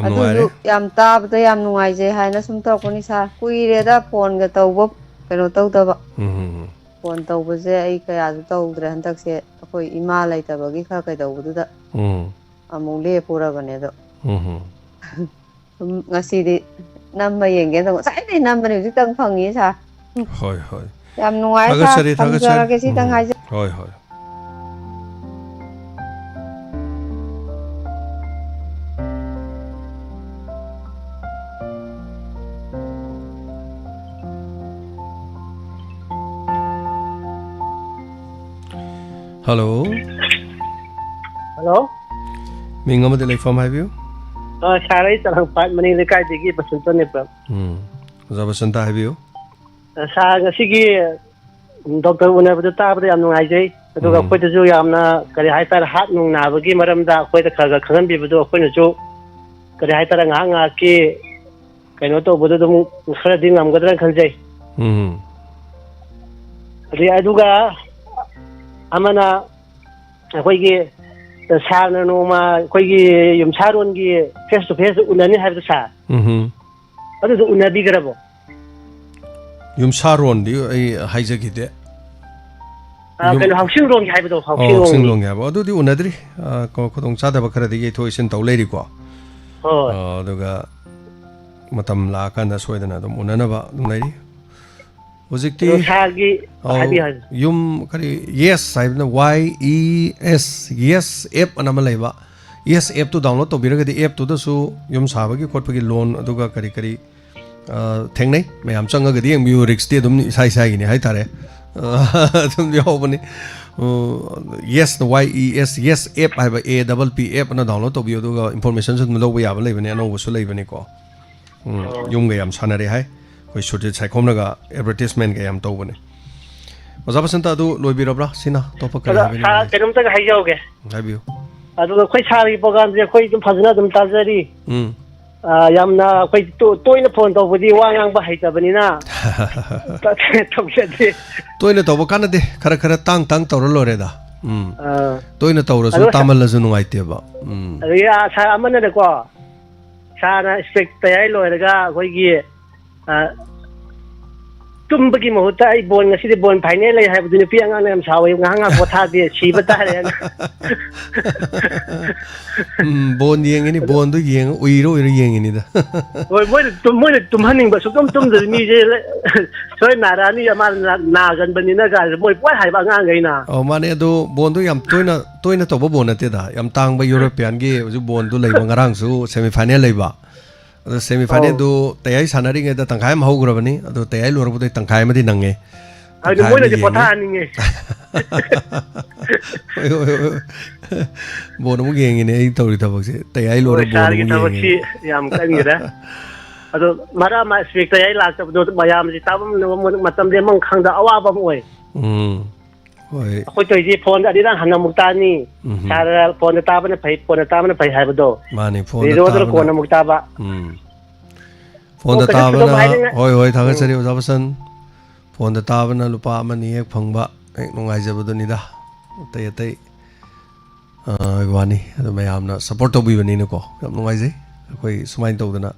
ꯑꯗꯨꯁꯨ ꯌꯥꯝ ꯇꯥꯕꯗ ꯌꯥꯝ ꯅꯨꯡꯉꯥꯏꯖꯩ ꯍꯥꯏꯅ ꯁꯨꯝ ꯇꯧꯔꯛꯄꯅꯤ ꯁꯥꯔ ꯀꯨꯏꯔꯦꯗ ꯐꯣꯟꯒ ꯇꯧꯕ ꯀꯩꯅꯣ ꯇꯧꯗꯕ ꯐꯣꯟ ꯇꯧꯕꯁꯦ ꯑꯩ ꯀꯌꯥꯁꯨ ꯇꯧꯗ꯭ꯔꯦ ꯍꯟꯗꯛꯁꯦ ꯑꯩꯈꯣꯏ ꯏꯃꯥ ꯂꯩꯇꯕꯒꯤ ꯈꯔ ꯀꯩꯗꯧꯕꯗꯨꯗ ꯑꯃꯨꯛ ꯂꯦꯞꯄꯨꯔꯕꯅꯦ ꯑꯗꯣ ꯁꯨꯝ ꯉꯁꯤꯗꯤ ꯅꯝꯕ ꯌꯦꯡꯒꯦ ꯇꯧꯕ ꯉꯁꯥꯏꯗꯩ ꯅꯝꯕꯅꯦ ꯍꯧꯖꯤꯛꯇꯪ ꯐꯪꯉꯤ ꯁꯥꯔ
ꯍꯣꯏ ꯍꯣꯏ
ꯌꯥꯝ ꯅꯨꯡꯉꯥꯏ ꯁꯥꯔ ꯊꯝꯖꯔꯒꯦ ꯁꯤꯇꯪ ꯍꯥꯏꯖ
ꯍꯣꯏ ꯍꯣꯏ Hello.
Hello.
Ming amade leifam haibiu.
Sarai tarang pat mani lekai degi basunta ne pra.
Za basanta haibiu.
Sa ngasigi doctor unabada tabada yam nungai jai. Aduga khoi da ju yamna kari haitar hat nung nabagi maramda khoi da khaga khagan bibadu khoi na ju kari haitar nga nga ki kaino to bodu dum khara ding am gadran khanjai. Adi aduga amana ꯑꯩꯈꯣꯏꯒꯤ ꯁꯥꯔꯅ ꯅꯣꯡꯃ ꯑꯩꯈꯣꯏꯒꯤ ꯌꯨꯝꯁꯥꯔꯣꯟꯒꯤ ꯐꯦꯁ ꯇꯨ ꯐꯦꯁ ꯎꯅꯅꯤ ꯍꯥꯏꯕꯗꯣ ꯁꯥꯔ ꯑꯗꯨꯗꯣ ꯎꯅꯕꯤꯈ꯭ꯔꯕꯣ
ꯌꯨꯝꯁꯥꯔꯣꯟꯗꯤ ꯑꯩ ꯍꯥꯏꯖꯈꯤꯗꯦ
ꯀꯩꯅꯣ ꯍꯥꯎꯁꯤꯡꯔꯣꯟꯒꯤ ꯍꯥꯏꯕꯗꯣ
ꯍꯥꯎꯁꯤꯡꯔꯣꯟꯒꯤ ꯍꯥꯏꯕ ꯑꯗꯨꯗꯤ ꯎꯅꯗ꯭ꯔꯤ ꯈꯨꯗꯣꯡ ꯆꯥꯗꯕ ꯈꯔꯗꯤ ꯌꯩꯊꯣꯛ ꯏꯁꯤꯟ ꯇꯧ ꯂꯩꯔꯤꯀꯣ ꯑꯗꯨꯒ ꯃꯇꯝ ꯂꯥꯛꯑꯀꯥꯟꯗ ꯁꯣꯏꯗꯅ ꯑꯗꯨꯝ ꯎꯅꯅꯕ ꯑꯗꯨꯝ ꯂꯩꯔꯤ ꯍꯧꯖꯤꯛꯇꯤ ꯌꯨꯝ ꯀꯔꯤ ꯌꯦꯁ ꯍꯥꯏꯕꯅ YES ꯌꯦꯁ ꯑꯦꯞ ꯑꯅ ꯑꯃ ꯂꯩꯕ ꯌꯦꯁ ꯑꯦꯞꯇꯨ ꯗꯥꯎꯟꯂꯣꯗ ꯇꯧꯕꯤꯔꯒꯗꯤ ꯑꯦꯞꯇꯨꯗꯁꯨ ꯌꯨꯝ ꯁꯥꯕꯒꯤ ꯈꯣꯠꯄꯒꯤ ꯂꯣꯟ ꯑꯗꯨꯒ ꯀꯔꯤ ꯀꯔꯤ ꯊꯦꯡꯅꯩ ꯃꯌꯥꯝ ꯆꯪꯉꯒꯗꯤ ꯌꯦꯡꯕꯤꯌꯨ ꯔꯤꯛꯁꯇꯤ ꯑꯗꯨꯝ ꯏꯁꯥ ꯏꯁꯥꯒꯤꯅꯤ ꯍꯥꯏꯇꯥꯔꯦ ꯑꯗꯨꯝ ꯌꯥꯎꯕꯅꯤ ꯌꯦꯁ YES ꯌꯦꯁ ꯑꯦꯞ ꯍꯥꯏꯕ APP ꯑꯦꯞ ꯑꯅ ꯗꯥꯎꯟꯂꯣꯗ ꯇꯧꯕꯤꯌꯨ ꯑꯗꯨꯒ ꯏꯟꯐꯣꯔꯃꯦꯁꯟꯁꯨ ꯑꯗꯨꯝ ꯂꯧꯕ ꯌꯥꯕ ꯂꯩꯕꯅꯤ ꯑꯅꯧꯕꯁꯨ ꯂꯩꯕꯅꯤꯀꯣ ꯌꯨꯝꯒ ꯌꯥꯝ ꯁꯥꯟꯅꯔꯦ ꯍꯥꯏ ꯑꯩꯈꯣꯏ ꯁꯨꯔꯖꯤꯠ ꯁꯥꯏꯈꯣꯝꯅꯒ ꯑꯦꯗꯚꯔꯇꯤꯁꯃꯦꯟꯒ ꯌꯥꯝ ꯇꯧꯕꯅꯦ ꯑꯣꯖꯥ ꯕꯁꯟꯇ ꯑꯗꯨ ꯂꯣꯏꯕꯤꯔꯕ꯭ꯔꯥ ꯁꯤꯅ ꯑꯇꯣꯞꯄ ꯀꯔꯤ
ꯍꯥꯏꯕꯤꯅꯤꯡꯉꯤ ꯀꯩꯅꯣꯝꯇꯒ ꯍꯥꯏꯖꯧꯒꯦ
ꯍꯥꯏꯕꯤꯌꯨ
ꯑꯗꯨꯒ ꯑꯩꯈꯣꯏ ꯁꯥꯔꯒꯤ ꯄ꯭ꯔꯣꯒ꯭ꯔꯥꯝꯁꯦ ꯑꯩꯈꯣই ꯑꯗꯨꯝ ꯐꯖꯅ ꯑꯗꯨꯝ ꯇꯥꯖꯔꯤ ꯌꯥꯝꯅ ꯑꯩꯈꯣꯏ ꯇꯣꯏꯅ ꯐꯣꯟ ꯇꯧꯕꯗꯤ ꯋꯥ ꯉꯥꯡꯕ ꯍꯩꯇꯕꯅꯤꯅ ꯇꯧꯖꯗꯦ
ꯇꯣꯏꯅ ꯇꯧꯕ ꯀꯥꯟꯅꯗꯦ ꯈꯔ ꯈꯔ ꯇꯥꯡ ꯇꯧꯔ ꯂꯣꯏꯔꯦꯗ ꯇꯣꯏꯅ ꯇꯧꯔꯁꯨ ꯇꯥꯃꯜꯂꯁꯨ ꯅꯨꯡꯉꯥꯏꯇꯦꯕ
ꯑꯗꯒꯤ ꯁꯥꯔ ꯑꯃꯅꯀꯣ ꯁꯥꯔꯅ ꯏꯁꯄꯦꯛ ꯇꯌꯥꯏ ꯂꯣꯏꯔꯒ ꯑꯩꯈꯣꯏꯒꯤ ꯇꯨꯝꯕꯒꯤ ꯃꯍꯨꯠꯇ ꯑꯩ ꯕꯣꯜ ꯉꯁꯤꯗꯤ ꯕꯣꯜ ꯐꯥꯏꯅꯦꯜ ꯂꯩ ꯍꯥꯏꯕꯗꯨ ꯅꯨꯄꯤ ꯑꯉꯥꯡꯅ ꯌꯥꯝ ꯁꯥꯎꯋꯦ ꯉꯥꯏꯍꯥꯛ ꯉꯥꯏꯍꯥꯛ ꯄꯣꯊꯥꯗꯦ ꯁꯤꯕ ꯇꯥꯔꯦꯅ
ꯕꯣꯜ ꯌꯦꯡꯉꯤꯅꯤ ꯕꯣꯜꯗꯨ ꯌꯦꯡꯉ ꯎꯏꯔ ꯌꯦꯡꯉꯤꯅꯤꯗ
ꯍꯣꯏ ꯃꯣꯏꯅ ꯇꯨꯝꯍꯟꯅꯤꯡꯕ ꯁꯨꯛꯇꯨꯝ ꯇꯨꯝꯗ꯭ꯔꯗꯤ ꯃꯤꯁꯦ ꯁꯣꯏ ꯅꯥꯔꯛꯑꯅꯤ ꯑꯃ ꯅꯥꯒꯟꯕꯅꯤꯅ ꯀꯥꯏꯁꯦ ꯃꯣꯏ ꯄꯣꯏ ꯍꯥꯏꯕ ꯑꯉꯥꯡꯈꯩꯅ
ꯃꯥꯅꯦ ꯑꯗꯣ ꯕꯣꯜꯗꯨ ꯌꯥꯝ ꯇꯣꯏꯅ ꯇꯧꯕ ꯕꯣꯜ ꯅꯠꯇꯦꯗ ꯌꯥꯝ ꯇꯥꯡꯕ ꯌꯨꯔꯣꯄꯤꯌꯥꯟꯒꯤ ꯍꯧꯖꯤꯛ ꯕꯣꯜꯗꯨ ꯂꯩꯕ ꯉꯔꯥꯡꯁꯨ ꯁꯦꯃꯤꯐꯥꯏꯅꯦꯜ ꯂꯩꯕ ꯑꯗꯣ ꯁꯦꯃꯤꯐꯥꯏꯅꯦꯜꯗꯨ ꯇꯌꯥꯏ ꯁꯥꯟꯅꯔꯤꯉꯩꯗ ꯇꯪꯈꯥꯏ ꯑꯃ ꯍꯧꯈ꯭ꯔꯕꯅꯤ ꯑꯗꯣ ꯇꯌꯥꯏ ꯂꯣꯏꯔꯛꯄꯗꯩ ꯇꯪꯈꯥꯏ ꯑꯃꯗꯤ ꯅꯪꯉꯦ
ꯑꯗꯨ ꯃꯣꯏꯅꯗꯤ ꯄꯣꯊꯥꯍꯟꯅꯤꯡꯉꯦ
ꯕꯣꯜ ꯑꯃꯨꯛ ꯌꯦꯡꯉꯤꯅꯦ ꯑꯩ ꯇꯧꯔꯤ ꯊꯕꯛꯁꯦ ꯇꯌꯥꯏ ꯂꯣꯏꯔ ꯕꯣꯜ ꯑꯃꯨꯛ
ꯊꯕꯛꯁꯤ ꯌꯥꯝ ꯀꯟꯒꯔꯦ ꯑꯗꯣ ꯃꯔꯛ ꯑꯃ ꯏꯁꯄꯦꯛꯇ ꯌꯥꯏ ꯂꯥꯛꯇꯕꯗꯣ ꯃꯌꯥꯝꯁꯤ ꯇꯥꯕ ꯃꯇꯝꯗ ꯑꯃ ꯈꯪꯗ ꯑꯋꯥꯕ ꯑꯃ ꯑꯣꯏ
ꯍꯣꯏ
ꯑꯩꯈꯣꯏ ꯇꯧꯔꯤꯁꯤ ꯐꯣꯟꯗ ꯑꯅꯤꯔꯛ ꯍꯟꯅ ꯑꯃꯨꯛ ꯇꯥꯅꯤ ꯁꯥꯔ ꯐꯣꯟꯗ ꯇꯥꯕꯅ ꯐꯩ ꯐꯣꯟꯗ ꯇꯥꯕꯅ ꯐꯩ ꯍꯥꯏꯕꯗꯣ
ꯃꯥꯅꯤ ꯐꯣꯟꯗ
ꯔꯦꯗꯤꯑꯣꯗ ꯀꯣꯟꯅ ꯑꯃꯨꯛ ꯇꯥꯕ
ꯐꯣꯟꯗ ꯇꯥꯕꯅ ꯍꯣꯏ ꯍꯣꯏ ꯊꯥꯒꯠꯆꯔꯤ ꯑꯣꯖꯥ ꯕꯁꯟ ꯐꯣꯟꯗ ꯇꯥꯕꯅ ꯂꯨꯄꯥ ꯑꯃꯅꯤ ꯍꯦꯛ ꯐꯪꯕ ꯍꯦꯛ ꯅꯨꯡꯉꯥꯏꯖꯕꯗꯨꯅꯤꯗ ꯑꯇꯩ ꯑꯇꯩ ꯋꯥꯅꯤ ꯑꯗꯨ ꯃꯌꯥꯝꯅ ꯁꯞꯄꯣꯔꯠ ꯇꯧꯕꯤꯕꯅꯤꯅꯀꯣ ꯌꯥꯝ ꯅꯨꯡꯉꯥꯏꯖꯩ ꯑꯩꯈꯣꯏ ꯁꯨꯃꯥꯏꯅ ꯇꯧꯗꯅ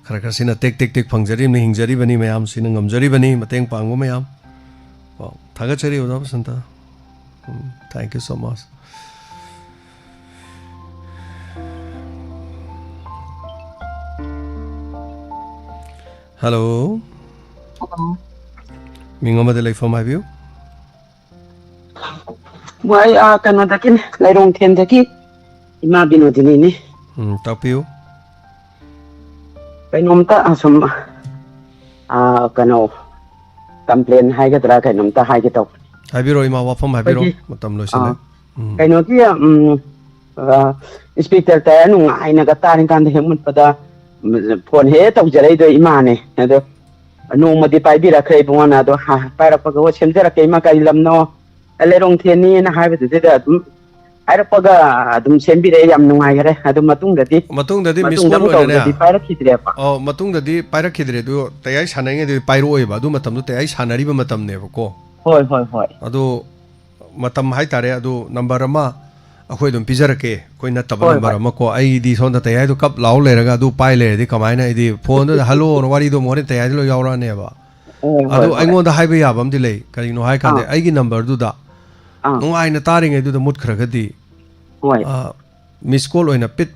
ꯈꯔ ꯈꯔ ꯁꯤꯅ ꯇꯦꯛ ꯇꯦꯛ ꯇꯦꯛ ꯐꯪꯖꯔꯤꯕꯅꯤ ꯍꯤꯡꯖꯔꯤꯕꯅꯤ ꯃꯌꯥꯝ ꯁꯤꯅ ꯉꯝꯖꯔꯤꯕꯅꯤ ꯃꯇꯦꯡ ꯄꯥꯡꯕ ꯃꯌꯥꯝ ꯊꯥꯒꯠꯆꯔꯤ ꯑꯣꯖꯥ Basanta thank you so much hello ꯃꯤꯡ ꯑꯃꯗ ꯂꯩꯐꯝ ꯍꯥꯏꯕꯤꯌꯨ
ꯃꯣꯏ ꯀꯩꯅꯣꯗꯒꯤꯅꯦ ꯂꯩꯔꯣꯡꯊꯦꯟꯗꯒꯤ ꯏꯃꯥ ꯕꯤꯅꯣꯗꯤꯅꯤꯅꯦ
ꯇꯥꯛꯄꯤꯌꯨ
ꯀꯩꯅꯣꯝꯇ ꯁꯨꯝ ꯀꯩꯅꯣ ꯀꯝꯄ꯭ꯂꯦꯟ ꯍꯥꯏꯒꯗ꯭ꯔꯥ ꯀꯩꯅꯣꯝꯇ ꯍꯥꯏꯒꯦ ꯇꯧꯕꯅꯤ
ꯍꯥꯏꯕꯤꯔꯣ ꯏꯃꯥ ꯋꯥꯐꯝ ꯍꯥꯏꯕꯤꯔꯣ ꯃꯇꯝ ꯂꯣꯏꯁꯤꯜꯂꯦ
ꯀꯩꯅꯣꯒꯤ ꯏꯁꯄꯤꯀꯔ ꯇꯥꯌꯔ ꯅꯨꯡꯉꯥꯏꯅꯒ ꯇꯥꯔꯤꯀꯥꯟꯗ ꯍꯦꯛ ꯃꯨꯠꯄꯗ ꯐꯣꯟ ꯍꯦꯛ ꯇꯧꯖꯔꯛꯏꯗꯣ ꯏꯃꯥꯅꯦ ꯑꯗꯣ ꯅꯣꯡꯃꯗꯤ ꯄꯥꯏꯕꯤꯔꯛꯈ꯭ꯔꯦ ꯏꯕꯨꯡꯉꯣꯅ ꯑꯗꯣ ꯄꯥꯏꯔꯛꯄꯒ ꯁꯦꯝꯖꯔꯛꯀꯦ ꯏꯃꯥ ꯀꯔꯤ ꯂꯝꯅꯣ ꯂꯩꯔꯣꯡꯊꯦꯟꯅꯤꯅ ꯍꯥꯏꯕꯗꯨꯗ ꯑꯗꯨꯝ ꯍꯥꯏꯔꯛꯄꯒ ꯑꯗꯨꯝ ꯁꯦꯝꯕꯤꯔꯛꯑꯦ ꯌꯥꯝ ꯅꯨꯡꯉꯥꯏꯈꯔꯦ ꯑꯗꯨ ꯃꯇꯨꯡꯗ
ꯃꯤꯁ ꯀꯣꯜ
ꯑꯃꯨꯛ
ꯑꯣꯏꯅꯅꯦ
ꯇꯧꯕꯗꯗꯤ ꯄꯥꯏꯔꯛꯈꯤꯗ꯭ꯔꯦꯕ
ꯃꯇꯨꯡꯗꯗꯤ ꯄꯥꯏꯔꯛꯈꯤꯗ꯭ꯔꯦ ꯑꯗꯨ ꯇꯌꯥꯏ ꯁꯥꯟꯅꯔꯤꯉꯩꯗꯗꯤ ꯄꯥꯏꯔꯛꯑꯣꯏꯕ ꯑꯗꯨ ꯃꯇꯝꯗꯣ ꯇꯌꯥꯏ ꯁꯥꯟꯅꯔꯤꯕ ꯃꯇꯝꯅꯦꯕꯀோ
ꯍꯣꯏ ꯍꯣꯏ ꯍꯣꯏ
ꯑꯗꯣ ꯃꯇꯝ ꯍꯥꯏꯇꯥꯔꯦ ꯑꯗꯨ ꯅꯝꯕꯔ ꯑꯃ ꯑꯩꯈꯣꯏ ꯑꯗꯨꯝ ꯄꯤꯖꯔꯛꯀꯦ ꯑꯩꯈꯣꯏ ꯅꯠꯇꯕ ꯅꯝꯕꯔ ꯑꯃ ꯀꯣ ꯑꯩꯗꯤ ꯁꯣꯝꯗ ꯇꯌꯥꯏꯗꯣ ꯀꯞ ꯂꯥꯎ ꯂꯩꯔꯒ ꯑꯗꯨ ꯄꯥꯏ ꯂꯩꯔꯗꯤ ꯀꯃꯥꯏꯅ ꯑꯩꯗꯤ ꯐꯣꯟꯗꯨꯗ ꯍꯜꯂꯣꯅ ꯋꯥꯔꯤꯗꯣ ꯑꯃꯨꯛ ꯍꯣꯔꯦꯟ ꯇꯌꯥꯏꯗ ꯂꯣꯏ ꯌꯥꯎꯔꯛꯑꯅꯦꯕ ꯑꯗꯨ ꯑꯩꯉꯣꯟꯗ ꯍꯥꯏꯕ ꯌꯥꯕ ꯑꯃꯗꯤ ꯂꯩ ꯀꯔꯤꯅꯣ ꯍꯥꯏ ꯀꯥꯟꯗ ꯑꯩꯒꯤ ꯅꯝꯕꯔꯗꯨꯗ ꯅꯨꯡꯉꯥꯏꯅ ꯇꯥꯔꯤꯉꯩꯗꯨꯗ ꯃꯨꯠꯈ꯭ꯔꯒꯗꯤ ꯃꯤꯁ ꯀꯣꯜ ꯑꯣꯏꯅ ꯄꯤꯠ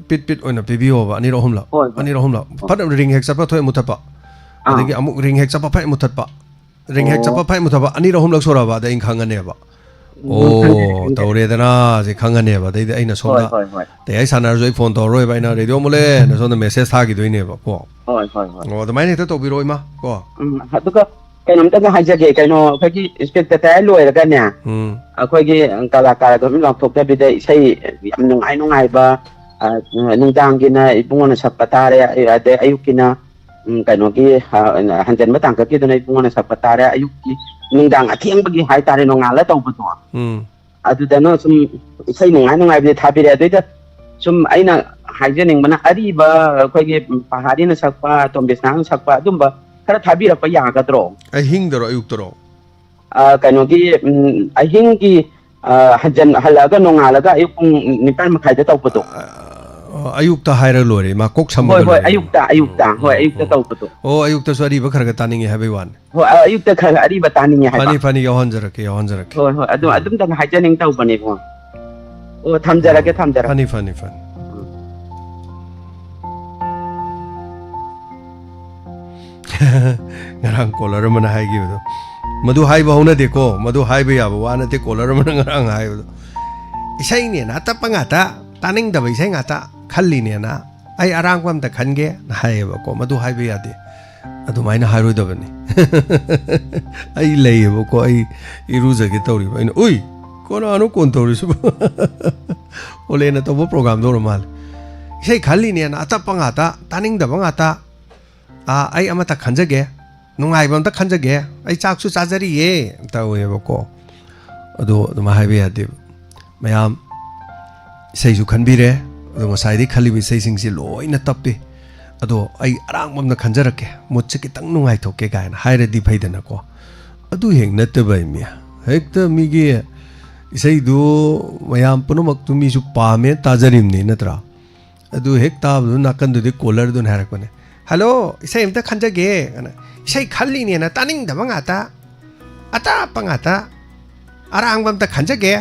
ꯄꯤꯠ ꯑꯣꯏꯅ ꯄꯤꯕꯤꯌꯣꯕ ꯑꯅꯤꯔꯛ ꯑꯍꯨꯝꯂꯛ ꯐꯠ ꯔꯤꯡ ꯍꯦꯛ ꯆꯠꯄ ꯊꯣꯛꯑꯦ ꯃꯨꯠꯊꯠꯄ ꯑꯗꯒꯤ ꯑꯃꯨꯛ ꯔꯤꯡ ꯍꯦꯛ ꯆꯠꯄ ꯐꯠ ꯃꯨꯠꯊꯠꯄ ꯔꯤꯡ ꯍꯦꯛ ꯆꯠꯄ ꯐꯠ ꯃꯨꯠꯊꯠꯄ ꯑꯅꯤꯔꯛ ꯑꯍꯨꯝꯂꯛ ꯁꯨꯔꯕ ꯑꯗ ꯑꯩꯅ ꯈꯪꯉꯅꯦꯕ ꯑꯣ ꯇꯧꯔꯦꯗꯅ ꯁꯤ ꯈꯪꯉꯅꯦꯕ ꯑꯗꯩꯗꯤ ꯑꯩꯅ ꯁꯣꯝꯗ ꯇꯌꯥꯏ ꯁꯥꯟꯅꯔꯁꯨ ꯑꯩ ꯐꯣꯟ ꯇꯧꯔꯔꯣꯏꯕ ꯑꯩꯅ ꯔꯦꯗꯤꯑꯣ ꯃꯨꯠꯂꯦꯅ ꯁꯣꯝꯗ ꯃꯦꯁꯦꯖ ꯊꯥꯈꯤꯗꯣꯏꯅꯦꯕ ꯀꯣ ꯑꯣ ꯑꯗꯨꯃꯥꯏꯅ ꯍꯦꯛꯇ ꯇꯧꯕꯤꯔꯣ ꯏꯃꯥ ꯀꯣ
ꯑꯗꯨꯒ ꯀꯩꯅꯣꯝꯇꯒ ꯍꯥꯏꯖꯒꯦ ꯀꯩꯅꯣ ꯑꯩꯈꯣꯏꯒꯤ ꯏꯁꯄꯤꯀꯔ ꯇꯥꯌꯔ ꯂꯣꯏꯔꯒꯅꯦ ꯑꯩꯈꯣꯏꯒꯤ ꯀꯂꯥꯀꯥꯔꯗꯣ ꯑꯗꯨꯝ ꯂꯥꯎꯊꯣꯛꯇꯕꯤꯗ ꯏꯁꯩ ꯌꯥꯝ ꯅꯨꯡꯉꯥꯏꯕ ꯅꯨꯡꯗꯥꯡꯒꯤꯅ ꯏꯕꯨꯡꯉꯣꯅ ꯁꯛꯄ ꯇꯥꯔꯦ ꯑꯗꯩ ꯑꯌꯨꯛꯀꯤꯅ ꯀꯩꯅꯣꯒꯤ ꯍꯟꯖꯟꯕ ꯇꯥꯡꯀꯛꯀꯤꯗꯨꯅ ꯏꯕꯨꯡꯉꯣꯅ ꯁꯛꯄ ꯇꯥꯔꯦ ꯑꯌꯨꯛꯀꯤ ꯅꯨꯡꯗꯥꯡ ꯑꯊꯦꯡꯕꯒꯤ ꯍꯥꯏꯇꯥꯔꯦ ꯅꯣꯡꯉꯥꯜꯂ ꯇꯧꯕꯗꯣ ꯑꯗꯨꯗꯅ ꯁꯨꯝ ꯏꯁꯩ ꯅꯨꯡꯉꯥꯏꯕꯗꯤ ꯊꯥꯕꯤꯔꯛꯑꯦ ꯑꯗꯨꯏꯗ ꯁꯨꯝ ꯑꯩꯅ ꯍꯥꯏꯖꯅꯤꯡꯕꯅ ꯑꯔꯤꯕ ꯑꯩꯈꯣꯏꯒꯤ ꯄꯍꯥꯔꯤꯅ ꯁꯛꯄ ꯇꯣꯝꯕꯤꯁꯅꯥꯅ ꯁꯛꯄ ꯑꯗꯨꯝꯕ ꯈꯔ ꯊꯥꯕꯤꯔꯛꯄ ꯌꯥꯒꯗ꯭ꯔꯣ
ꯑꯍꯤꯡꯗꯔꯣ ꯑꯌꯨꯛꯇꯔꯣ
ꯀꯩꯅꯣꯒꯤ ꯑꯍꯤꯡꯒꯤ ꯍꯜꯂꯛꯑꯒ ꯅꯣꯡꯉꯥꯜꯂꯒ ꯑꯌꯨꯛ ꯄꯨꯡ 9:30 ꯇꯧꯕꯗꯣ
ꯑꯌꯨꯛꯇ ꯍꯥꯏꯔ ꯂꯣꯏꯔꯦ ꯃꯥ ꯀꯣꯛ ꯁꯝꯃꯒ
ꯍꯣꯏ ꯑꯌꯨꯛꯇ ꯍꯣꯏ ꯑꯌꯨꯛꯇ ꯇꯧꯕꯗꯣ
ꯑꯣ ꯑꯌꯨꯛꯇꯁꯨ ꯑꯔꯤꯕ ꯈꯔ ꯇꯥꯅꯤꯡꯉꯦ ꯍꯥꯏꯕꯩ ꯋꯥꯅꯤ
ꯍꯣꯏ ꯑꯌꯨꯛꯇ ꯈꯔ ꯑꯔꯤꯕ ꯇꯥꯅꯤꯡꯉꯦ ꯍꯥꯏꯕ
ꯐꯅꯤ ꯌꯥꯎꯍꯟꯖꯔꯛꯀꯦ
ꯍꯣꯏ ꯑꯗꯨ ꯑꯗꯨꯝꯇꯪ ꯍꯥꯏꯖꯅꯤꯡ ꯇꯧꯕꯅꯦꯕꯣ ꯑꯣ ꯊꯝꯖꯔꯒꯦ
ꯐꯅꯤ ꯉꯔꯥꯡ ꯀꯣꯂꯔ ꯑꯃꯅ ꯍꯥꯏꯈꯤꯕꯗꯣ ꯃꯗꯨ ꯍꯥꯏꯕ ꯍꯧꯅꯗꯦꯀꯣ ꯃꯗꯨ ꯍꯥꯏꯕ ꯌꯥꯕ ꯋꯥ ꯅꯠꯇꯦ ꯀꯣꯂꯔ ꯑꯃꯅ ꯉꯔꯥꯡ ꯍꯥꯏꯕꯗꯣ ꯏꯁꯩꯅꯦꯅ ꯑꯇꯞꯄ ꯉꯥꯛꯇ ꯇꯥꯅꯤꯡꯗꯕ ꯏꯁꯩ ꯉꯥꯛꯇ ꯈꯜꯂꯤꯅꯦꯅ ꯑꯩ ꯑꯔꯥꯡꯕ ꯑꯝꯇ ꯈꯟꯒꯦ ꯍꯥꯏꯌꯦꯕꯀꯣ ꯃꯗꯨ ꯍꯥꯏꯕ ꯌꯥꯗꯦ ꯑꯗꯨꯃꯥꯏꯅ ꯍꯥꯏꯔꯣꯏꯗꯕꯅꯤ ꯑꯩ ꯂꯩꯌꯦꯕꯀꯣ ꯑꯩ ꯏꯔꯨꯖꯒꯦ ꯇꯧꯔꯤꯕ ꯑꯩꯅ ꯎꯏ ꯀꯣꯅꯥꯅꯣ ꯀꯣꯟ ꯇꯧꯔꯤꯁꯤꯕꯨ ꯑꯣꯂꯦꯅ ꯇꯧꯕ ꯄ꯭ꯔꯣꯒꯥꯝꯗ ꯑꯣꯏꯔ ꯃꯥꯜꯂꯦ ꯏꯁꯩ ꯈꯜꯂꯤꯅꯦꯅ ꯑꯇꯞꯄ ꯉꯥꯛꯇ ꯇꯥꯅꯤꯡꯗꯕ ꯉꯥꯛꯇ ꯑꯩ ꯑꯃꯇ ꯈꯟꯖꯒꯦ ꯅꯨꯡꯉꯥꯏꯕ ꯑꯝꯇ ꯈꯟꯖꯒꯦ ꯑꯩ ꯆꯥꯛꯁꯨ ꯆꯥꯖꯔꯤꯌꯦ ꯇꯧꯋꯦꯕꯀꯣ ꯑꯗꯣ ꯑꯗꯨꯃꯥꯏꯅ ꯍꯥꯏꯕ ꯌꯥꯗꯦꯕ ꯃꯌꯥꯝ ꯏꯁꯩꯁꯨ ꯈꯟꯕꯤꯔꯦ ꯑꯗꯣ ꯉꯁꯥꯏꯗꯒꯤ ꯈꯜꯂꯤꯕ ꯏꯁꯩꯁꯤꯡꯁꯦ ꯂꯣꯏꯅ ꯇꯞꯄꯤ ꯑꯗꯣ ꯑꯩ ꯑꯔꯥꯡꯕ ꯑꯃꯅ ꯈꯟꯖꯔꯛꯀꯦ ꯃꯨꯠꯁꯦ ꯈꯤꯇꯪ ꯅꯨꯡꯉꯥꯏꯊꯣꯛꯀꯦ ꯀꯥꯏꯅ ꯍꯥꯏꯔꯗꯤ ꯐꯩꯗꯅꯀꯣ ꯑꯗꯨ ꯍꯦꯛ ꯅꯠꯇꯕ ꯃꯤ ꯍꯦꯛꯇ ꯃꯤꯒꯤ ꯏꯁꯩꯗꯨ ꯃꯌꯥꯝ ꯄꯨꯝꯅꯃꯛꯇꯨ ꯃꯤꯁꯨ ꯄꯥꯝꯃꯦ ꯇꯥꯖꯔꯤꯕꯅꯤ ꯅꯠꯇ꯭ꯔꯥ ꯑꯗꯨ ꯍꯦꯛ ꯇꯥꯕꯗꯨ ꯅꯥꯀꯟꯗꯨꯗꯤ ꯀꯣꯂꯔꯗꯨꯅ ꯍꯥꯏꯔꯛꯄꯅꯦ ꯍꯜꯂꯣ ꯏꯁꯩ ꯑꯝꯇ ꯈꯟꯖꯒꯦ ꯏꯁꯩ ꯈꯜꯂꯤꯅꯦꯅ ꯇꯥꯅꯤꯡꯗꯕ ꯉꯥꯛꯇ ꯑꯇꯥꯞꯄ ꯉꯥꯛꯇ ꯑꯔꯥꯡꯕ ꯑꯝꯇ ꯈꯟꯖꯒꯦ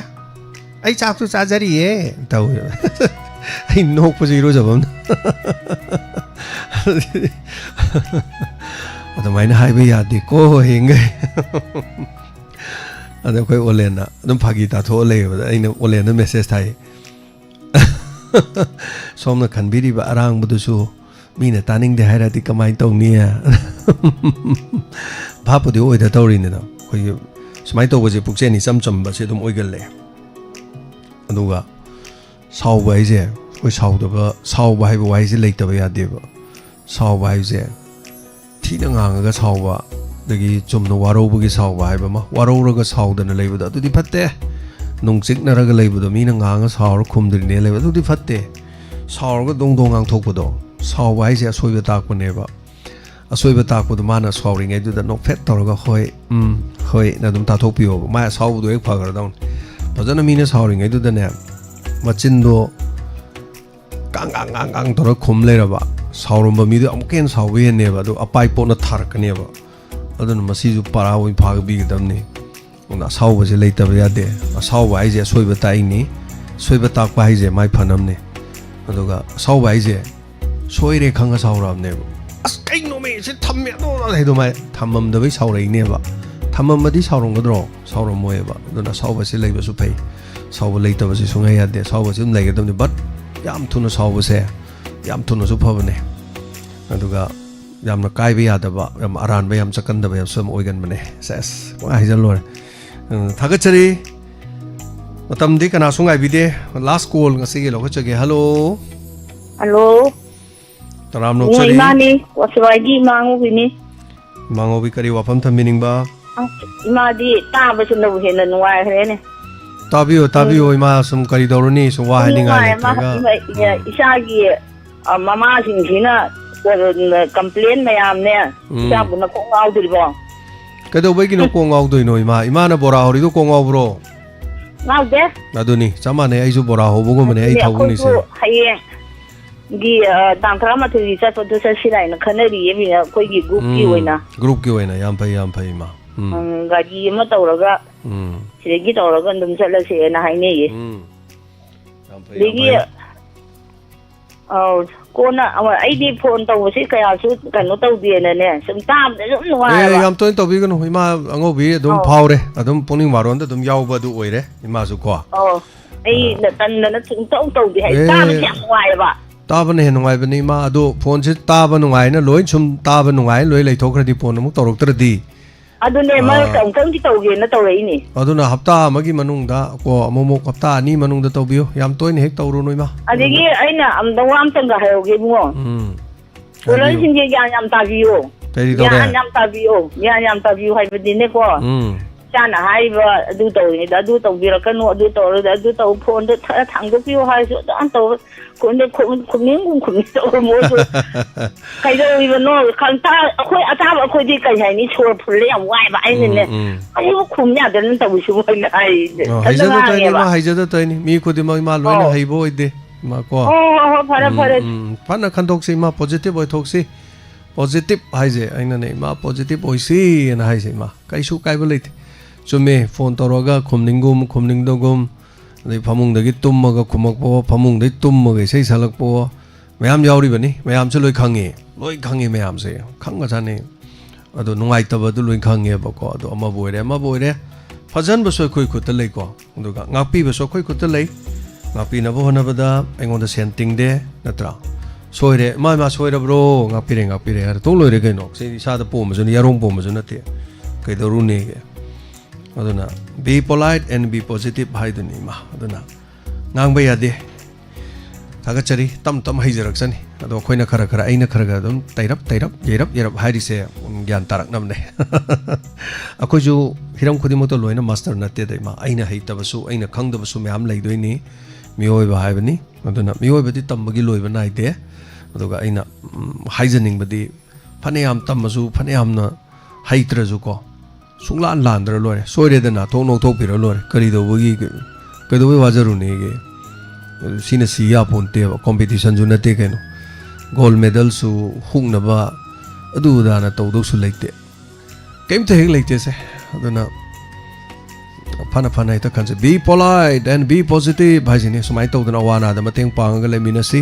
ꯑꯩ ꯆꯥꯛꯁꯨ ꯆꯥꯖꯔꯤꯌꯦ ꯇꯧꯋꯦꯕ ꯑꯩ ꯅꯣꯛꯄꯁꯦ ꯏꯔꯣꯖꯕ ꯑꯃ ꯑꯗꯨꯃꯥꯏꯅ ꯍꯥꯏꯕ ꯌꯥꯗꯦꯀꯣ ꯍꯌꯦꯡꯒꯩ ꯑꯗ ꯑꯩꯈꯣꯏ ꯑꯣꯂꯦꯟꯅ ꯑꯗꯨꯝ ꯐꯥꯒꯤ ꯇꯥꯊꯣꯛꯑ ꯂꯩꯌꯦꯕꯗ ꯑꯩꯅ ꯑꯣꯂꯦꯟꯗ ꯃꯦꯁꯦꯖ ꯊꯥꯏ ꯁꯣꯝꯅ ꯈꯟꯕꯤꯔꯤꯕ ꯑꯔꯥꯡꯕꯗꯨꯁꯨ ꯃꯤꯅ ꯇꯥꯅꯤꯡꯗꯦ ꯍꯥꯏꯔꯗꯤ ꯀꯃꯥꯏꯅ ꯇꯧꯅꯤ ꯚꯥꯞꯄꯨꯗꯤ ꯑꯣꯏꯗ ꯇꯧꯔꯤꯅꯤꯗ ꯑꯩꯈꯣꯏꯒꯤ ꯁꯨꯃꯥꯏꯅ ꯇꯧꯕꯁꯦ ꯄꯨꯛꯆꯦꯜ ꯏꯆꯝ ꯆꯝꯕꯁꯦ ꯑꯗꯨꯝ ꯑꯣꯏꯒꯜꯂꯦ ꯑꯗꯨꯒ ꯁꯥꯎꯕ ꯍꯥꯏꯁꯦ ꯑꯩꯈꯣꯏ ꯁꯥꯎꯕ ꯍꯥꯏꯕ ꯋꯥꯍꯩꯁꯦ ꯂꯩꯇꯕ ꯌꯥꯗꯦꯕ साउबा हाइजे थीना ngang ga साउबा दगी चुमनो वारोबगी साउबा हाइबा मा वारोरगा साउदना लेबदा दुदि फत्ते नुंगचिकनरगा लेबदो मीना ngang साउर खुमद्रिने लेबदा दुदि फत्ते साउरगा दोंदों ngang थोकबदो साउबा हाइजे असोइबा ताकपनेबा असोइबा ताकपदो माना साउरिङै दुदा नो फेट तौरगा होय होय ना दुम ताथोकपियो मा साउबदो एक फगरदाउन फजना Meena साउरिङै दुदने मचिन्दो gang toro khum leiraba saurumba midu amuken sauwe neba adu apai pona tharkaneba adun masi ju para oi phag bi gadamni una sauba je leitaba yade sauba ai je soiba tai ni soiba tak pa ai je mai phanamne aduga sauba ai je soire khanga sauramne as kai no me se thamme do dai do mai thammam da bai saurai neba thammam madi saurong gadro sauram moeba aduna sauba se leiba su phai sauba leitaba se sungai yade sauba se lai gadamni but yam thuna saubase yam thuna su phabane aduga yamna kaiba yadaba yam aran ba yam chakandaba yam sam oigan bane ses wa haijalor thagachari matamdi kana sungai bide last call ngasi ge lokha chage hello
hello
taram no chari
imani waswaji mangu bini
mango bi kari wafam thamining ba
imadi ta ba sunu hena nuai hrene
tabiyo ima sum kari doruni so wa haninga le
isagi mama singina complain mayam ne sa buna ko ngau dirbo
kado bagi no ko ngau doi no ima na bora hori do ko ngau bro
ngau de
aduni samane ai ju bora ho bugo mane ai thagu ni se
haye gi tangthara ma thi sa to sa silai na khanari yemi koi gi group ki oina yam pai ma gaji ma tawraga sigi tawraga dum chala se na haine ye digi kona ai di phone taw si kaya su kanu taw di na ne sum tam de sum nuwa
yam toin taw bi ganu ima ango bi dum phaure adum puning maron da dum yaw ba du oire ima su ko
ai na tan na sum taw di hai tam chak wai ba
taba ne nungai bani ma ado phone se taba nungai na loi sum taba nungai loi lai thokradi phone mu torok tradi
adune ma kam ki tawge na tawrei ni
aduna hafta amagi manungda ko amomo hafta ani manungda tawbiyo yam toin hek tawru noi ma
adigi aina amdawam tanga hayoge mo kolan sinje yam tabiyo yam tabiyo hay bedine ko chana hay ba adu tawni da adu tawbira kanu adu tawru da adu taw phone da thangdo piyo hay so dan taw kunde kuning taw mo so kai do iba no kan ta akhoi ataba akhoi di kai hay ni chor phule yam wai ba ai ne ai bu khum ya dan taw su na ai
haijada tani mi khodi ma loina haibo ide ma ko phana khandok si ma positive oi thok si positive haije aina ne ma positive oi si na haije ma kai su kai bo leite chume phone toroga khumningdogum dei phamung dagi tummaga khumakpo phamung dei tummaga sei salakpo mayam yauri bani mayam se loi khangi mayam se khanga jane ado nungai taba du loi khange ba ko ado ama boire fajan ba so khoi khut lei ko duga ngapi ba so khoi khut lei ngapi na bo hona bada engon da senting de natra soire ma soire bro ngapi re har to loi re gaino se sa da po ma so ni yarong po ma so na te kai do ru ne ge aduna be polite and be positive haiduni ma aduna ngang ba yade thagachari tam haijarak sani ado khoina khara aina khara dum tairap yerap hairi se gyan tarak namne akoi ju hiram khudi mo to loina master na te dai ma aina haita basu aina khangda basu myam leidoi ni mioi ba haibani aduna mioi badi tambagi loiba nai de aduga aina haijaning badi phaneyam tamasu phaneyam na haitra ju ko sunglan landra lore soire da na thong no thok pira lore kari do bugi ke do wajaru ne ge sina siya ponte competition ju na te ke no gold medal su hung na ba adu da na to do su leite kem te hek leite se aduna phana ita kan se be polite and be positive bhajine sumai to da wana da mateng pang ga le minasi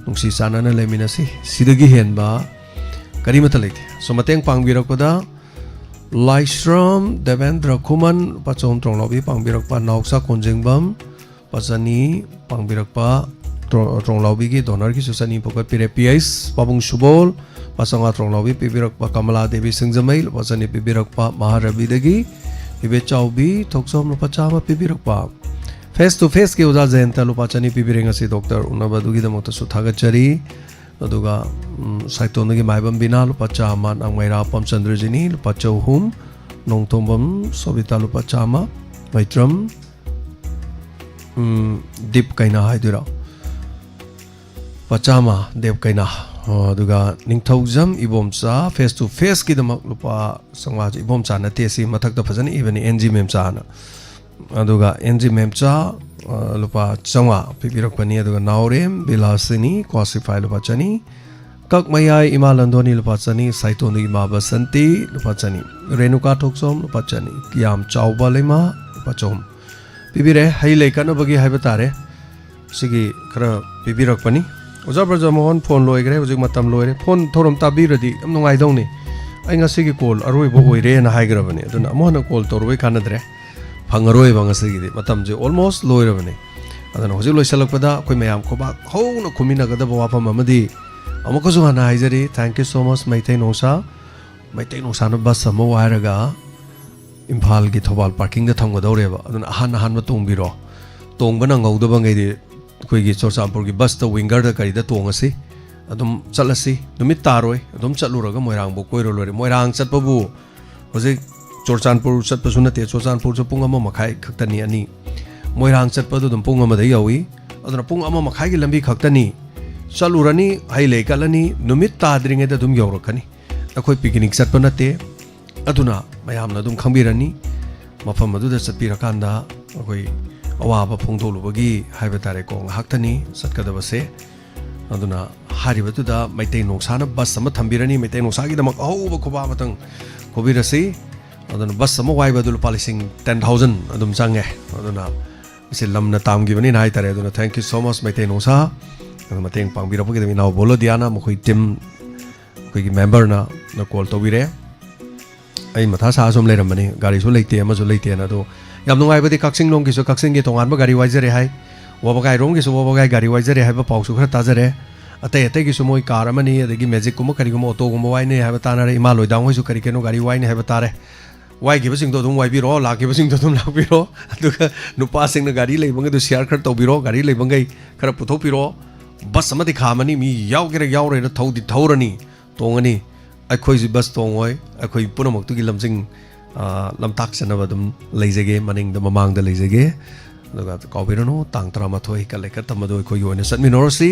nungsi sana na le minasi sidagi hen ba kari mata leite so mateng pang birak ko da Laisram Devendra Kuman Pachom Tronglobi Pangbirakpa Nauksa Konjengbam Pachani Pangbirakpa Tronglobi ki donor ki susani pokat pire PIS Pabung Subol Pasanga Tronglobi Pibirakpa Kamala Devi Singjamail Pachani Pibirakpa Maharabi Dagi Ibe Chaubi Toksom Lupachama Pibirakpa Face to face ki uja jenta lupachani Pibirenga si Dr. Unabadugi Damota Suthagachari अदुगा साइटोनगी Maibam बिना लुपा चामा नांगमैरा पमचंद्रजिनी लुपा चौहुम नोंथोंबम सोबिता लुपा चामा मैत्रम दीप कैना हाइदुरा पचामा देव कैना अदुगा Ningthoujam Ibomcha face to face की दमक लुपा संवाज इबोमचा नते सी मथक द फजन इबनी एनजी मेमचा ना अदुगा एनजी मेमचा लुपा चंगा पिबिरकपनी अदुगा नावरेम बिलासिनी क्वासिफाई लुपा चनी कक मयाई इमा लंदोनी लुपा चनी साइतोनी इमा बसंती लुपा चनी रेणुका ठोकसोम लुपा चनी कियाम चाउबा लेमा लुपा चोम पिबिरे हई लेकन बगी हाइबा तारे सिगी खरा पिबिरकपनी ओजा ब्रजा मोहन फोन लोइग्रे हुजिक मतम लोइरे फोन थोरम ताबिरदि यम नुंगाइदौनी आई ngasiगी कॉल अरोइबो ओइरे ना हाइग्रबने अदुना मोहन कॉल तोरबै कानद्रे फंगरोइबा ngasiगी मतम जे ऑलमोस्ट लोइरबने अदुना हुजिक लोइसलकपदा अखोइ मयाम खोबा हौना खुमिनगदबा वाफम अमदि अमकसु हना हाइजरी थैंक यू सो मच मैथै नोसा न बस अम वायरगा इम्फाल की थौबाल पार्किंग दा थमगदौरेबा अदुना अहान अहान तोंबिरो तोंबना ngौदबंगैदि कोई चोरचापुर की बस तो विंगर करी तोंगसी चलसी नुमित तारोय चलूरग मोइरांग कोइरो लोरे मोइरांग चतपबु हजिक चोरचानपुर चतपसु नते चोरचानपुर पुंग अमा मखाई खक्तनी अनि मोइरांग चतपदु पुंग अमदै यौई अदुना पुंग अमा मखाई की लंबी खक्तनी चलूरनी हाई लेकलनी नुमित ताद्रिंगे दा यौरखनी अखोई पिकनिक चतप नते अदुना मयामना खंबिरनी मफम अदुदा चतपिरकांदा अखोई अवाब फोंदोलुबगी हाइबा तारे को ngahakthani satkadabase aduna haribatuda maitai noksana bus ama thambirani maitai noksagi damak auba khoba matang khobirasi aduna bus ama waiba dulu palising 10000 adum change aduna isi lamna tamgi bani nai tare aduna thank you so much maitai noksa mateng pangbirapagi dami naw bolo diana mokoi team koi member na call tobire ai matha sa som leiramani gari su leite ama su leite na do याम नुंगाइबदि कक्सिंग लोंग किसु कक्सिंग के तोंगानबा गाड़ी वाइजरे हाय वबगाई रोंग किसु वबगाई गाड़ी वाइजरे हायबा पाउसु खरा ताजरे अतै अतै किसु मोइ कार अमनी अदगी मैजिक कुम करिगुम ऑटो गुम वाइने हायबा तानारे इमा लोइदांग होइसु करि केनो गाड़ी वाइने हायबा तारे वाइ गिबसिंग तो दुम वाइबिरो लागिबसिंग तो दुम लाबिरो अदुगा नुपा सिंग गाड़ी लेबंगे दु शेयर खर तौबिरो गाड़ी लेबंगे खरा पुथोपिरो बस अमदि खामनी मी यावगेरे यावरे न थौदि थौरनी तोंगनी अखोइजि बस तोंगोय अखोइ पुनमक्तुगी लमजिंग लमताक चनबा दुम लेजगे मनिंग द ममांग द लेजगे लगा काबिरनो तांग तरामा थोइ का लेकर तमदो खोइ ओने सदमिनोरसी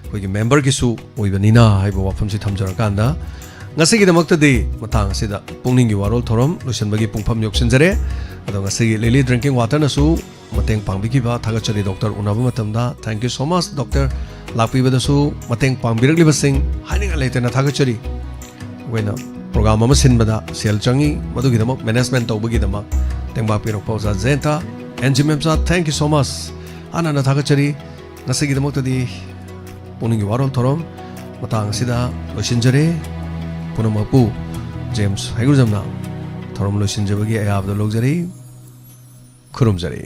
खोइ मेंबर किसु ओइबनिना हाइबो वाफमसि थमजर कांदा ngasi दमक्तदि मतांग सिदा पुंगनिंग वारोल थोरम लुसनबगी पुंगफम योक्सिनजरे अदो ngasi लिली ड्रिंकिंग वाटर नसु मतेंग पांगबिकिबा थागचरि डॉक्टर उनाबु मतमदा thank you so much doctor लापिबदसु मतेंग पांगबिरगलिबसिंग हाइनिंग लेतेना थागचरि वेना प्रोग्राम अमा सिनबदा सेल चंगी मदुगिदमक मैनेजमेंट तौबगिदमक तेंबा पिरकपौजा जेंटा एनजीमेमसा थैंक यू सो मच आना थागचरि ngasigidamoktadi पुनिंग वारोल थोरम मतंग सिदा लोसिनजरे पुनमपु जेम्स हाइगुरजमना थोरम लोसिनजबगी आयाबदो लोगजरी खुरुमजरी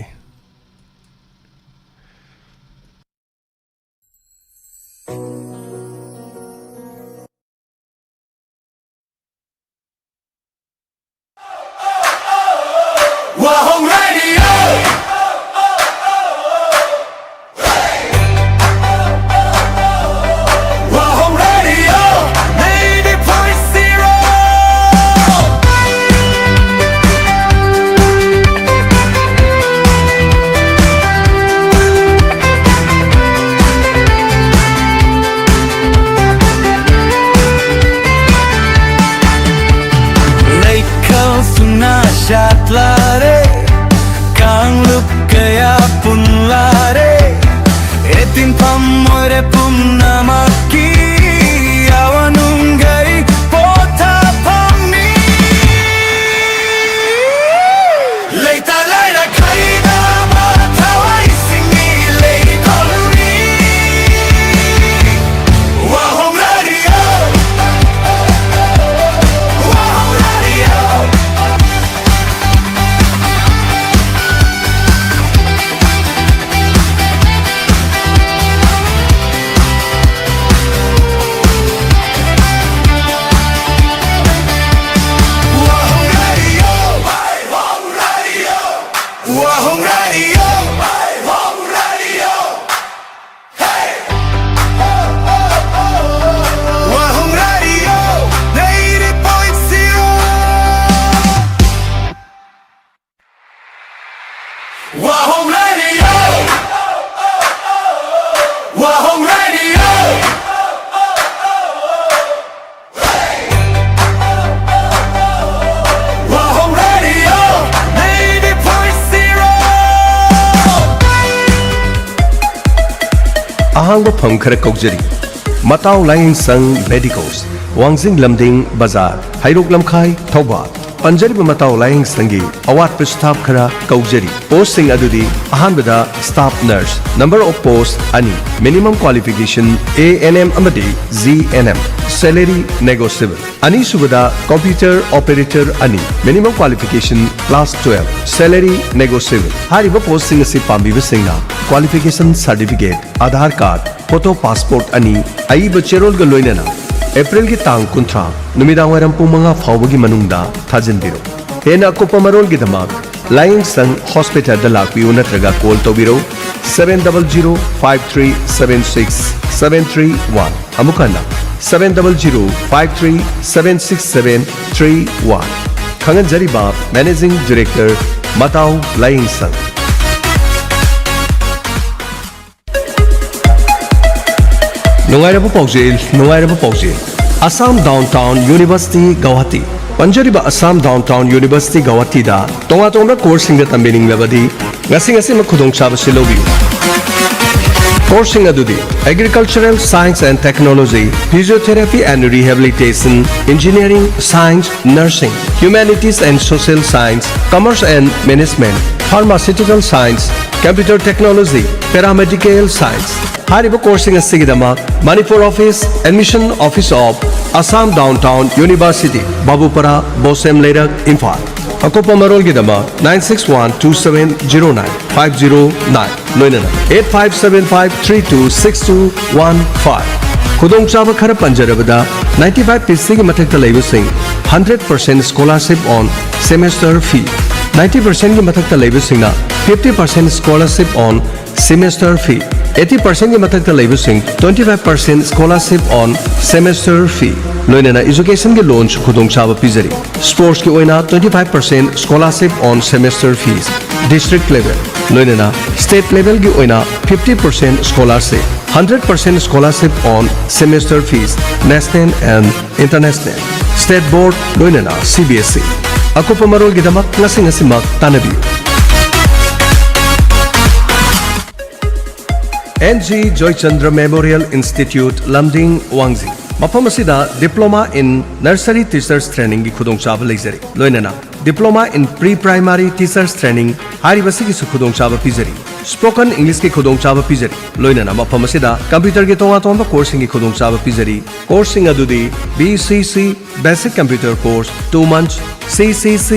Shatlare kang luk kaya pun lare etin pamore pun namaki awanungai pota pamni leita laira kaida matawai singi lei koloni wa home radio
अहांग फम खर कौजरी मताव लाइन संग मेडिकोस वांगजिंग लमदिंग बाजार हैरोक लमखाई थौबाल पंजरीब मताव लाइन संगी अवाट स्टाफ खरा कौजरी पोस्टिंग अदुदी अहानबदा staff nurse number of post अनि मिनिमम क्वालिफिकेशन ANM अमदी GNM सैलरी नेगोशिएबल अनि सुबदा कंप्यूटर ऑपरेटर अनि minimum qualification class 12 salary negotiable हारिबा पोस्टिंग से पांबिब सिंगना qualification certificate Aadhaar card photo passport अनि अइब चेरोल ग लोइनना अप्रैल की तांग कुंथ्रा नुमिदांग वायरम पुंग मंगा फावबगी मनुंगदा थाजिनबिरो हेना अकुपा मरोल की धमाक लाइन संग हॉस्पिटल द लाकपियो नत्रगा कॉल तोबिरो 70053767331 अमुकना 70053767331 खंगन जरीबा मैनेजिंग डायरेक्टर मताव लाइन संग नुंगाइरबो पाउजेल असम डाउनटाउन यूनिवर्सिटी गुवाहाटी पंजरीबा असम डाउनटाउन यूनिवर्सिटी गुवाहाटी दा तोंगा तोंगा कोर्सिंग दा तंबिनिंग लबदी ngasi खुदोंग चाबसे लौबी कोर्सिंग अदुदी agricultural science and technology physiotherapy and rehabilitation engineering science nursing humanities and social science commerce and management pharmaceutical science computer technology paramedical science हारिबो कोर्सिंग असिगिदमा Manipur office admission office of Assam Downtown University Babupara बोसेम लेरक इम्फाल अकोपा मरोल गिदमा 9612709509 लोइनना 8575326215 खुदोंग चाबा खर पंजरबदा 95 PC की मथकता लेबसिंग 100% स्कॉलरशिप ऑन सेमेस्टर फी 90% की मथकता लेबसिंगना 50% स्कॉलरशिप ऑन सेमेस्टर फी 80% की मथकता लेबसिंग 25% स्कॉलरशिप ऑन सेमेस्टर फी लोइनना एजुकेशन के लोन खुदोंग चाबा पिजरी स्पोर्ट्स की ओइना 25% scholarship on semester fees district level लोइनना state level की ओइना 50% scholarship 100% scholarship on semester fees national and international state board लोइनना CBSE अकुपा मरोल गिदमक ngasi तानबी NG Joychandra Memorial Institute Lamding Wangji मफम असिदा diploma in nursery teachers training की खुदोंचाब लेजरी लोइनना diploma in pre primary teachers training हारिबसी की खुदोंचाब पिजरी स्पोकन इंग्लिश की खुदोंचाब पिजरी लोइनना मफम असिदा कंप्यूटर की तोंगा तोंगा कोर्सिंग की खुदोंचाब पिजरी कोर्सिंग अदुदी BCC basic computer course 2 months CCC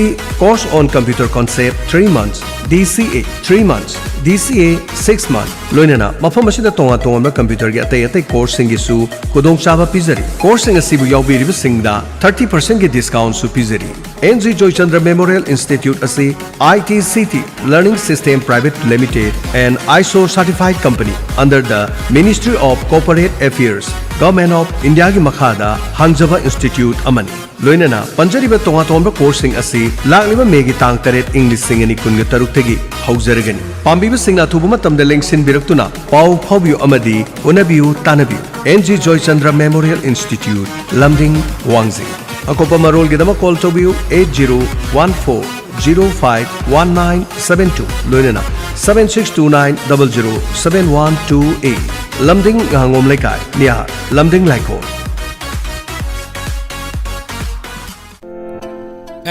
course on computer concept 3 months DCA 3 months DCA 6 months लोइनना मफम असिदा तोंगा तोंगा कंप्यूटर की अतै कोर्सिंग की सु खुदोंचाब पिजरी कोर्सिंग असिबु याउबिरिब सिंगदा 30% की डिस्काउंट सु पिजरी NG Joychandra Memorial Institute asi ITCT Learning System Private Limited and ISO certified company under the Ministry of Corporate Affairs Government of India की मखादा हांगजबा इंस्टीट्यूट अमनी लोइनना पंजरीब तोंगा तोंबा कोर्सिंग asi लांगलिबा मेगी तांग तरेट इंग्लिश सिंगनी कुनग तरुक्तगी हौजरगनी पांबिब सिंगना थुबु मतमदा लेंगसिन बिरक्तुना पाउ फावबियु अमदी उनबियु तानबियु NG Joychandra Memorial Institute Lamding Wangji अकोपा मरोल गिदमा कॉल तोबियु 8014051972 लोइनना 7629007128 लमदिंग गांगोम लेकाय निया लमदिंग लाइको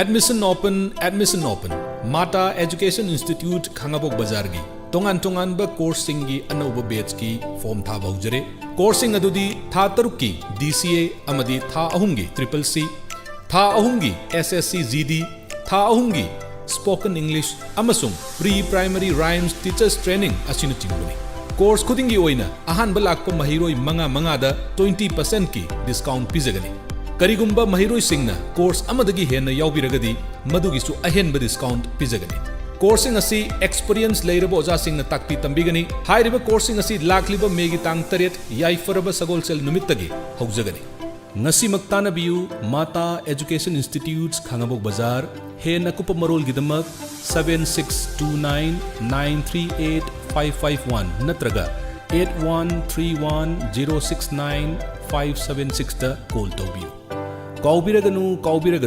admission open Mata Education Institute Khangabok बाजार की तोंगान तोंगान ब कोर्सिंग की अनौब बैच की फॉर्म था बहुजरे कोर्सिंग अदुदी था तरुक की DCA अमदी था अहुंगी CCC था अहुंगी SSC GD था अहुंगी स्पोकन इंग्लिश अमसुंग pre primary rhymes teachers training असिन चिंगुनी कोर्स खुदिंगी ओइना अहान बलाकप महिरोई मंगा दा 20% की डिस्काउंट पिजगनी करिगुंबा महिरोई सिंगना कोर्स अमदगी हेन याउबिरगदी मदुगिसु अहेन ब डिस्काउंट पिजगनी कोर्सिंग असी एक्सपीरियंस लेरब ओजा सिंगना ताकपी तंबिगनी हाइरिब कोर्सिंग असी लाखलिब मेगी तांग तरेट याइफरब सगोलसेल नुमित्तगी हौजगनी ngasi maktanabiyu Mata Education Institutes Khangabok Bazar he nakup marol gidamak 7629938551 natraga 8131069576 da call tobiyu kaubiraganu